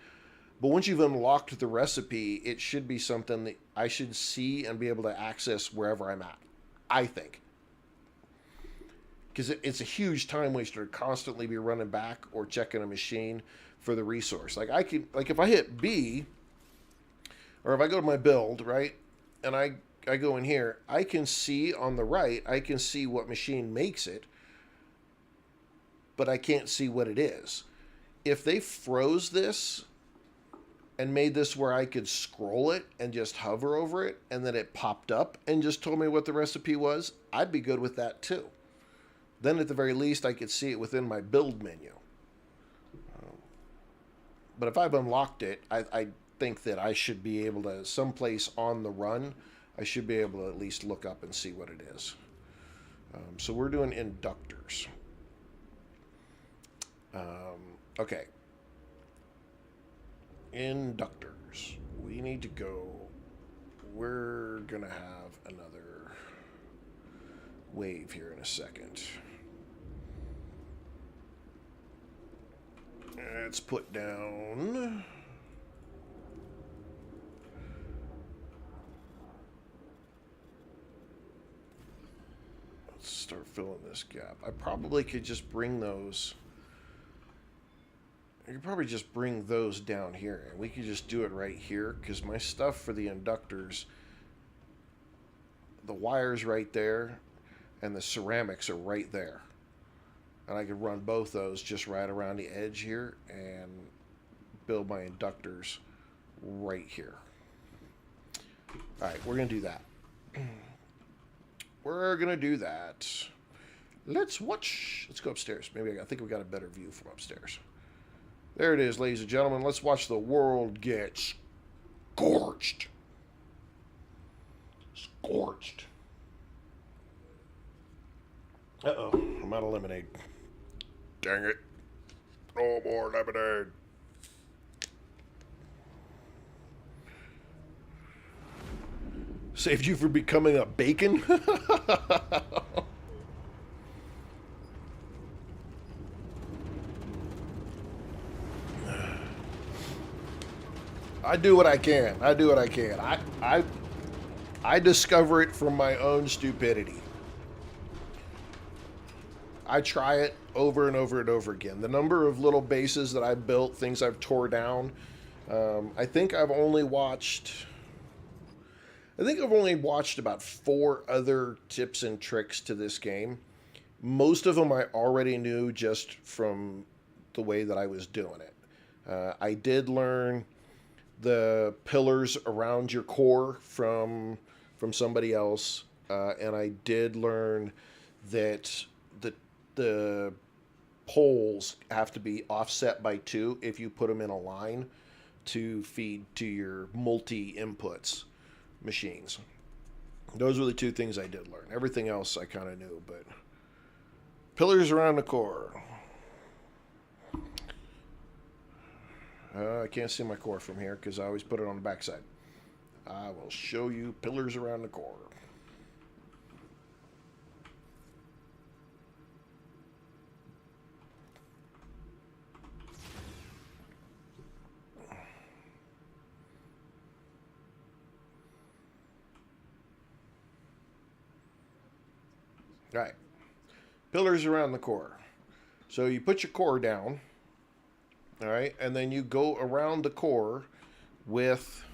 But once you've unlocked the recipe, it should be something that I should see and be able to access wherever I'm at, I think. Because it's a huge time waster to constantly be running back or checking a machine for the resource. Like if I hit B, or if I go to my build, right, and I go in here, I can see on the right, I can see what machine makes it, but I can't see what it is. If they froze this and made this where I could scroll it and just hover over it, and then it popped up and just told me what the recipe was, I'd be good with that too. Then at the very least, I could see it within my build menu. But if I've unlocked it, I think that I should be able to, someplace on the run, I should be able to at least look up and see what it is. So we're doing inductors. Okay. Inductors. We need to go. We're going to have another wave here in a second. Let's put down. Let's start filling this gap. I probably could just bring those. I could probably just bring those down here, and we could just do it right here, because my stuff for the inductors, the wire's right there, and the ceramics are right there. And I could run both those just right around the edge here and build my inductors right here. All right, we're going to do that. We're going to do that. Let's watch. Let's go upstairs. Maybe I think we got a better view from upstairs. There it is, ladies and gentlemen. Let's watch the world get scorched. Scorched. Uh-oh, I'm out of lemonade. Dang it. No more lemonade. Saved you from becoming a bacon? I do what I can. I do what I can. I discover it from my own stupidity. I try it over and over and over again. The number of little bases that I built, things I've tore down, I think I've only watched about 4 other tips and tricks to this game. Most of them I already knew just from the way that I was doing it. I did learn the pillars around your core from somebody else, and I did learn that the poles have to be offset by 2 if you put them in a line to feed to your multi-inputs machines. Those were the 2 things I did learn. Everything else I kind of knew, but pillars around the core. I can't see my core from here because I always put it on the backside. I will show you pillars around the core. All right, pillars around the core. So you put your core down, all right, and then you go around the core with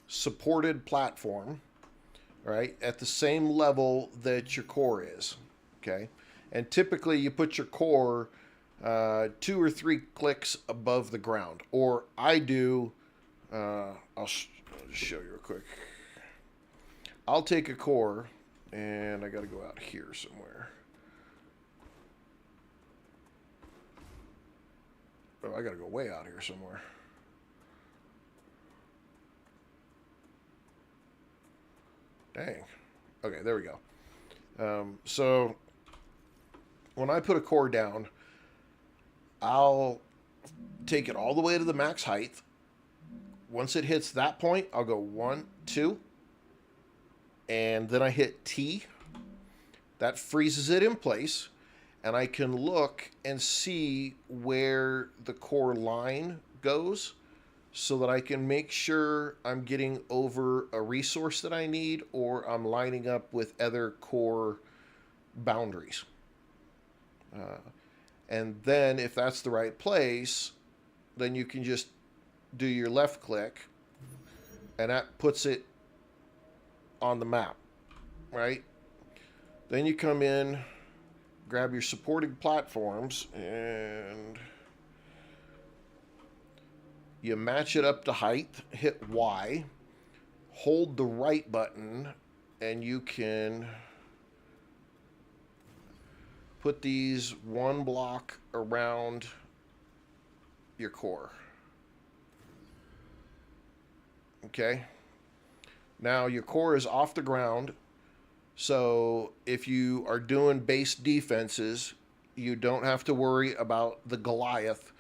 supported platform, all right, at the same level that your core is, okay? And typically you put your core 2 or 3 clicks above the ground, or I do. I'll just show you real quick. I'll take a core. And I got to go out here somewhere. Oh, I got to go way out here somewhere. Dang. Okay, there we go. So when I put a core down, I'll take it all the way to the max height. Once it hits that point, I'll go 1, 2. And then I hit T. That freezes it in place. And I can look and see where the core line goes so that I can make sure I'm getting over a resource that I need or I'm lining up with other core boundaries. And then if that's the right place, then you can just do your left click and that puts it on the map, right? Then you come in, grab your supporting platforms, and you match it up to height, hit Y, hold the right button, and you can put these one block around your core. Okay? Now your core is off the ground, so if you are doing base defenses, you don't have to worry about the Goliath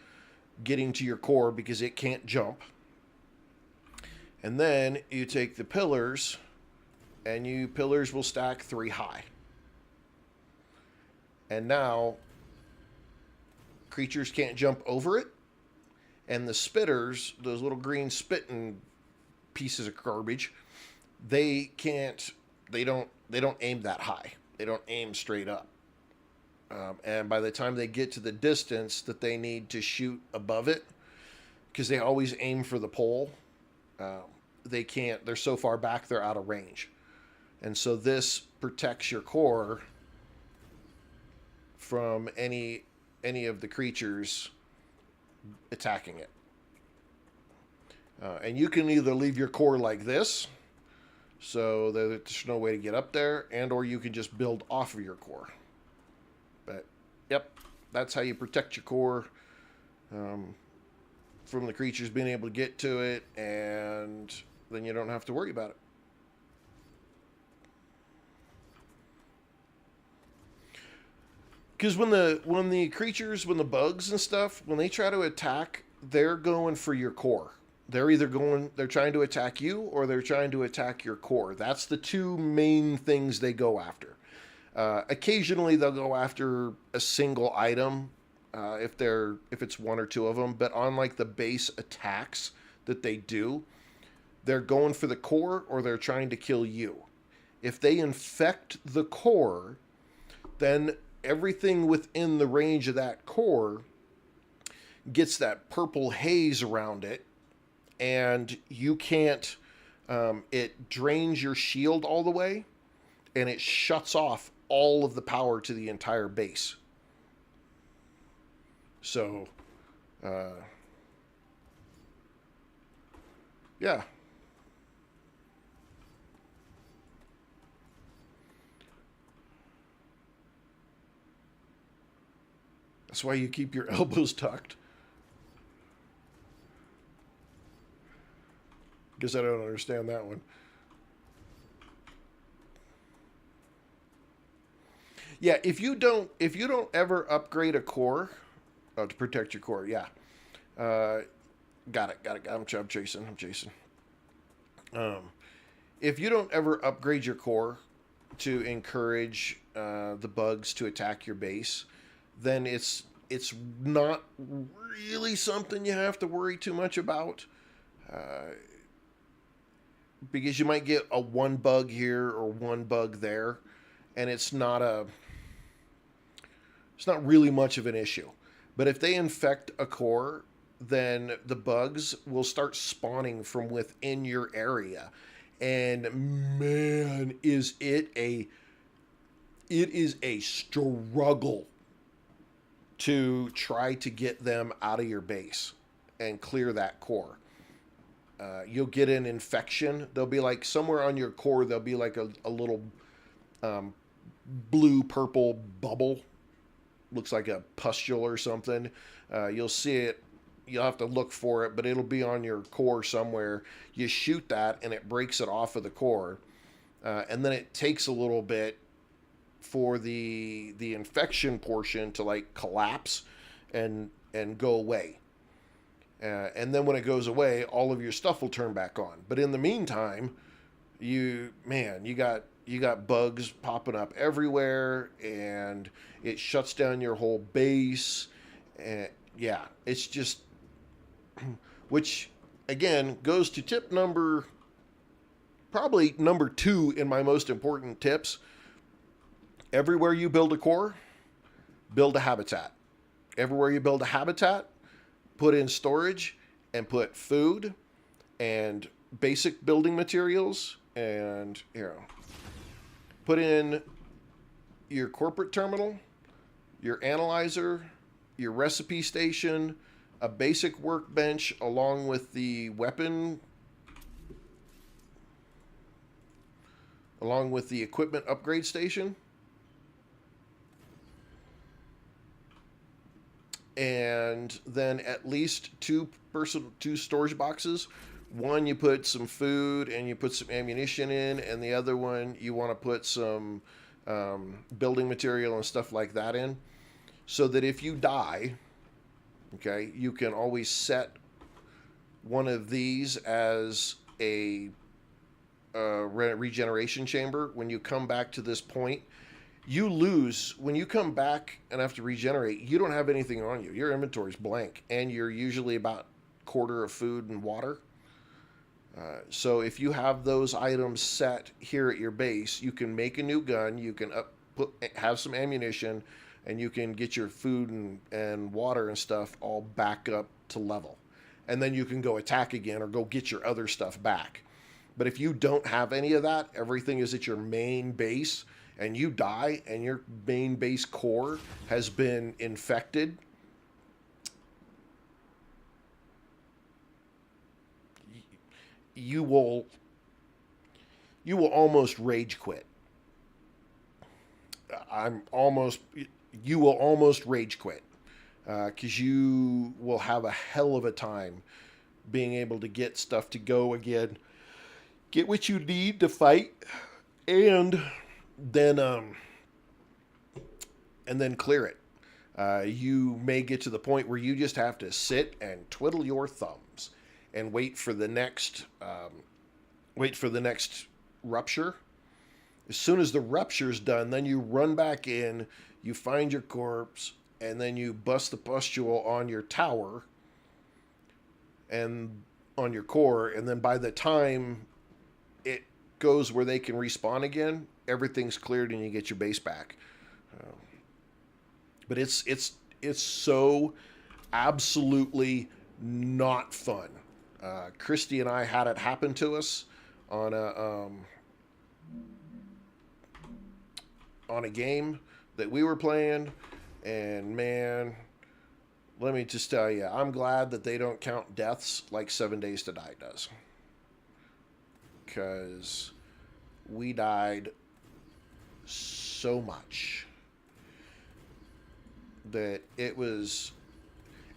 getting to your core because it can't jump. And then you take the pillars, and you pillars will stack 3 high. And now creatures can't jump over it, and the spitters, those little green spitting pieces of garbage, they don't aim that high. They don't aim straight up. And by the time they get to the distance that they need to shoot above it, because they always aim for the pole, they can't. They're so far back, they're out of range. And so this protects your core from any of the creatures attacking it. And you can either leave your core like this, so there's no way to get up there, and or you can just build off of your core. But, yep, that's how you protect your core from the creatures being able to get to it, and then you don't have to worry about it. Because when the creatures, when the bugs and stuff, when they try to attack, they're going for your core. They're trying to attack you, or they're trying to attack your core. That's the two main things they go after. Occasionally they'll go after a single item, if it's one or two of them, but on like the base attacks that they do, they're going for the core, or they're trying to kill you. If they infect the core, then everything within the range of that core gets that purple haze around it, and you can't, it drains your shield all the way, and it shuts off all of the power to the entire base. So, yeah. That's why you keep your elbows tucked. Guess I don't understand that one. Yeah, if you don't ever upgrade a core, to protect your core, yeah. Got it. I'm chasing. If you don't ever upgrade your core to encourage the bugs to attack your base, then it's not really something you have to worry too much about. Because you might get a one bug here or one bug there, and it's not really much of an issue. But if they infect a core, then the bugs will start spawning from within your area. And man, it is a struggle to try to get them out of your base and clear that core. You'll get an infection. There'll be like somewhere on your core, there'll be like a little blue-purple bubble. Looks like a pustule or something. You'll see it. You'll have to look for it, but it'll be on your core somewhere. You shoot that, and it breaks it off of the core. And then it takes a little bit for the infection portion to like collapse and go away. And then when it goes away, all of your stuff will turn back on. But in the meantime, you got bugs popping up everywhere, and it shuts down your whole base. And yeah, it's just, which again goes to tip probably number 2 in my most important tips. Everywhere you build a core, build a habitat. Everywhere you build a habitat, put in storage and put food and basic building materials, and here, put in your corporate terminal, your analyzer, your recipe station, a basic workbench along with the weapon, along with the equipment upgrade station, and then at least two storage boxes. One you put some food and you put some ammunition in, and the other one you want to put some building material and stuff like that in, so that if you die, okay, you can always set one of these as a regeneration chamber. When you come back to this point, you lose. When you come back and have to regenerate, you don't have anything on you. Your inventory's blank, and you're usually about a quarter of food and water. So if you have those items set here at your base, you can make a new gun, you can have some ammunition, and you can get your food and water and stuff all back up to level. And then you can go attack again or go get your other stuff back. But if you don't have any of that, everything is at your main base, and you die and your main base core has been infected, you will almost rage quit. You will almost rage quit, because you will have a hell of a time being able to get stuff to go again, get what you need to fight, and then clear it. You may get to the point where you just have to sit and twiddle your thumbs and wait for the next rupture. As soon as the rupture's done, then you run back in, you find your corpse, and then you bust the pustule on your tower and on your core, and then by the time it goes where they can respawn again, everything's cleared and you get your base back. But it's so absolutely not fun. Christy and I had it happen to us on a game that we were playing, and man, let me just tell you, I'm glad that they don't count deaths like 7 Days to Die does, because we died so much that it was.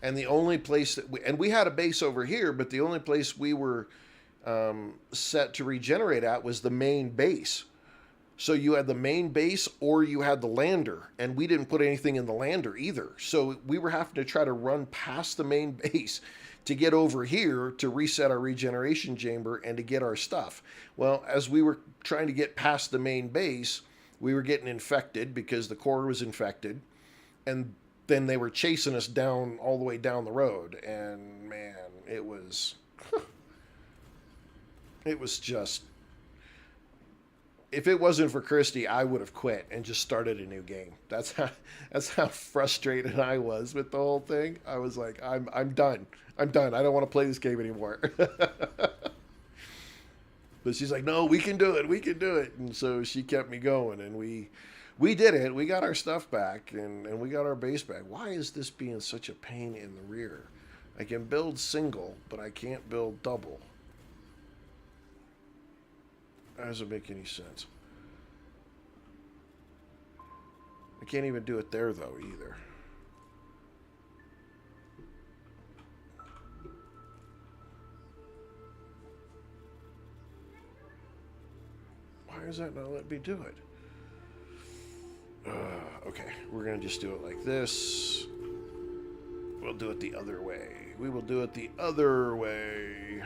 And the only place that we had a base over here, but the only place we were set to regenerate at was the main base. So you had the main base or you had the lander, and we didn't put anything in the lander either. So we were having to try to run past the main base to get over here to reset our regeneration chamber and to get our stuff. Well, as we were trying to get past the main base, we were getting infected because the core was infected, and then they were chasing us down all the way down the road, and man, it was just, if it wasn't for Christy, I would have quit and just started a new game. That's how frustrated I was with the whole thing. I was like, I'm done. I don't want to play this game anymore. But she's like, no, we can do it. And so she kept me going, and we did it. We got our stuff back, and we got our base back. Why is this being such a pain in the rear? I can build single, but I can't build double. That doesn't make any sense. I can't even do it there, though, either. Why does that not let me do it? Okay, we're going to just do it like this. We'll do it the other way. We will do it the other way.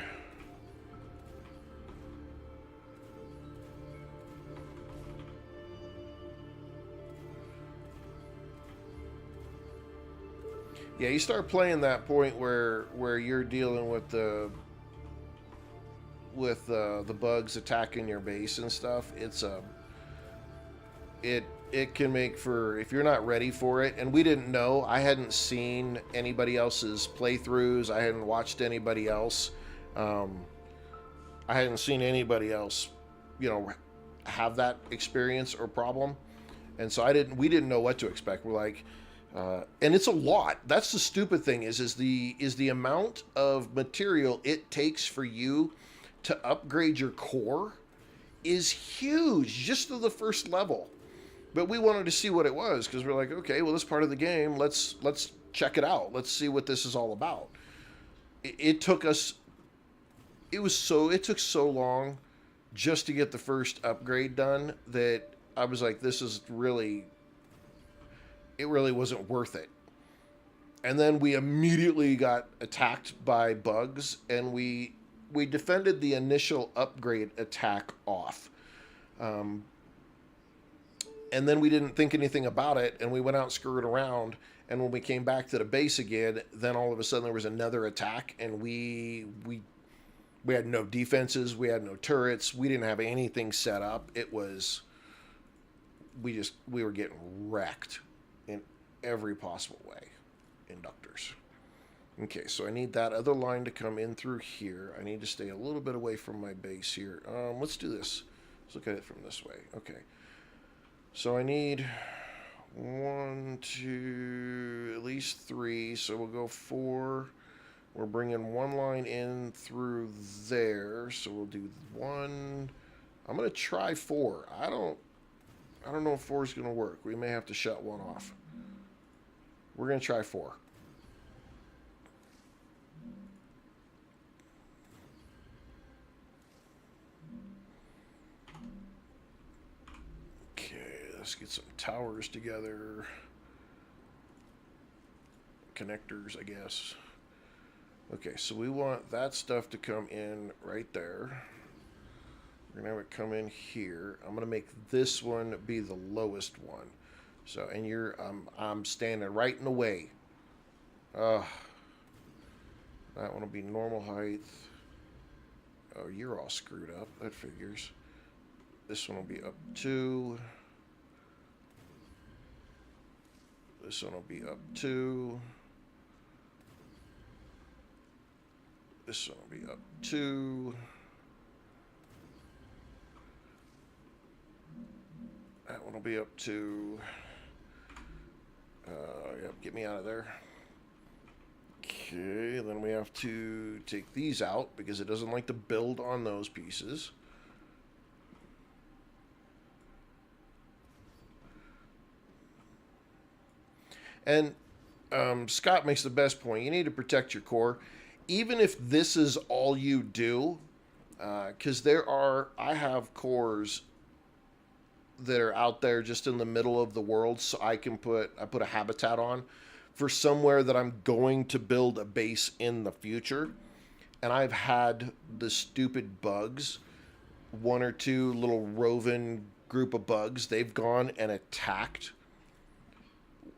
Yeah, you start playing that point where you're dealing with the bugs attacking your base and stuff. It can make for, if you're not ready for it, and we didn't know. I hadn't seen anybody else's playthroughs. I hadn't watched anybody else. I I hadn't seen anybody else, have that experience or problem, and so we didn't know what to expect. We're like, and it's a lot. That's the stupid thing is the amount of material it takes for you to upgrade your core is huge just to the first level. But we wanted to see what it was because we're like, okay, well, this part of the game, let's check it out. Let's see what this is all about. It took us. It took so long just to get the first upgrade done that I was like, this is really. It really wasn't worth it. And then we immediately got attacked by bugs, and we defended the initial upgrade attack off. And then we didn't think anything about it, and we went out and screwed around. And when we came back to the base again, then all of a sudden there was another attack, and we had no defenses, we had no turrets, we didn't have anything set up. It was we were getting wrecked in every possible way. Inductors. Okay, so I need that other line to come in through here. I need to stay a little bit away from my base here. Let's do this. Let's look at it from this way. Okay. So I need 1, 2, at least 3. So we'll go 4. We're bringing one line in through there. So we'll do 1. I'm going to try 4. I don't know if 4 is going to work. We may have to shut one off. We're going to try 4. Okay, let's get some towers together. Connectors, I guess. Okay, so we want that stuff to come in right there. We're going to have it come in here. I'm going to make this one be the lowest one. So, and I'm standing right in the way. That one will be normal height. Oh, you're all screwed up. That figures. This one will be up 2. This one will be up 2. This one will be up 2. That one will be up 2. Yep, get me out of there. Okay, then we have to take these out because it doesn't like to build on those pieces. And Scott makes the best point. You need to protect your core. Even if this is all you do, because I have cores that are out there just in the middle of the world, so I put a habitat on for somewhere that I'm going to build a base in the future. And I've had the stupid bugs, 1 or 2 little roving group of bugs, they've gone and attacked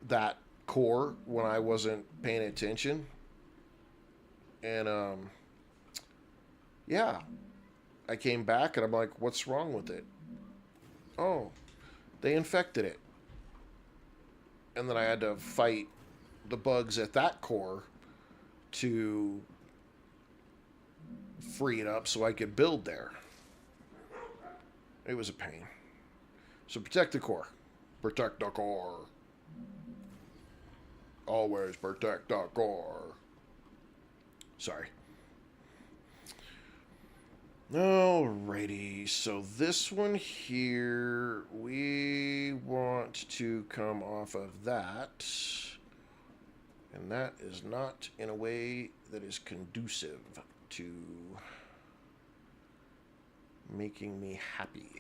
that core when I wasn't paying attention. And yeah, I came back and I'm like, what's wrong with it? Oh, they infected it. And then I had to fight the bugs at that core to free it up so I could build there. It was a pain. So protect the core. Protect the core. Always protect the core. Sorry. Alrighty, so this one here, we want to come off of that. And that is not in a way that is conducive to making me happy.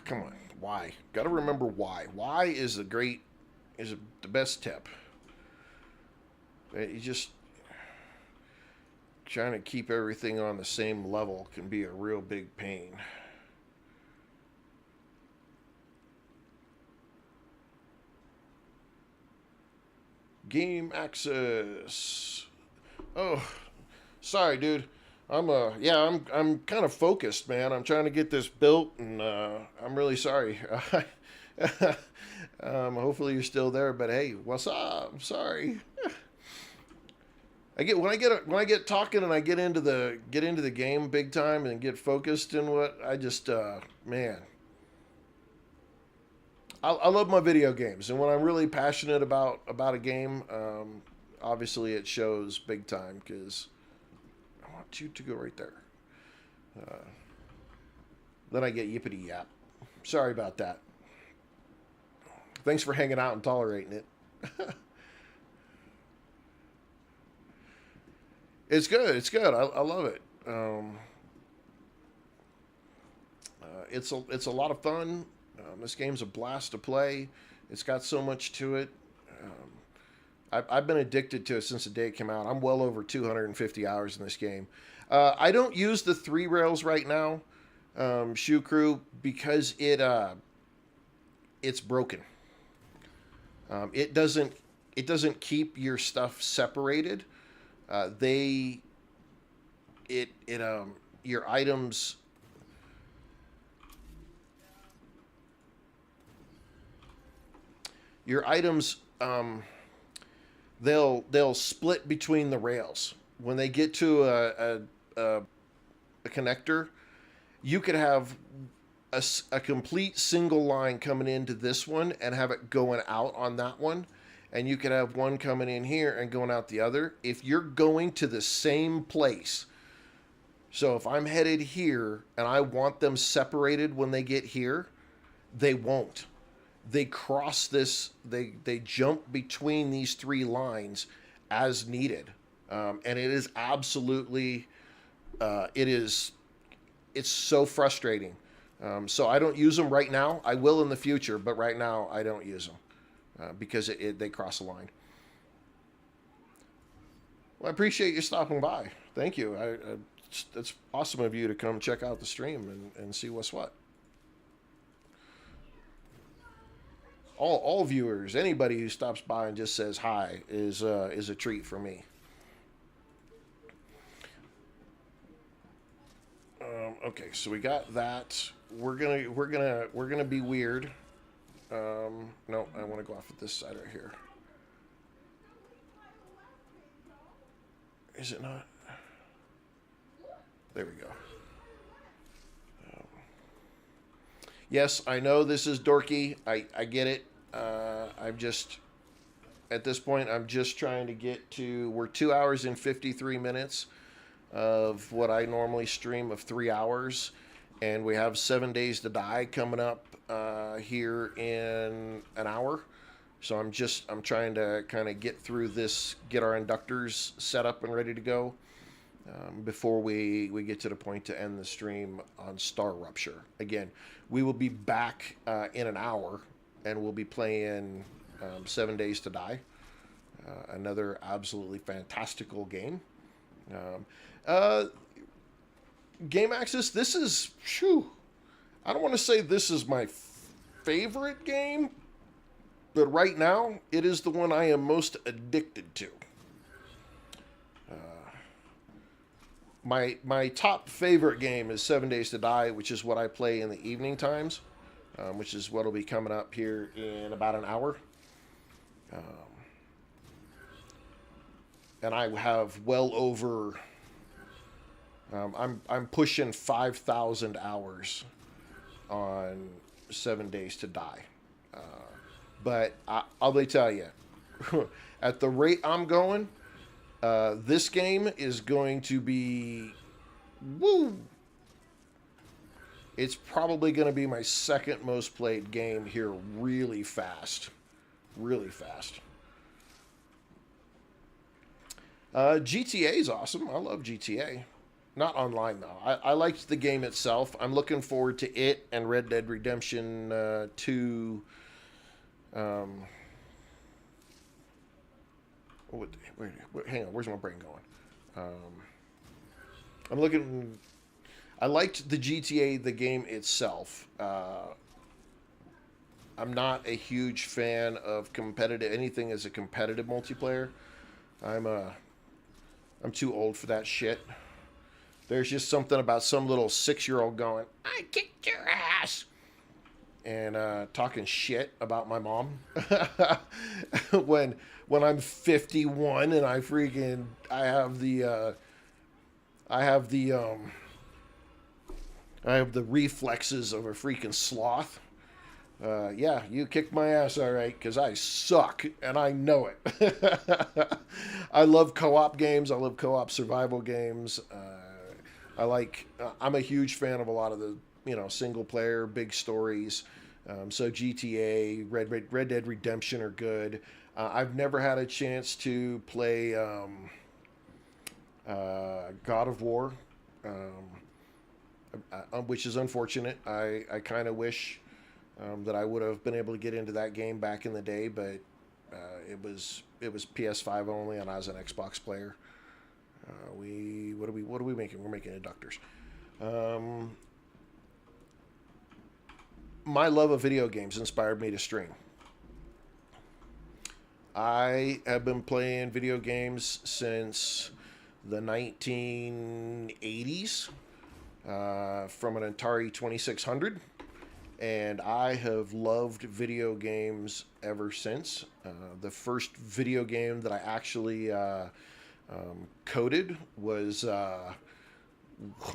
Come on. Why? Got to remember why. Why is the best tip. You just trying to keep everything on the same level can be a real big pain. Game access. Oh, sorry, dude. I'm kind of focused, man. I'm trying to get this built, and I'm really sorry. Hopefully you're still there, but hey, what's up? I'm sorry. When I get talking and I get into the game big time and get focused and what I just man, I love my video games, and when I'm really passionate about a game, obviously it shows big time because I want you to go right there. Uh, then I get yippity yap. Sorry about that. Thanks for hanging out and tolerating it. It's good. It's good. I love it. It's a lot of fun. This game's a blast to play. It's got so much to it. I've been addicted to it since the day it came out. I'm well over 250 hours in this game. I don't use the 3 rails right now, Shoe Crew, because it's broken. It doesn't keep your stuff separated. Your items. Your items, they'll split between the rails. When they get to a connector, you could have a complete single line coming into this one and have it going out on that one. And you could have one coming in here and going out the other. If you're going to the same place, so if I'm headed here and I want them separated when they get here, they won't. They cross this, they jump between these 3 lines as needed. And it is absolutely, it's so frustrating. So I don't use them right now. I will in the future, but right now I don't use them. Because they cross the line. Well, I appreciate you stopping by. Thank you. It's awesome of you to come check out the stream and see what's what. All viewers, anybody who stops by and just says hi is a treat for me. Okay, so we got that. We're gonna be weird. No, I want to go off at this side right here. Is it not? There we go. Yes, I know this is dorky. I get it. I'm just, at this point, I'm just trying to get to, we're 2 hours and 53 minutes of what I normally stream of 3 hours. And we have 7 Days to Die coming up here in an hour. So I'm trying to kind of get through this, get our inductors set up and ready to go before we get to the point to end the stream on StarRupture. Again, we will be back in an hour, and we'll be playing 7 Days to Die, another absolutely fantastical game. Game Access, this is, I don't want to say this is my favorite game, but right now, it is the one I am most addicted to. My top favorite game is 7 Days to Die, which is what I play in the evening times, which is what will be coming up here in about an hour. And I have well over... I'm pushing 5,000 hours on 7 Days to Die. But I'll tell you, at the rate I'm going, this game is going to be, woo! It's probably going to be my second most played game here really fast. Really fast. GTA is awesome. I love GTA. Not online, though. I liked the game itself. I'm looking forward to it and Red Dead Redemption 2. Hang on, where's my brain going? I'm looking... I liked the GTA, the game itself. I'm not a huge fan of competitive anything as a competitive multiplayer. I'm uh I'm too old for that shit. There's just something about some little 6-year-old going, "I kicked your ass," and talking shit about my mom when I'm 51 and I have the I have the reflexes of a freaking sloth. Yeah, you kicked my ass, all right, because I suck and I know it. I love co-op games. I love co-op survival games. I'm a huge fan of a lot of the single player big stories. So GTA, Red Dead Redemption are good. I've never had a chance to play God of War, which is unfortunate. I kind of wish that I would have been able to get into that game back in the day, but it was PS5 only, and I was an Xbox player. What are we making? We're making inductors. My love of video games inspired me to stream. I have been playing video games since the 1980s from an Atari 2600, and I have loved video games ever since. The first video game that I actually coded was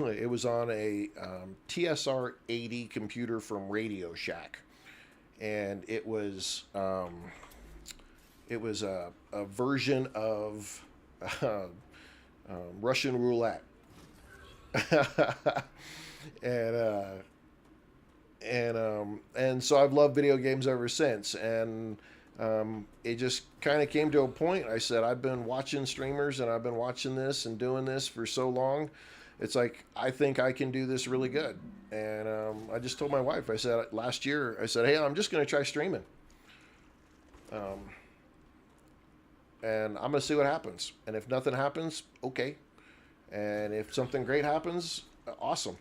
it was on a TSR 80 computer from Radio Shack, and it was a version of Russian roulette, and so I've loved video games ever since, and it just kind of came to a point. I said, I've been watching streamers and I've been watching this and doing this for so long. It's like, I think I can do this really good. And I just told my wife, I said last year, I said, hey, I'm just going to try streaming. And I'm going to see what happens. And if nothing happens, okay. And if something great happens, awesome.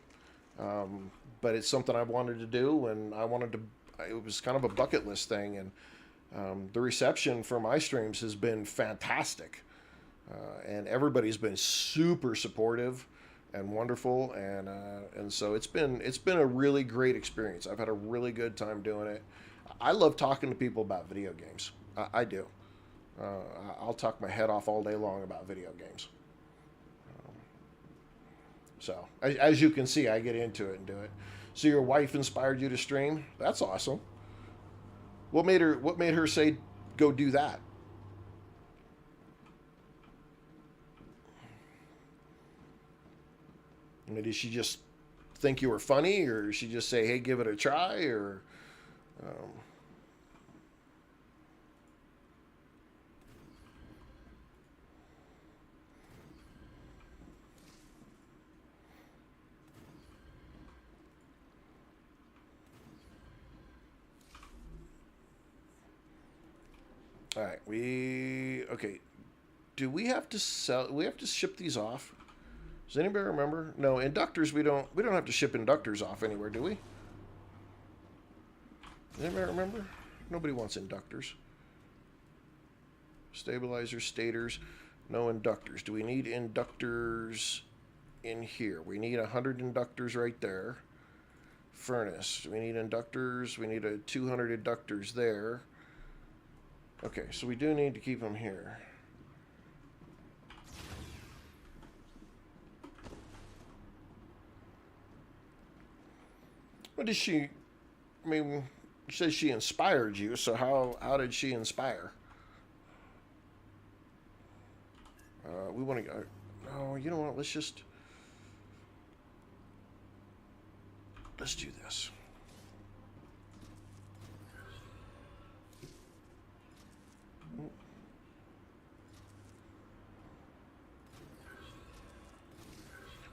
But it's something I wanted to do, and it was kind of a bucket list thing. And the reception for my streams has been fantastic. And everybody's been super supportive and wonderful. And so it's been a really great experience. I've had a really good time doing it. I love talking to people about video games. I do. I'll talk my head off all day long about video games. So, as you can see, I get into it and do it. So your wife inspired you to stream? That's awesome. What made her say go do that? I mean, did she just think you were funny, or did she just say, "Hey, give it a try," or all right, okay. Do we have to sell? We have to ship these off? Does anybody remember? No, inductors. We don't have to ship inductors off anywhere, do we? Does anybody remember? Nobody wants inductors. Stabilizers, stators, no inductors. Do we need inductors in here? We need 100 inductors right there. Furnace. We need inductors. We need 200 inductors there. Okay, so we do need to keep them here. What did she... I mean, she says she inspired you, so how did she inspire? We want to go... No, you know what? Let's do this.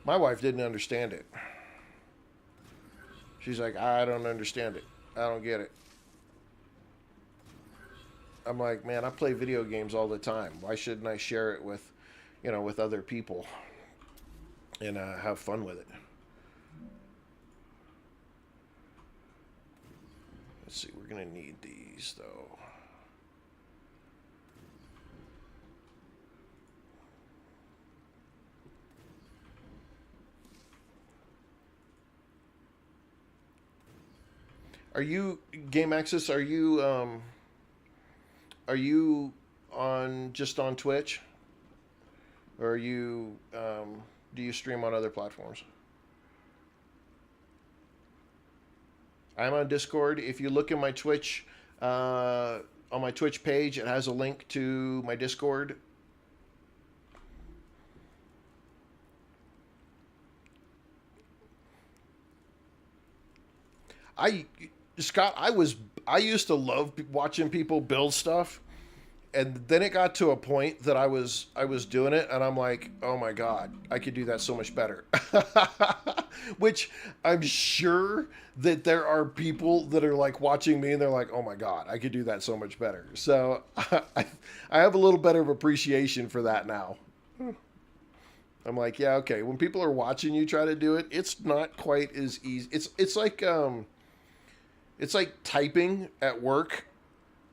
My wife didn't understand it. She's like, I don't understand it. I don't get it. I'm like, man, I play video games all the time. Why shouldn't I share it with, with other people and have fun with it? Let's see, we're going to need these, though. Are you, Game Access, are you on just on Twitch? Or are you, do you stream on other platforms? I'm on Discord. If you look in my Twitch, on my Twitch page, it has a link to my Discord. Scott, I used to love watching people build stuff, and then it got to a point that I was doing it, and I'm like, oh my god, I could do that so much better. Which I'm sure that there are people that are like watching me, and they're like, oh my god, I could do that so much better. So I have a little better of appreciation for that now. I'm like, yeah, okay. When people are watching you try to do it, it's not quite as easy. It's like typing at work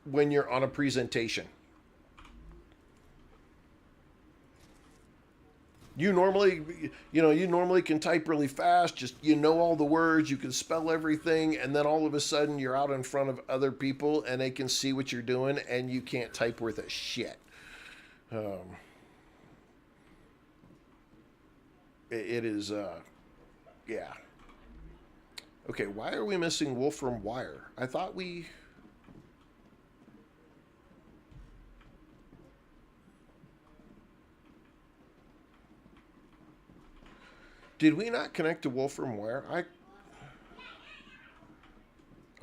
when you're on a presentation. You normally can type really fast, just all the words, you can spell everything, and then all of a sudden you're out in front of other people and they can see what you're doing and you can't type worth a shit. It is yeah. Okay, why are we missing Wolfram wire? I thought we... Did we not connect to Wolfram wire? I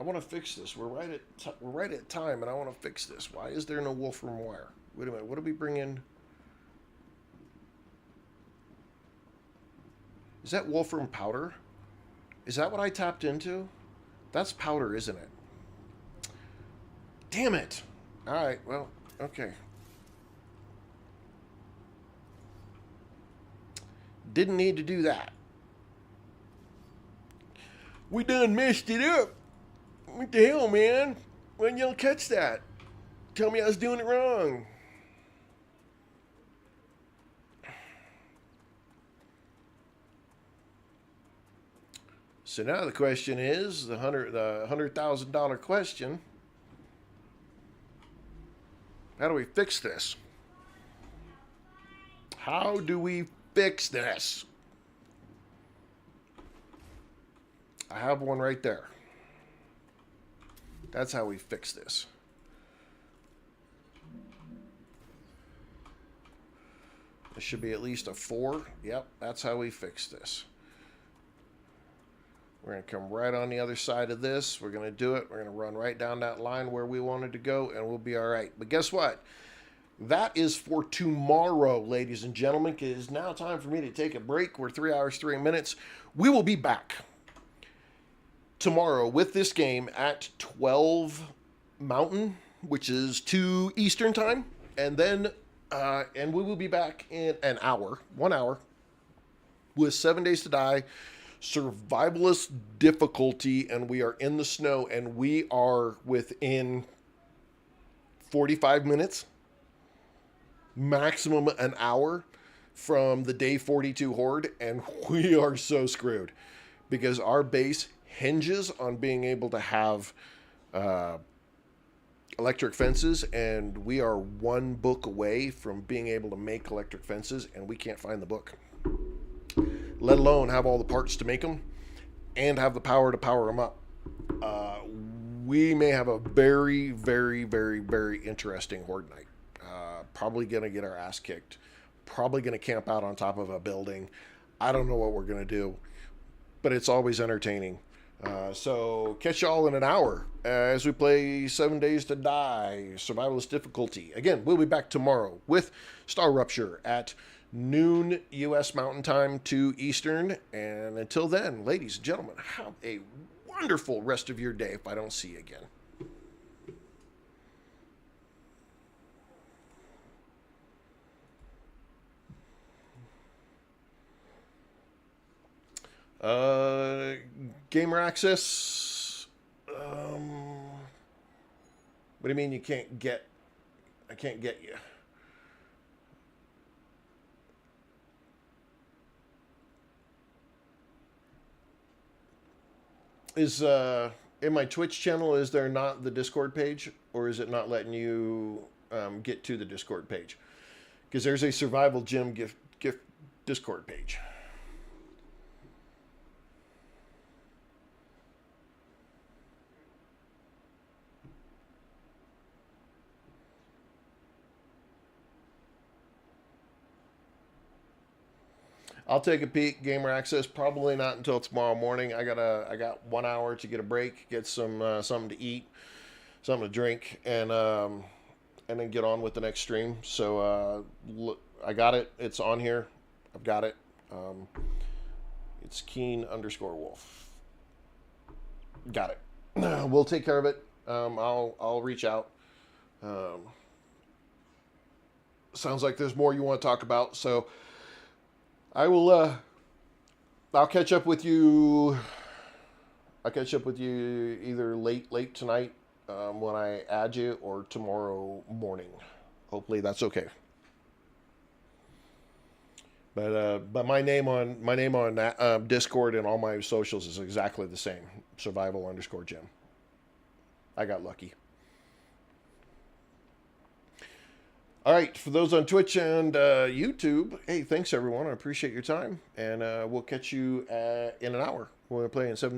want to fix this. We're right at time, and I want to fix this. Why is there no Wolfram wire? Wait a minute. What did we bring in? Is that Wolfram powder? Is that what I tapped into? That's powder, isn't it? Damn it. All right, well, okay. Didn't need to do that. We done messed it up. What the hell, man? When y'all catch that? Tell me I was doing it wrong. So now the question is the $100,000 question. How do we fix this? How do we fix this? I have one right there. That's how we fix this. This should be at least a 4. Yep, that's how we fix this. We're going to come right on the other side of this. We're going to do it. We're going to run right down that line where we wanted to go, and we'll be all right. But guess what? That is for tomorrow, ladies and gentlemen. It is now time for me to take a break. We're 3 hours, 3 minutes. We will be back tomorrow with this game at 12 Mountain, which is 2 Eastern time. And then, and we will be back in an hour, 1 hour, with 7 Days to Die. Survivalist difficulty, and we are in the snow, and we are within 45 minutes, maximum an hour from the day 42 horde, and we are so screwed because our base hinges on being able to have electric fences, and we are 1 book away from being able to make electric fences, and we can't find the book, let alone have all the parts to make them and have the power to power them up. We may have a very, very, very, very interesting horde night. Probably going to get our ass kicked. Probably going to camp out on top of a building. I don't know what we're going to do, but it's always entertaining. So catch y'all in an hour as we play 7 Days to Die, Survivalist difficulty. Again, we'll be back tomorrow with StarRupture at noon U.S. Mountain Time, 2 Eastern. And until then, ladies and gentlemen, have a wonderful rest of your day if I don't see you again. Gamer access. What do you mean you can't get? I can't get you. Is in my Twitch channel, is there not the Discord page, or is it not letting you get to the Discord page? Because there's a survival gym gift Discord page. I'll take a peek. Gamer access probably not until tomorrow morning. I got 1 hour to get a break, get some something to eat, something to drink, and then get on with the next stream. So look, I got it. It's on here. I've got it. It's Keen_Wolf. Got it. We'll take care of it. I'll reach out. Sounds like there's more you want to talk about. So I will. I'll catch up with you. I'll catch up with you either late tonight when I add you, or tomorrow morning. Hopefully that's okay. But my name on Discord and all my socials is exactly the same. Survival_Gym. I got lucky. All right, for those on Twitch and YouTube, hey, thanks everyone. I appreciate your time, and we'll catch you in an hour. We're going to play in 7 days.